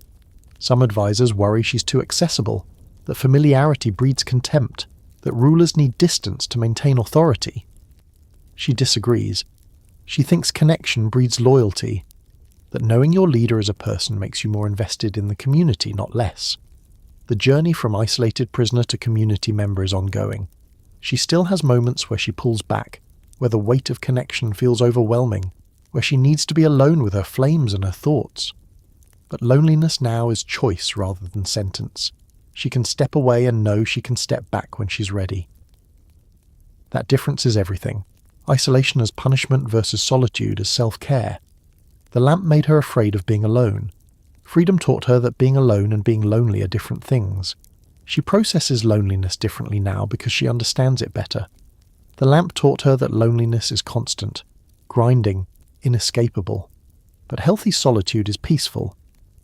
Some advisors worry she's too accessible, that familiarity breeds contempt, that rulers need distance to maintain authority. She disagrees. She thinks connection breeds loyalty, that knowing your leader as a person makes you more invested in the community, not less. The journey from isolated prisoner to community member is ongoing. She still has moments where she pulls back, where the weight of connection feels overwhelming, where she needs to be alone with her flames and her thoughts. But loneliness now is choice rather than sentence. She can step away and know she can step back when she's ready. That difference is everything. Isolation as punishment versus solitude as self-care. The lamp made her afraid of being alone. Freedom taught her that being alone and being lonely are different things. She processes loneliness differently now because she understands it better. The lamp taught her that loneliness is constant, grinding, inescapable. But healthy solitude is peaceful.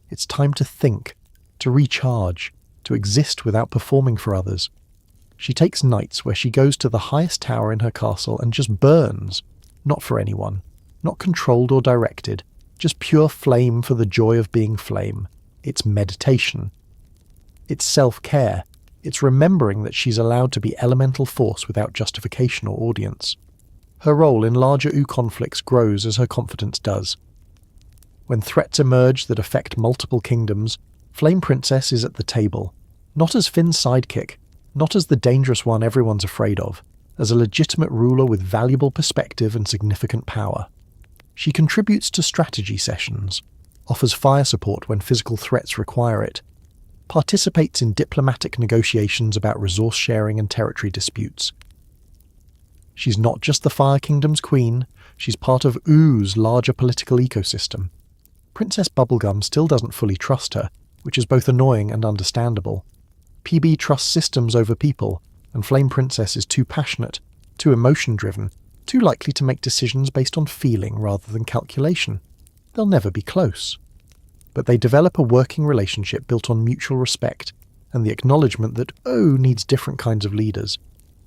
It's time to think, to recharge, to exist without performing for others. She takes nights where she goes to the highest tower in her castle and just burns, not for anyone, not controlled or directed, just pure flame for the joy of being flame. It's meditation. It's self-care. It's remembering that she's allowed to be elemental force without justification or audience. Her role in larger ooh conflicts grows as her confidence does. When threats emerge that affect multiple kingdoms, Flame Princess is at the table, not as Finn's sidekick, not as the dangerous one everyone's afraid of, as a legitimate ruler with valuable perspective and significant power. She contributes to strategy sessions, offers fire support when physical threats require it, participates in diplomatic negotiations about resource sharing and territory disputes. She's not just the Fire Kingdom's queen, she's part of Ooh's larger political ecosystem. Princess Bubblegum still doesn't fully trust her, which is both annoying and understandable. PB trusts systems over people, and Flame Princess is too passionate, too emotion-driven, too likely to make decisions based on feeling rather than calculation. They'll never be close. But they develop a working relationship built on mutual respect, and the acknowledgement that Ooh needs different kinds of leaders.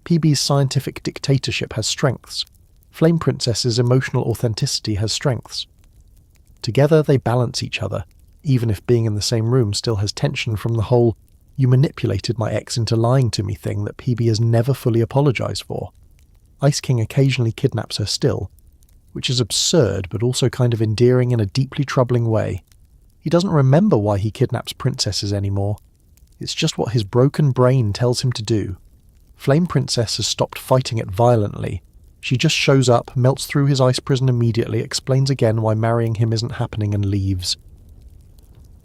PB's scientific dictatorship has strengths. Flame Princess's emotional authenticity has strengths. Together they balance each other, even if being in the same room still has tension from the whole "you manipulated my ex into lying to me" thing that PB has never fully apologised for. Ice King occasionally kidnaps her still, which is absurd but also kind of endearing in a deeply troubling way. He doesn't remember why he kidnaps princesses anymore. It's just what his broken brain tells him to do. Flame Princess has stopped fighting it violently. She just shows up, melts through his ice prison immediately, explains again why marrying him isn't happening, and leaves.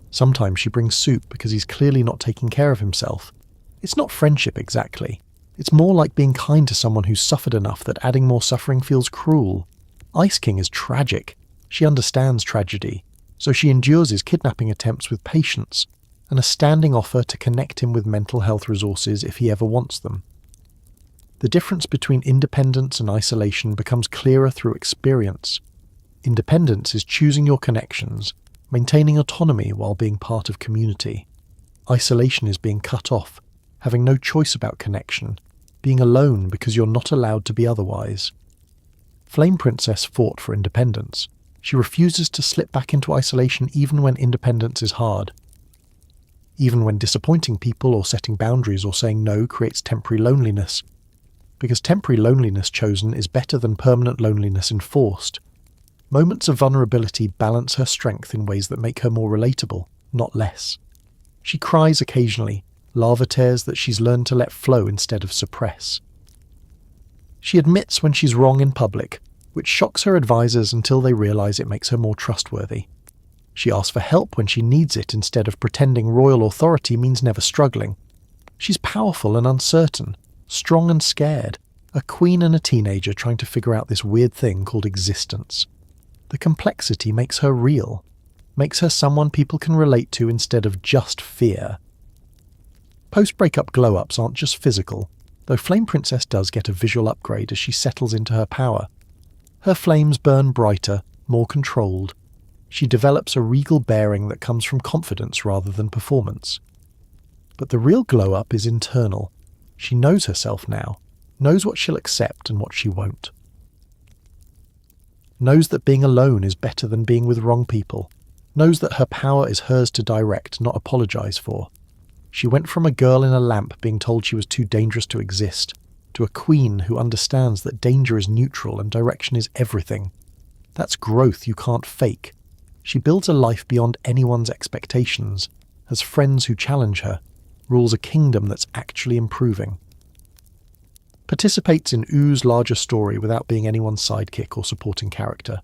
Sometimes she brings soup because he's clearly not taking care of himself. It's not friendship exactly. It's more like being kind to someone who's suffered enough that adding more suffering feels cruel. Ice King is tragic. She understands tragedy, so she endures his kidnapping attempts with patience and a standing offer to connect him with mental health resources if he ever wants them. The difference between independence and isolation becomes clearer through experience. Independence is choosing your connections, maintaining autonomy while being part of community. Isolation is being cut off, having no choice about connection, being alone because you're not allowed to be otherwise. Flame Princess fought for independence. She refuses to slip back into isolation even when independence is hard. Even when disappointing people or setting boundaries or saying no creates temporary loneliness. Because temporary loneliness chosen is better than permanent loneliness enforced. Moments of vulnerability balance her strength in ways that make her more relatable, not less. She cries occasionally, lava tears that she's learned to let flow instead of suppress. She admits when she's wrong in public, which shocks her advisors until they realise it makes her more trustworthy. She asks for help when she needs it instead of pretending royal authority means never struggling. She's powerful and uncertain, strong and scared, a queen and a teenager trying to figure out this weird thing called existence. The complexity makes her real, makes her someone people can relate to instead of just fear. Post-breakup glow-ups aren't just physical, though Flame Princess does get a visual upgrade as she settles into her power. Her flames burn brighter, more controlled. She develops a regal bearing that comes from confidence rather than performance. But the real glow-up is internal. She knows herself now, knows what she'll accept and what she won't. Knows that being alone is better than being with wrong people. Knows that her power is hers to direct, not apologise for. She went from a girl in a lamp being told she was too dangerous to exist, to a queen who understands that danger is neutral and direction is everything. That's growth you can't fake. She builds a life beyond anyone's expectations, has friends who challenge her, rules a kingdom that's actually improving. Participates in Ooh's larger story without being anyone's sidekick or supporting character.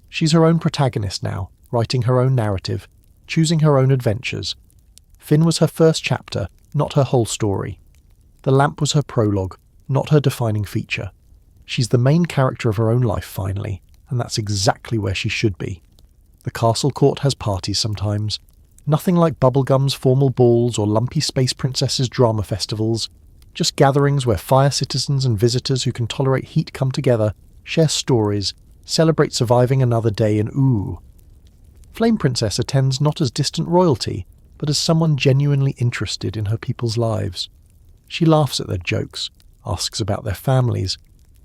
She's her own protagonist now, writing her own narrative, choosing her own adventures. Finn was her first chapter, not her whole story. The lamp was her prologue, not her defining feature. She's the main character of her own life finally, and that's exactly where she should be. The castle court has parties sometimes. Nothing like bubblegum's formal balls or lumpy space princesses' drama festivals, just gatherings where fire citizens and visitors who can tolerate heat come together, share stories, celebrate surviving another day, and ooh. Flame Princess attends not as distant royalty, but as someone genuinely interested in her people's lives. She laughs at their jokes, asks about their families,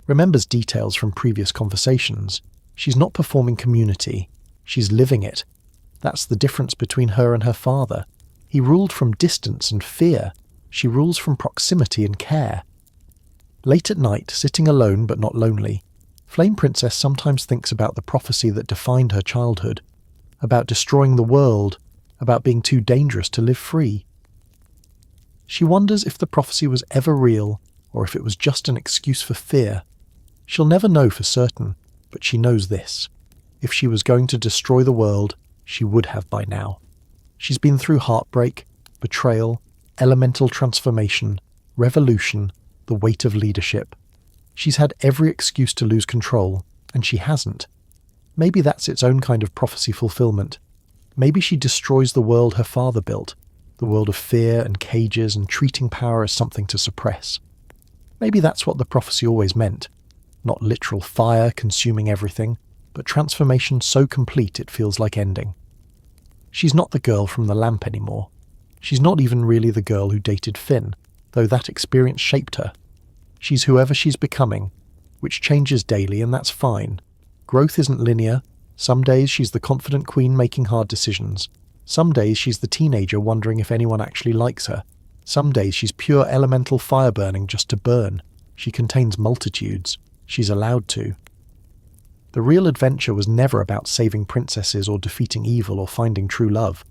remembers details from previous conversations. She's not performing community, she's living it. That's the difference between her and her father. He ruled from distance and fear. She rules from proximity and care. Late at night, sitting alone but not lonely, Flame Princess sometimes thinks about the prophecy that defined her childhood, about destroying the world, about being too dangerous to live free. She wonders if the prophecy was ever real or if it was just an excuse for fear. She'll never know for certain, but she knows this. If she was going to destroy the world, she would have by now. She's been through heartbreak, betrayal, elemental transformation, revolution, the weight of leadership. She's had every excuse to lose control, and she hasn't. Maybe that's its own kind of prophecy fulfillment. Maybe she destroys the world her father built, the world of fear and cages and treating power as something to suppress. Maybe that's what the prophecy always meant. Not literal fire consuming everything, but transformation so complete it feels like ending. She's not the girl from the lamp anymore. She's not even really the girl who dated Finn, though that experience shaped her. She's whoever she's becoming, which changes daily, and that's fine. Growth isn't linear. Some days she's the confident queen making hard decisions. Some days she's the teenager wondering if anyone actually likes her. Some days she's pure elemental fire burning just to burn. She contains multitudes. She's allowed to. The real adventure was never about saving princesses or defeating evil or finding true love.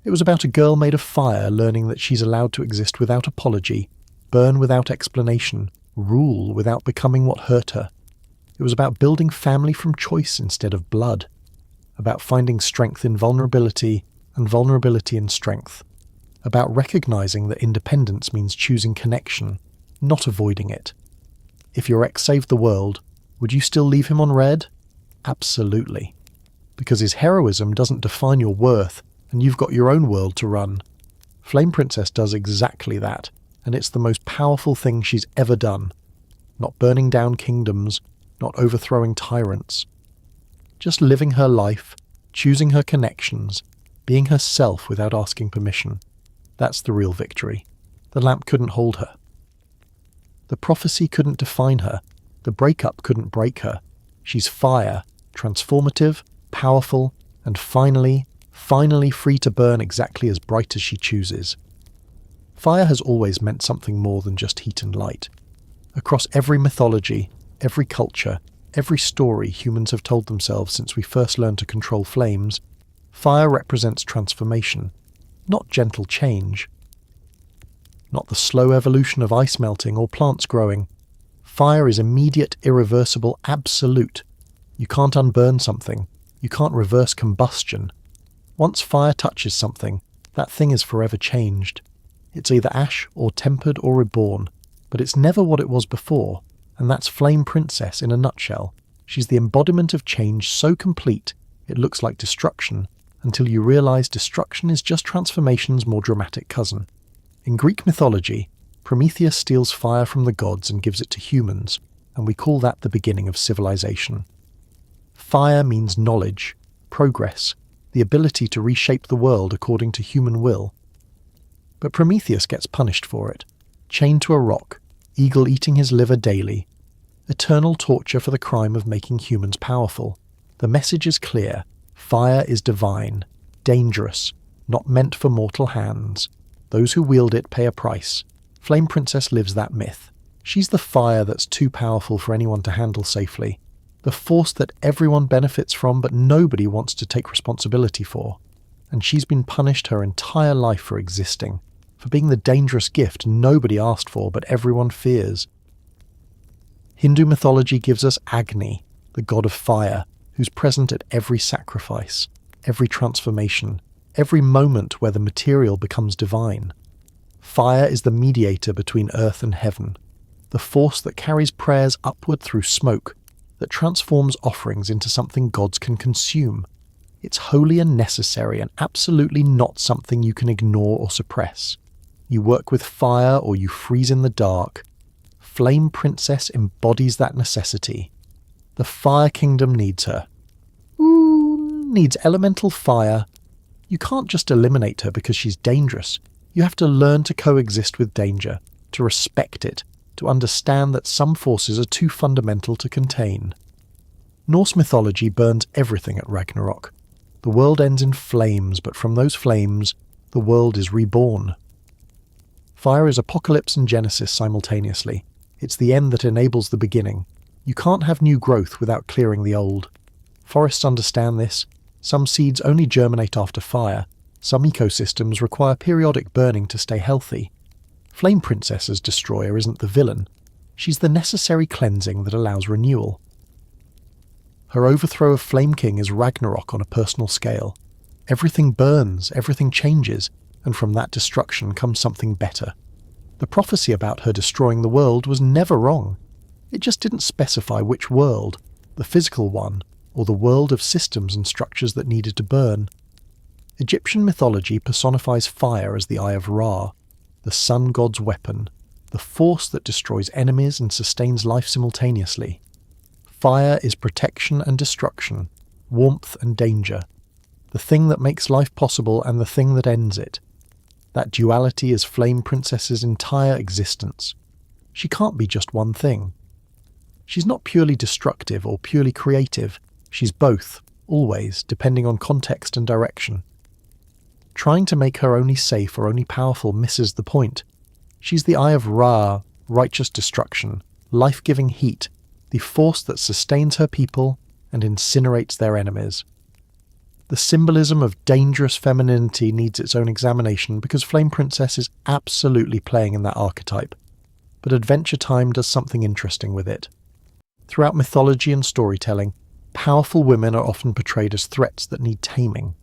It was about a girl made of fire learning that she's allowed to exist without apology, burn without explanation, rule without becoming what hurt her. It was about building family from choice instead of blood, about finding strength in vulnerability and vulnerability in strength, about recognizing that independence means choosing connection, not avoiding it. If your ex saved the world, would you still leave him on red? Absolutely. Because his heroism doesn't define your worth, and you've got your own world to run. Flame Princess does exactly that, and it's the most powerful thing she's ever done. Not burning down kingdoms, not overthrowing tyrants. Just living her life, choosing her connections, being herself without asking permission. That's the real victory. The lamp couldn't hold her. The prophecy couldn't define her. The breakup couldn't break her. She's fire, transformative, powerful, and finally free to burn exactly as bright as she chooses. Fire has always meant something more than just heat and light. Across every mythology, every culture, every story humans have told themselves since we first learned to control flames, fire represents transformation, not gentle change. Not the slow evolution of ice melting or plants growing. Fire is immediate, irreversible, absolute. You can't unburn something. You can't reverse combustion. Once fire touches something, that thing is forever changed. It's either ash or tempered or reborn, but it's never what it was before, and that's Flame Princess in a nutshell. She's the embodiment of change so complete it looks like destruction, until you realize destruction is just transformation's more dramatic cousin. In Greek mythology, Prometheus steals fire from the gods and gives it to humans, and we call that the beginning of civilization. Fire means knowledge, progress, the ability to reshape the world according to human will. But Prometheus gets punished for it, chained to a rock, eagle eating his liver daily. Eternal torture for the crime of making humans powerful. The message is clear. Fire is divine, dangerous, not meant for mortal hands. Those who wield it pay a price. Flame Princess lives that myth. She's the fire that's too powerful for anyone to handle safely. The force that everyone benefits from but nobody wants to take responsibility for. And she's been punished her entire life for existing, for being the dangerous gift nobody asked for but everyone fears. Hindu mythology gives us Agni, the god of fire, who's present at every sacrifice, every transformation, every moment where the material becomes divine. Fire is the mediator between earth and heaven, the force that carries prayers upward through smoke, that transforms offerings into something gods can consume. It's wholly and necessary and absolutely not something you can ignore or suppress. You work with fire or you freeze in the dark. Flame Princess embodies that necessity. The Fire Kingdom needs her. Needs elemental fire. You can't just eliminate her because she's dangerous. You have to learn to coexist with danger, to respect it, to understand that some forces are too fundamental to contain. Norse mythology burns everything at Ragnarok. The world ends in flames, but from those flames, the world is reborn. Fire is apocalypse and genesis simultaneously. It's the end that enables the beginning. You can't have new growth without clearing the old. Forests understand this. Some seeds only germinate after fire. Some ecosystems require periodic burning to stay healthy. Flame Princess's destroyer isn't the villain. She's the necessary cleansing that allows renewal. Her overthrow of Flame King is Ragnarok on a personal scale. Everything burns, everything changes, and from that destruction comes something better. The prophecy about her destroying the world was never wrong. It just didn't specify which world, the physical one, or the world of systems and structures that needed to burn. Egyptian mythology personifies fire as the Eye of Ra, the sun god's weapon, the force that destroys enemies and sustains life simultaneously. Fire is protection and destruction, warmth and danger, the thing that makes life possible and the thing that ends it. That duality is Flame Princess's entire existence. She can't be just one thing. She's not purely destructive or purely creative. She's both, always, depending on context and direction. Trying to make her only safe or only powerful misses the point. She's the Eye of Ra, righteous destruction, life-giving heat, the force that sustains her people and incinerates their enemies. The symbolism of dangerous femininity needs its own examination because Flame Princess is absolutely playing in that archetype. But Adventure Time does something interesting with it. Throughout mythology and storytelling, powerful women are often portrayed as threats that need taming.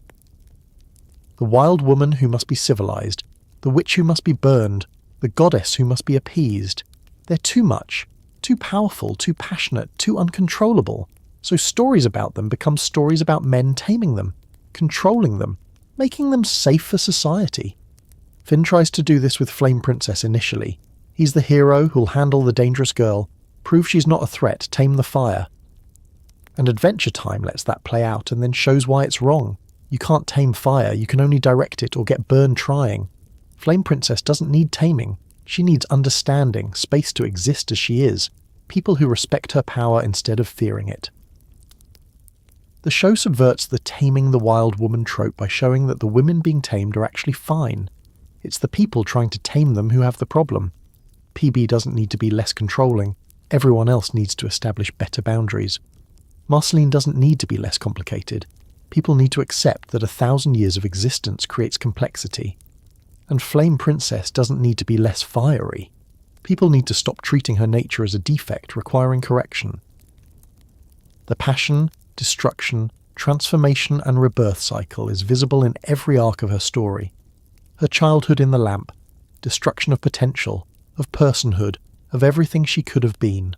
The wild woman who must be civilized, the witch who must be burned, the goddess who must be appeased. They're too much, too powerful, too passionate, too uncontrollable. So stories about them become stories about men taming them, controlling them, making them safe for society. Finn tries to do this with Flame Princess initially. He's the hero who'll handle the dangerous girl, prove she's not a threat, tame the fire. And Adventure Time lets that play out and then shows why it's wrong. You can't tame fire, you can only direct it or get burned trying. Flame Princess doesn't need taming. She needs understanding, space to exist as she is, people who respect her power instead of fearing it. The show subverts the taming the wild woman trope by showing that the women being tamed are actually fine. It's the people trying to tame them who have the problem. Phoebe doesn't need to be less controlling. Everyone else needs to establish better boundaries. Marceline doesn't need to be less complicated. People need to accept that 1,000 years of existence creates complexity. And Flame Princess doesn't need to be less fiery. People need to stop treating her nature as a defect requiring correction. The passion, destruction, transformation and rebirth cycle is visible in every arc of her story. Her childhood in the lamp, destruction of potential, of personhood, of everything she could have been.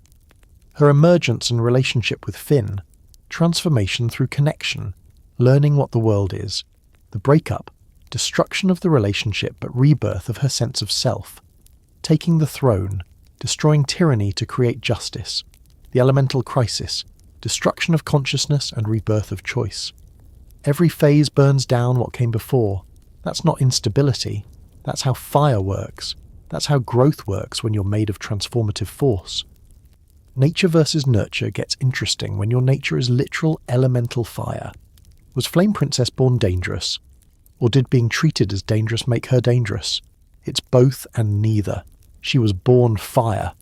Her emergence and relationship with Finn, transformation through connection, learning what the world is, the breakup, destruction of the relationship but rebirth of her sense of self, taking the throne, destroying tyranny to create justice, the elemental crisis, destruction of consciousness and rebirth of choice. Every phase burns down what came before. That's not instability. That's how fire works. That's how growth works when you're made of transformative force. Nature versus nurture gets interesting when your nature is literal elemental fire. Was Flame Princess born dangerous? Or did being treated as dangerous make her dangerous? It's both and neither. She was born fire.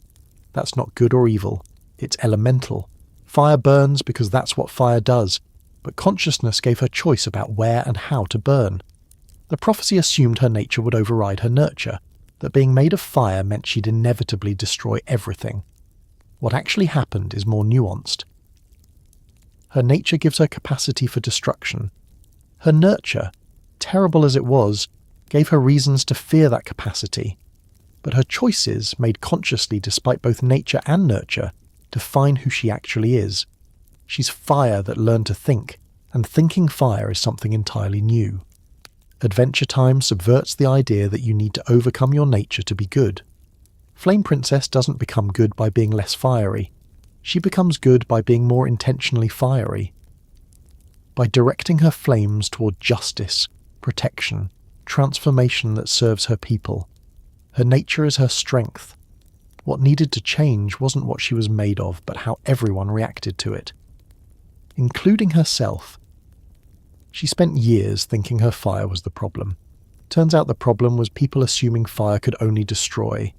That's not good or evil. It's elemental. Fire burns because that's what fire does, but consciousness gave her choice about where and how to burn. The prophecy assumed her nature would override her nurture, that being made of fire meant she'd inevitably destroy everything. What actually happened is more nuanced. Her nature gives her capacity for destruction. Her nurture, terrible as it was, gave her reasons to fear that capacity. But her choices, made consciously despite both nature and nurture, define who she actually is. She's fire that learned to think, and thinking fire is something entirely new. Adventure Time subverts the idea that you need to overcome your nature to be good. Flame Princess doesn't become good by being less fiery. She becomes good by being more intentionally fiery. By directing her flames toward justice, protection, transformation that serves her people. Her nature is her strength. What needed to change wasn't what she was made of, but how everyone reacted to it. Including herself. She spent years thinking her fire was the problem. Turns out the problem was people assuming fire could only destroy.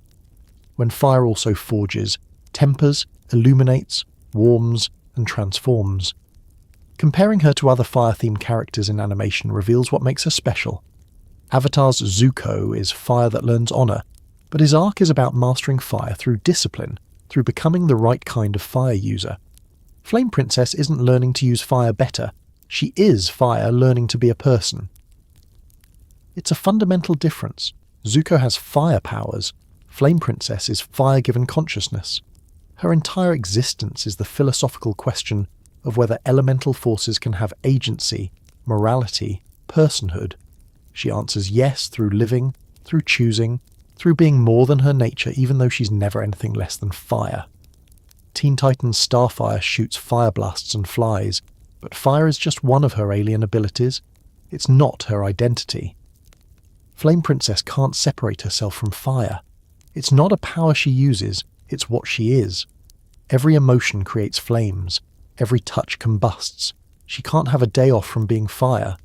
When fire also forges, tempers, illuminates, warms, and transforms. Comparing her to other fire-themed characters in animation reveals what makes her special. Avatar's Zuko is fire that learns honour, but his arc is about mastering fire through discipline, through becoming the right kind of fire user. Flame Princess isn't learning to use fire better, she is fire learning to be a person. It's a fundamental difference. Zuko has fire powers, Flame Princess is fire-given consciousness. Her entire existence is the philosophical question of whether elemental forces can have agency, morality, personhood. She answers yes through living, through choosing, through being more than her nature even though she's never anything less than fire. Teen Titan's Starfire shoots fire blasts and flies, but fire is just one of her alien abilities. It's not her identity. Flame Princess can't separate herself from fire. It's not a power she uses, it's what she is. Every emotion creates flames. Every touch combusts. She can't have a day off from being fire.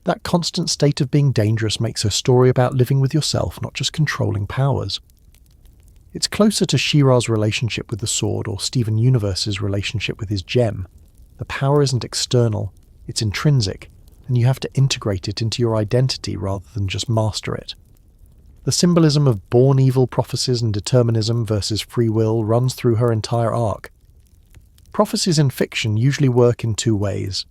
That constant state of being dangerous makes her story about living with yourself, not just controlling powers. It's closer to She-Ra's relationship with the sword or Steven Universe's relationship with his gem. The power isn't external, it's intrinsic, and you have to integrate it into your identity rather than just master it. The symbolism of born evil prophecies and determinism versus free will runs through her entire arc. Prophecies in fiction usually work in two ways.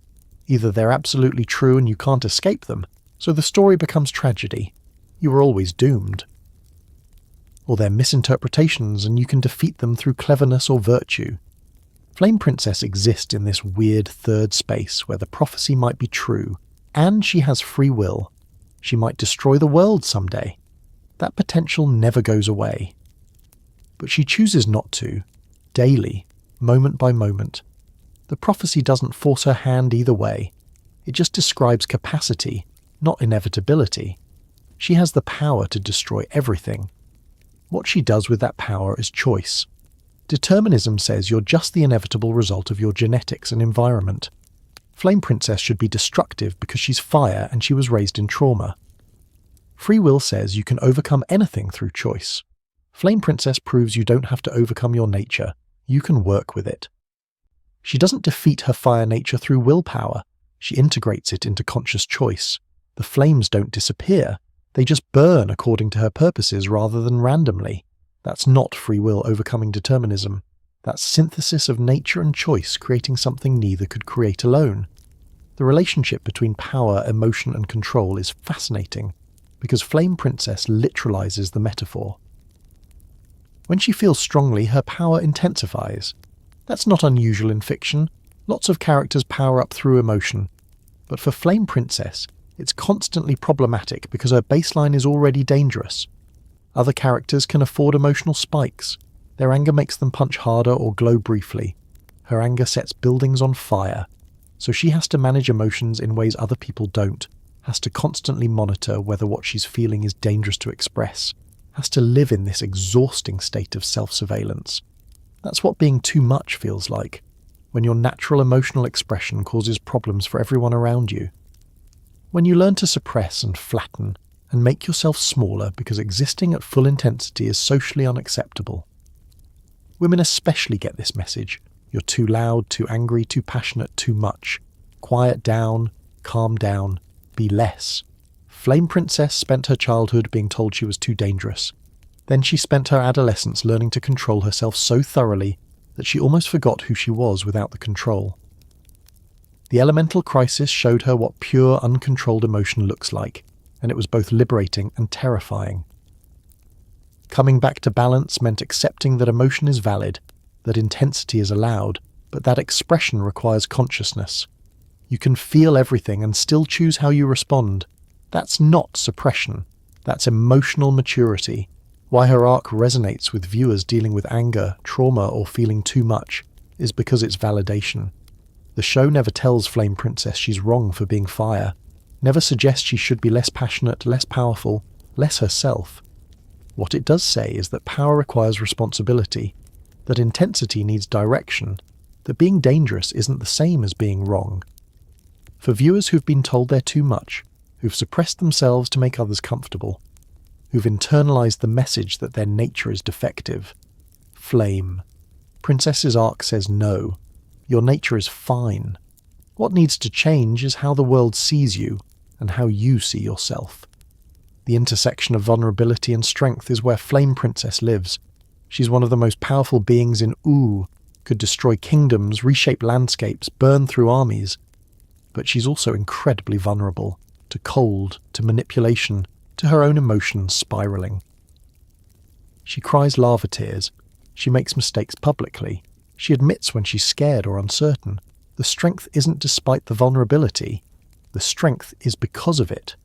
Either they're absolutely true and you can't escape them, so the story becomes tragedy. You are always doomed. Or they're misinterpretations and you can defeat them through cleverness or virtue. Flame Princess exists in this weird third space where the prophecy might be true, and she has free will. She might destroy the world someday. That potential never goes away. But she chooses not to, daily, moment by moment. The prophecy doesn't force her hand either way. It just describes capacity, not inevitability. She has the power to destroy everything. What she does with that power is choice. Determinism says you're just the inevitable result of your genetics and environment. Flame Princess should be destructive because she's fire and she was raised in trauma. Free will says you can overcome anything through choice. Flame Princess proves you don't have to overcome your nature. You can work with it. She doesn't defeat her fire nature through willpower. She integrates it into conscious choice. The flames don't disappear. They just burn according to her purposes rather than randomly. That's not free will overcoming determinism. That's synthesis of nature and choice creating something neither could create alone. The relationship between power, emotion and control is fascinating because Flame Princess literalizes the metaphor. When she feels strongly, her power intensifies. That's not unusual in fiction. Lots of characters power up through emotion. But for Flame Princess, it's constantly problematic because her baseline is already dangerous. Other characters can afford emotional spikes. Their anger makes them punch harder or glow briefly. Her anger sets buildings on fire. So she has to manage emotions in ways other people don't. Has to constantly monitor whether what she's feeling is dangerous to express. Has to live in this exhausting state of self-surveillance. That's what being too much feels like, when your natural emotional expression causes problems for everyone around you. When you learn to suppress and flatten, and make yourself smaller because existing at full intensity is socially unacceptable. Women especially get this message. You're too loud, too angry, too passionate, too much. Quiet down, calm down, be less. Flame Princess spent her childhood being told she was too dangerous. Then she spent her adolescence learning to control herself so thoroughly that she almost forgot who she was without the control. The elemental crisis showed her what pure, uncontrolled emotion looks like, and it was both liberating and terrifying. Coming back to balance meant accepting that emotion is valid, that intensity is allowed, but that expression requires consciousness. You can feel everything and still choose how you respond. That's not suppression. That's emotional maturity. Why her arc resonates with viewers dealing with anger, trauma, or feeling too much is because it's validation. The show never tells Flame Princess she's wrong for being fire, never suggests she should be less passionate, less powerful, less herself. What it does say is that power requires responsibility, that intensity needs direction, that being dangerous isn't the same as being wrong. For viewers who've been told they're too much, who've suppressed themselves to make others comfortable, who've internalized the message that their nature is defective, Flame. Princess's arc says no. Your nature is fine. What needs to change is how the world sees you and how you see yourself. The intersection of vulnerability and strength is where Flame Princess lives. She's one of the most powerful beings in Ooh, could destroy kingdoms, reshape landscapes, burn through armies. But she's also incredibly vulnerable to cold, to manipulation, to her own emotions spiraling. She cries lava tears. She makes mistakes publicly. She admits when she's scared or uncertain. The strength isn't despite the vulnerability. The strength is because of it.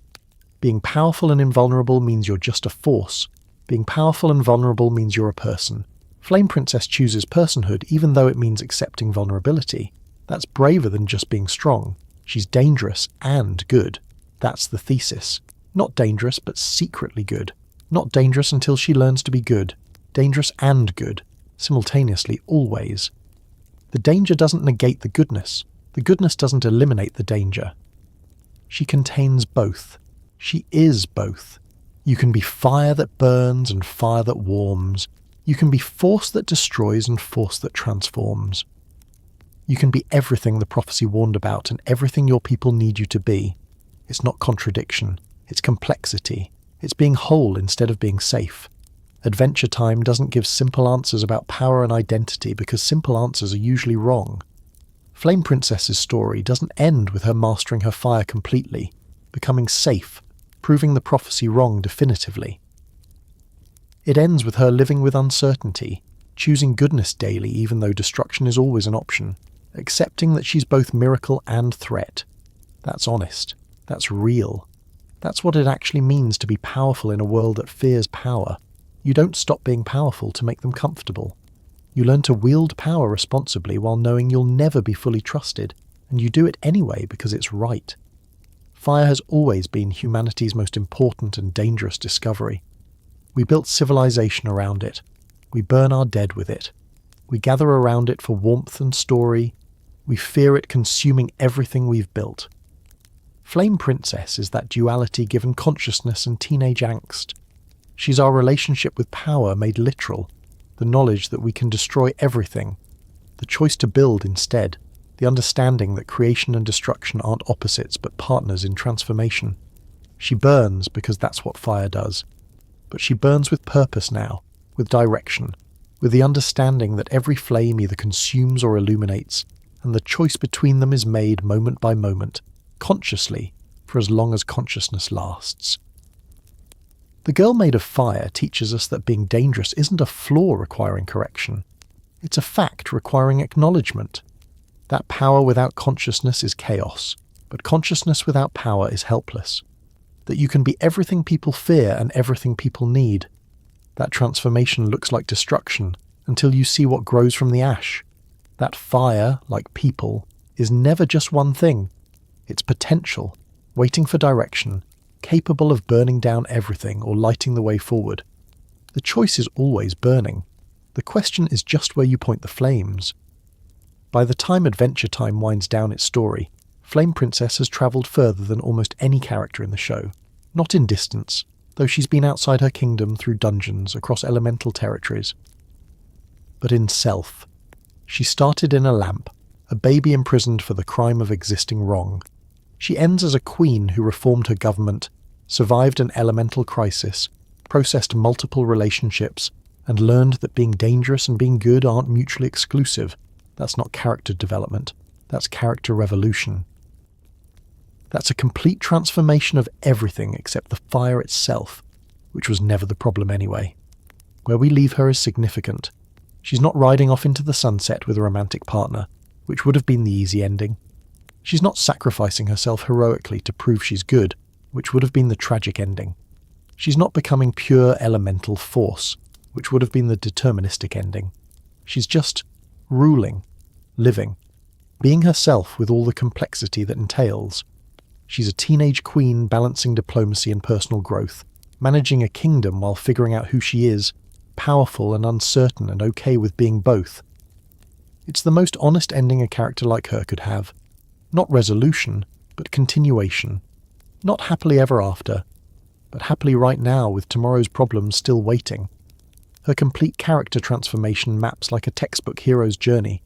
Being powerful and invulnerable means you're just a force. Being powerful and vulnerable means you're a person. Flame Princess chooses personhood even though it means accepting vulnerability. That's braver than just being strong. She's dangerous and good. That's the thesis. Not dangerous, but secretly good. Not dangerous until she learns to be good. Dangerous and good. Simultaneously, always. The danger doesn't negate the goodness. The goodness doesn't eliminate the danger. She contains both. She is both. You can be fire that burns and fire that warms. You can be force that destroys and force that transforms. You can be everything the prophecy warned about and everything your people need you to be. It's not contradiction. It's complexity. It's being whole instead of being safe. Adventure Time doesn't give simple answers about power and identity because simple answers are usually wrong. Flame Princess's story doesn't end with her mastering her fire completely, becoming safe, proving the prophecy wrong definitively. It ends with her living with uncertainty, choosing goodness daily even though destruction is always an option, accepting that she's both miracle and threat. That's honest. That's real. That's what it actually means to be powerful in a world that fears power. You don't stop being powerful to make them comfortable. You learn to wield power responsibly while knowing you'll never be fully trusted, and you do it anyway because it's right. Fire has always been humanity's most important and dangerous discovery. We built civilization around it. We burn our dead with it. We gather around it for warmth and story. We fear it consuming everything we've built. Flame Princess is that duality given consciousness and teenage angst. She's our relationship with power made literal, the knowledge that we can destroy everything, the choice to build instead, the understanding that creation and destruction aren't opposites but partners in transformation. She burns because that's what fire does. But she burns with purpose now, with direction, with the understanding that every flame either consumes or illuminates, and the choice between them is made moment by moment, consciously, for as long as consciousness lasts. The Girl Made of Fire teaches us that being dangerous isn't a flaw requiring correction. It's a fact requiring acknowledgement. That power without consciousness is chaos, but consciousness without power is helpless. That you can be everything people fear and everything people need. That transformation looks like destruction until you see what grows from the ash. That fire, like people, is never just one thing. It's potential, waiting for direction, capable of burning down everything or lighting the way forward. The choice is always burning. The question is just where you point the flames. By the time Adventure Time winds down its story, Flame Princess has travelled further than almost any character in the show. Not in distance, though she's been outside her kingdom through dungeons across elemental territories. But in self. She started in a lamp, a baby imprisoned for the crime of existing wrong. She ends as a queen who reformed her government, survived an elemental crisis, processed multiple relationships, and learned that being dangerous and being good aren't mutually exclusive. That's not character development. That's character revolution. That's a complete transformation of everything except the fire itself, which was never the problem anyway. Where we leave her is significant. She's not riding off into the sunset with a romantic partner, which would have been the easy ending. She's not sacrificing herself heroically to prove she's good, which would have been the tragic ending. She's not becoming pure elemental force, which would have been the deterministic ending. She's just ruling, living, being herself with all the complexity that entails. She's a teenage queen balancing diplomacy and personal growth, managing a kingdom while figuring out who she is, powerful and uncertain and okay with being both. It's the most honest ending a character like her could have. Not resolution, but continuation. Not happily ever after, but happily right now with tomorrow's problems still waiting. Her complete character transformation maps like a textbook hero's journey,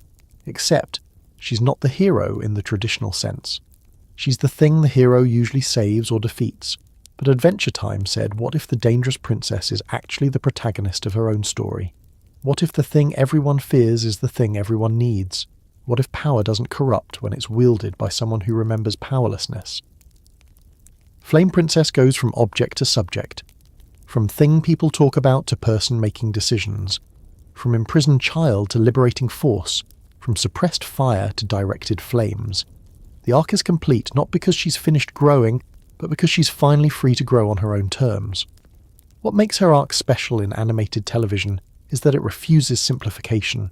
except she's not the hero in the traditional sense. She's the thing the hero usually saves or defeats. But Adventure Time said, what if the dangerous princess is actually the protagonist of her own story? What if the thing everyone fears is the thing everyone needs? What if power doesn't corrupt when it's wielded by someone who remembers powerlessness? Flame Princess goes from object to subject, from thing people talk about to person making decisions, from imprisoned child to liberating force, from suppressed fire to directed flames. The arc is complete not because she's finished growing, but because she's finally free to grow on her own terms. What makes her arc special in animated television is that it refuses simplification.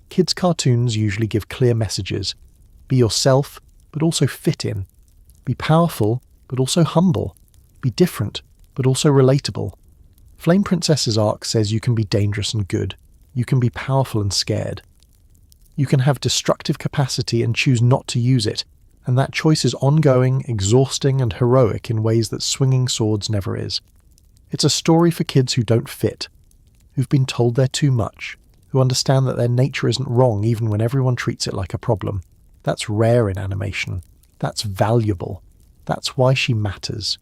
Kids' cartoons usually give clear messages. Be yourself, but also fit in. Be powerful, but also humble. Be different, but also relatable. Flame Princess's arc says you can be dangerous and good. You can be powerful and scared. You can have destructive capacity and choose not to use it, and that choice is ongoing, exhausting, and heroic in ways that Swinging Swords never is. It's a story for kids who don't fit, who've been told they're too much, who understand that their nature isn't wrong even when everyone treats it like a problem. That's rare in animation. That's valuable. That's why she matters.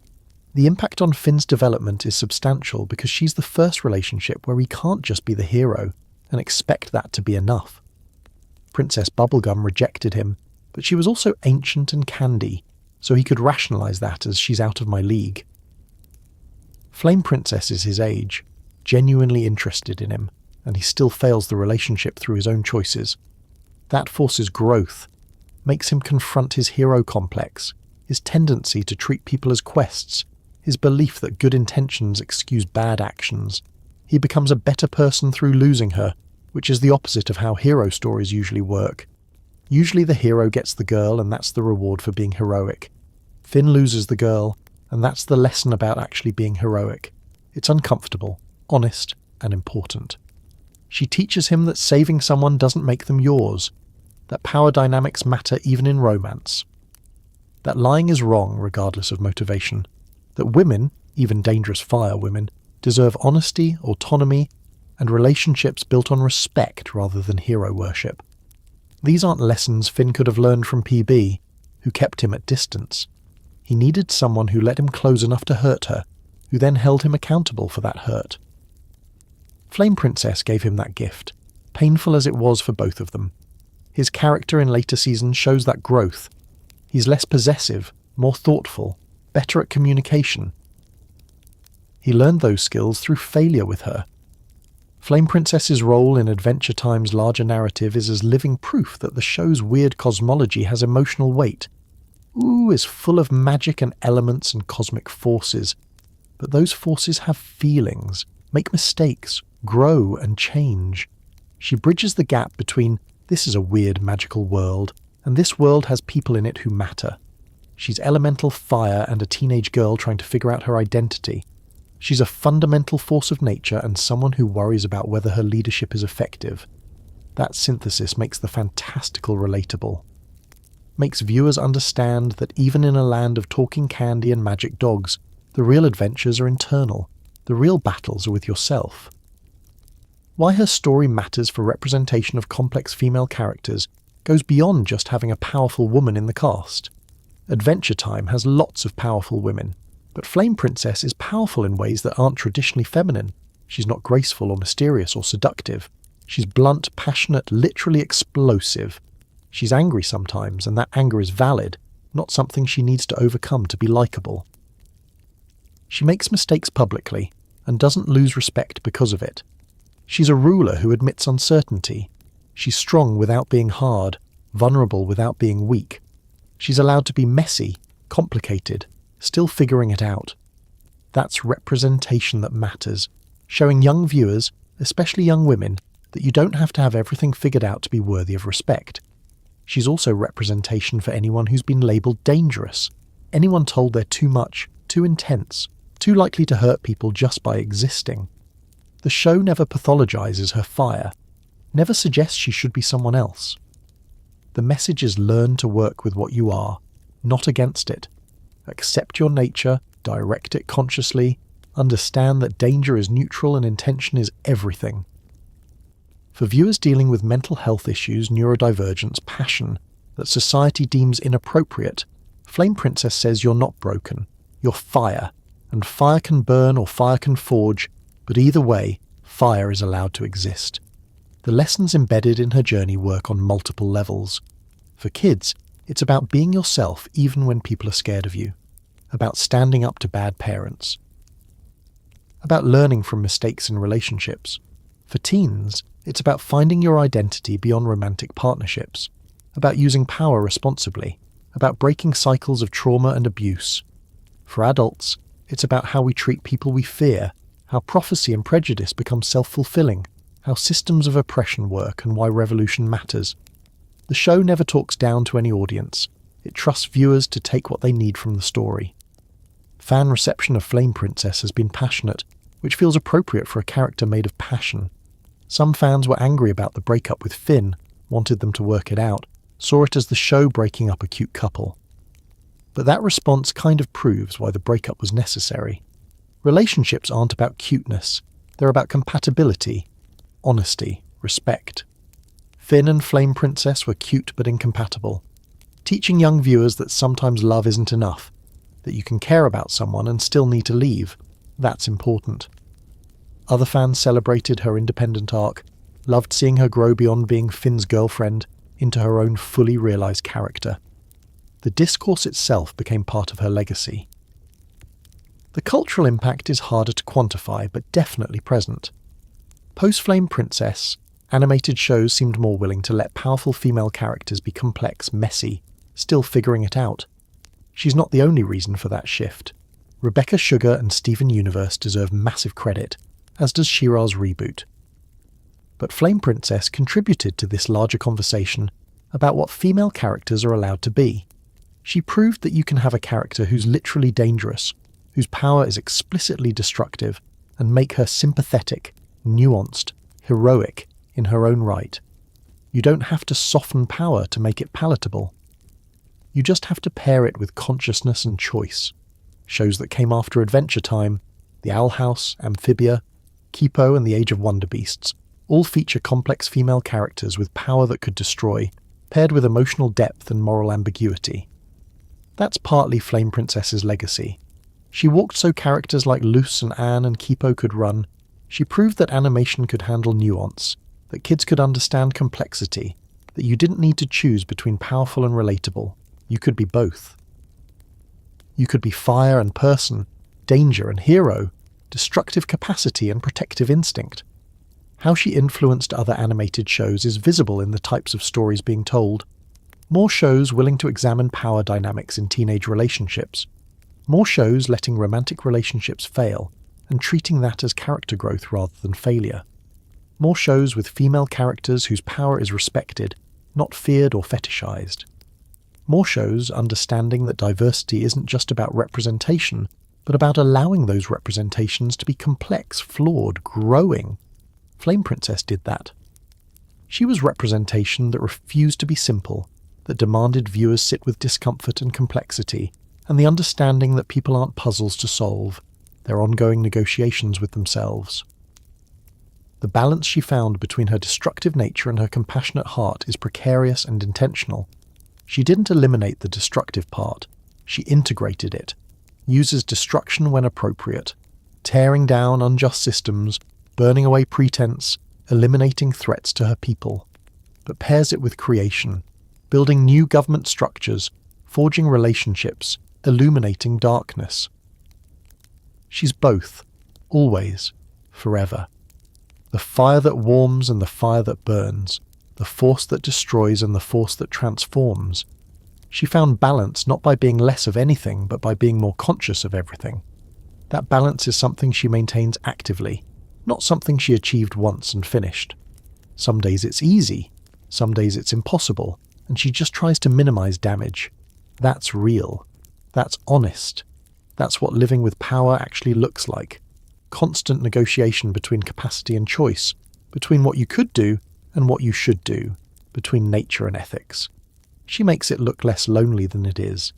The impact on Finn's development is substantial because she's the first relationship where he can't just be the hero and expect that to be enough. Princess Bubblegum rejected him, but she was also ancient and candy, so he could rationalize that as she's out of my league. Flame Princess is his age, genuinely interested in him, and he still fails the relationship through his own choices. That forces growth, makes him confront his hero complex, his tendency to treat people as quests, his belief that good intentions excuse bad actions. He becomes a better person through losing her, which is the opposite of how hero stories usually work. Usually the hero gets the girl and that's the reward for being heroic. Finn loses the girl, and that's the lesson about actually being heroic. It's uncomfortable, honest, and important. She teaches him that saving someone doesn't make them yours, that power dynamics matter even in romance, that lying is wrong regardless of motivation, that women, even dangerous fire women, deserve honesty, autonomy, and relationships built on respect rather than hero worship. These aren't lessons Finn could have learned from PB, who kept him at distance. He needed someone who let him close enough to hurt her, who then held him accountable for that hurt. Flame Princess gave him that gift, painful as it was for both of them. His character in later seasons shows that growth. He's less possessive, more thoughtful, better at communication. He learned those skills through failure with her. Flame Princess's role in Adventure Time's larger narrative is as living proof that the show's weird cosmology has emotional weight. Is full of magic and elements and cosmic forces, but those forces have feelings, make mistakes, grow and change. She bridges the gap between this is a weird magical world and this world has people in it who matter. She's elemental fire and a teenage girl trying to figure out her identity. She's a fundamental force of nature and someone who worries about whether her leadership is effective. That synthesis makes the fantastical relatable. Makes viewers understand that even in a land of talking candy and magic dogs, the real adventures are internal. The real battles are with yourself. Why her story matters for representation of complex female characters goes beyond just having a powerful woman in the cast. Adventure Time has lots of powerful women, but Flame Princess is powerful in ways that aren't traditionally feminine. She's not graceful or mysterious or seductive. She's blunt, passionate, literally explosive. She's angry sometimes, and that anger is valid, not something she needs to overcome to be likable. She makes mistakes publicly, and doesn't lose respect because of it. She's a ruler who admits uncertainty. She's strong without being hard, vulnerable without being weak. She's allowed to be messy, complicated, still figuring it out. That's representation that matters, showing young viewers, especially young women, that you don't have to have everything figured out to be worthy of respect. She's also representation for anyone who's been labelled dangerous, anyone told they're too much, too intense, too likely to hurt people just by existing. The show never pathologizes her fire, never suggests she should be someone else. The message is learn to work with what you are, not against it. Accept your nature, direct it consciously, understand that danger is neutral and intention is everything. For viewers dealing with mental health issues, neurodivergence, passion, that society deems inappropriate, Flame Princess says you're not broken, you're fire, and fire can burn or fire can forge, but either way, fire is allowed to exist. The lessons embedded in her journey work on multiple levels. For kids, it's about being yourself even when people are scared of you, about standing up to bad parents, about learning from mistakes in relationships. For teens, it's about finding your identity beyond romantic partnerships, about using power responsibly, about breaking cycles of trauma and abuse. For adults, it's about how we treat people we fear, how prophecy and prejudice become self-fulfilling, how systems of oppression work and why revolution matters. The show never talks down to any audience. It trusts viewers to take what they need from the story. Fan reception of Flame Princess has been passionate, which feels appropriate for a character made of passion. Some fans were angry about the breakup with Finn, wanted them to work it out, saw it as the show breaking up a cute couple. But that response kind of proves why the breakup was necessary. Relationships aren't about cuteness, they're about compatibility, honesty, respect. Finn and Flame Princess were cute but incompatible, teaching young viewers that sometimes love isn't enough, that you can care about someone and still need to leave. That's important. Other fans celebrated her independent arc, loved seeing her grow beyond being Finn's girlfriend into her own fully realised character. The discourse itself became part of her legacy. The cultural impact is harder to quantify, but definitely present. Post-Flame Princess, animated shows seemed more willing to let powerful female characters be complex, messy, still figuring it out. She's not the only reason for that shift. Rebecca Sugar and Steven Universe deserve massive credit, as does She-Ra's reboot. But Flame Princess contributed to this larger conversation about what female characters are allowed to be. She proved that you can have a character who's literally dangerous, whose power is explicitly destructive, and make her sympathetic, nuanced, heroic in her own right. You don't have to soften power to make it palatable. You just have to pair it with consciousness and choice. Shows that came after Adventure Time, The Owl House, Amphibia, Kipo and the Age of Wonder Beasts all feature complex female characters with power that could destroy, paired with emotional depth and moral ambiguity. That's partly Flame Princess's legacy. She walked so characters like Luce and Anne and Kipo could run. She proved that animation could handle nuance, that kids could understand complexity, that you didn't need to choose between powerful and relatable. You could be both. You could be fire and person, danger and hero, destructive capacity and protective instinct. How she influenced other animated shows is visible in the types of stories being told. More shows willing to examine power dynamics in teenage relationships. More shows letting romantic relationships fail and treating that as character growth rather than failure. More shows with female characters whose power is respected, not feared or fetishized. More shows understanding that diversity isn't just about representation, but about allowing those representations to be complex, flawed, growing. Flame Princess did that. She was representation that refused to be simple, that demanded viewers sit with discomfort and complexity, and the understanding that people aren't puzzles to solve, they're ongoing negotiations with themselves. The balance she found between her destructive nature and her compassionate heart is precarious and intentional. She didn't eliminate the destructive part, she integrated it, uses destruction when appropriate, tearing down unjust systems, burning away pretense, eliminating threats to her people, but pairs it with creation, building new government structures, forging relationships, illuminating darkness. She's both, always, forever. The fire that warms and the fire that burns, the force that destroys and the force that transforms. She found balance not by being less of anything, but by being more conscious of everything. That balance is something she maintains actively, not something she achieved once and finished. Some days it's easy, some days it's impossible, and she just tries to minimize damage. That's real. That's honest. That's what living with power actually looks like. Constant negotiation between capacity and choice, between what you could do and what you should do, between nature and ethics. She makes it look less lonely than it is.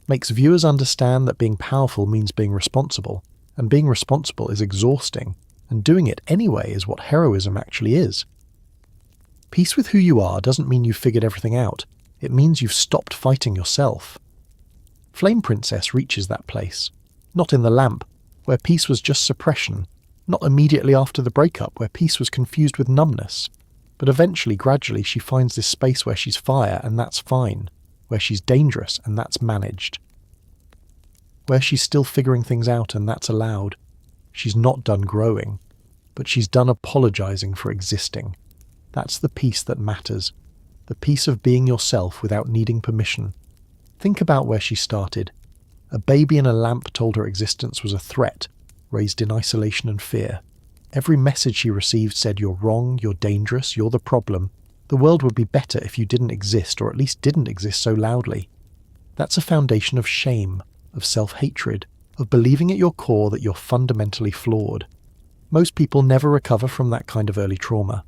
Makes viewers understand that being powerful means being responsible, and being responsible is exhausting, and doing it anyway is what heroism actually is. Peace with who you are doesn't mean you've figured everything out. It means you've stopped fighting yourself. Flame Princess reaches that place. Not in the lamp, where peace was just suppression. Not immediately after the breakup, where peace was confused with numbness. But eventually, gradually, she finds this space where she's fire, and that's fine. Where she's dangerous, and that's managed. Where she's still figuring things out, and that's allowed. She's not done growing, but she's done apologizing for existing. That's the peace that matters. The peace of being yourself without needing permission. Think about where she started. A baby in a lamp told her existence was a threat, raised in isolation and fear. Every message she received said, "You're wrong, you're dangerous, you're the problem. The world would be better if you didn't exist, or at least didn't exist so loudly." That's a foundation of shame, of self-hatred, of believing at your core that you're fundamentally flawed. Most people never recover from that kind of early trauma.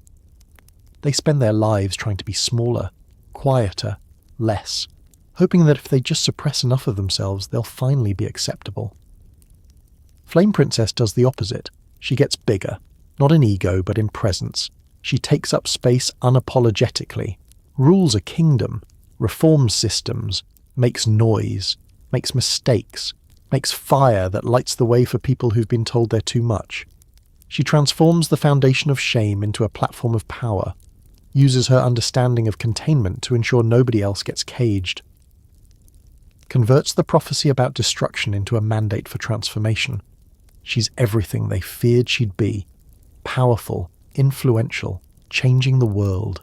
They spend their lives trying to be smaller, quieter, less, hoping that if they just suppress enough of themselves, they'll finally be acceptable. Flame Princess does the opposite. She gets bigger, not in ego, but in presence. She takes up space unapologetically, rules a kingdom, reforms systems, makes noise, makes mistakes, makes fire that lights the way for people who've been told they're too much. She transforms the foundation of shame into a platform of power, uses her understanding of containment to ensure nobody else gets caged, converts the prophecy about destruction into a mandate for transformation. She's everything they feared she'd be, powerful, influential, changing the world.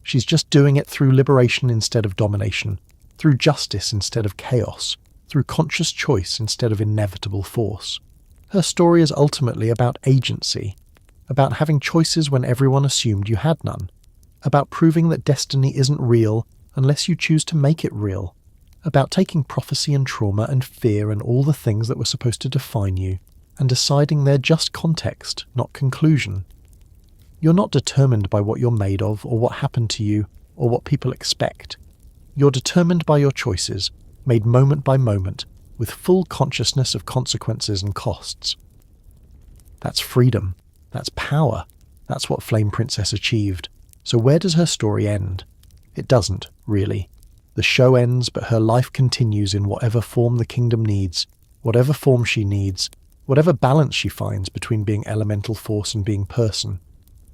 She's just doing it through liberation instead of domination, through justice instead of chaos, through conscious choice instead of inevitable force. Her story is ultimately about agency, about having choices when everyone assumed you had none, about proving that destiny isn't real unless you choose to make it real, about taking prophecy and trauma and fear and all the things that were supposed to define you, and deciding they're just context, not conclusion. You're not determined by what you're made of, or what happened to you, or what people expect. You're determined by your choices, made moment by moment, with full consciousness of consequences and costs. That's freedom. That's power. That's what Flame Princess achieved. So where does her story end? It doesn't, really. The show ends, but her life continues in whatever form the kingdom needs, whatever form she needs, whatever balance she finds between being elemental force and being person.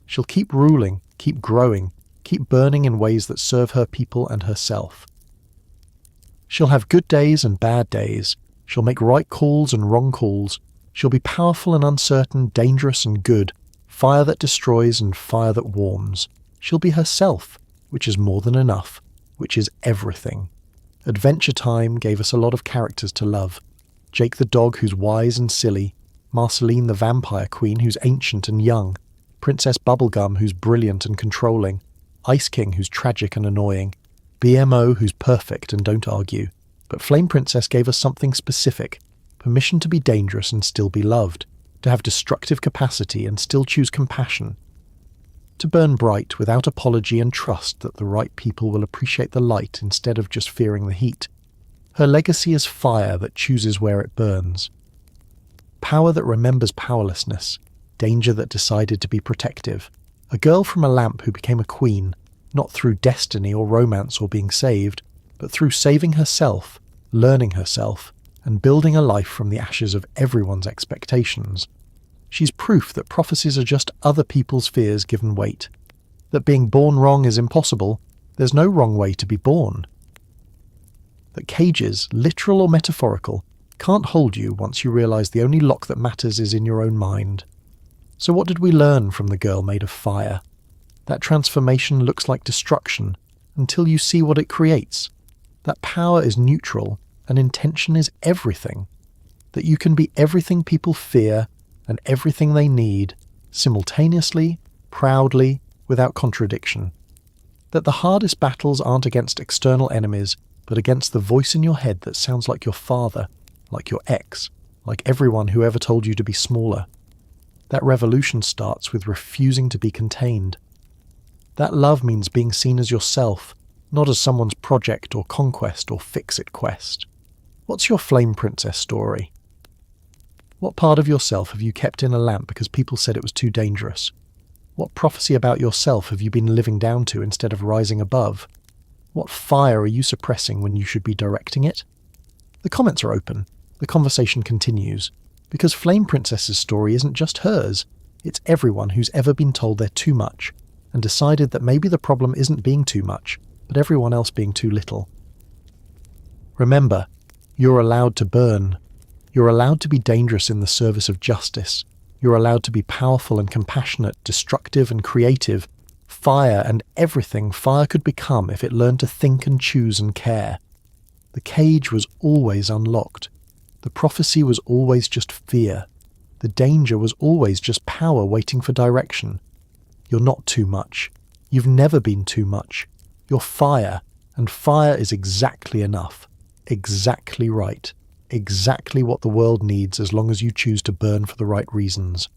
She'll keep ruling, keep growing, keep burning in ways that serve her people and herself. She'll have good days and bad days. She'll make right calls and wrong calls. She'll be powerful and uncertain, dangerous and good, fire that destroys and fire that warms. She'll be herself, which is more than enough, which is everything. Adventure Time gave us a lot of characters to love. Jake the dog, who's wise and silly, Marceline the vampire queen, who's ancient and young, Princess Bubblegum, who's brilliant and controlling, Ice King, who's tragic and annoying, BMO, who's perfect and don't argue. But Flame Princess gave us something specific, permission to be dangerous and still be loved, to have destructive capacity and still choose compassion, to burn bright without apology and trust that the right people will appreciate the light instead of just fearing the heat. Her legacy is fire that chooses where it burns. Power that remembers powerlessness, danger that decided to be protective. A girl from a lamp who became a queen, not through destiny or romance or being saved, but through saving herself, learning herself, and building a life from the ashes of everyone's expectations. She's proof that prophecies are just other people's fears given weight. That being born wrong is impossible. There's no wrong way to be born. That cages, literal or metaphorical, can't hold you once you realise the only lock that matters is in your own mind. So what did we learn from the girl made of fire? That transformation looks like destruction until you see what it creates. That power is neutral and intention is everything. That you can be everything people fear and everything they need, simultaneously, proudly, without contradiction. That the hardest battles aren't against external enemies, but against the voice in your head that sounds like your father, like your ex, like everyone who ever told you to be smaller. That revolution starts with refusing to be contained. That love means being seen as yourself, not as someone's project or conquest or fix-it quest. What's your flame princess story? What part of yourself have you kept in a lamp because people said it was too dangerous? What prophecy about yourself have you been living down to instead of rising above? What fire are you suppressing when you should be directing it? The comments are open. The conversation continues. Because Flame Princess's story isn't just hers. It's everyone who's ever been told they're too much and decided that maybe the problem isn't being too much, but everyone else being too little. Remember, you're allowed to burn. You're allowed to be dangerous in the service of justice. You're allowed to be powerful and compassionate, destructive and creative. Fire and everything fire could become if it learned to think and choose and care. The cage was always unlocked. The prophecy was always just fear. The danger was always just power waiting for direction. You're not too much. You've never been too much. You're fire, and fire is exactly enough. Exactly right. Exactly what the world needs as long as you choose to burn for the right reasons.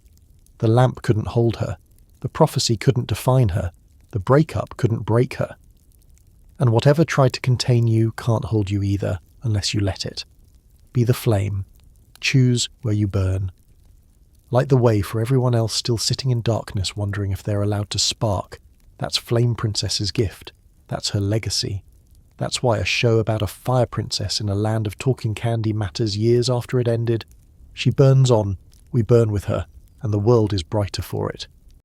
The lamp couldn't hold her. The prophecy couldn't define her. The breakup couldn't break her. And whatever tried to contain you can't hold you either, unless you let it. Be the flame. Choose where you burn. Light the way for everyone else still sitting in darkness wondering if they're allowed to spark. That's Flame Princess's gift. That's her legacy. That's why a show about a fire princess in a land of talking candy matters years after it ended. She burns on, we burn with her, and the world is brighter for it.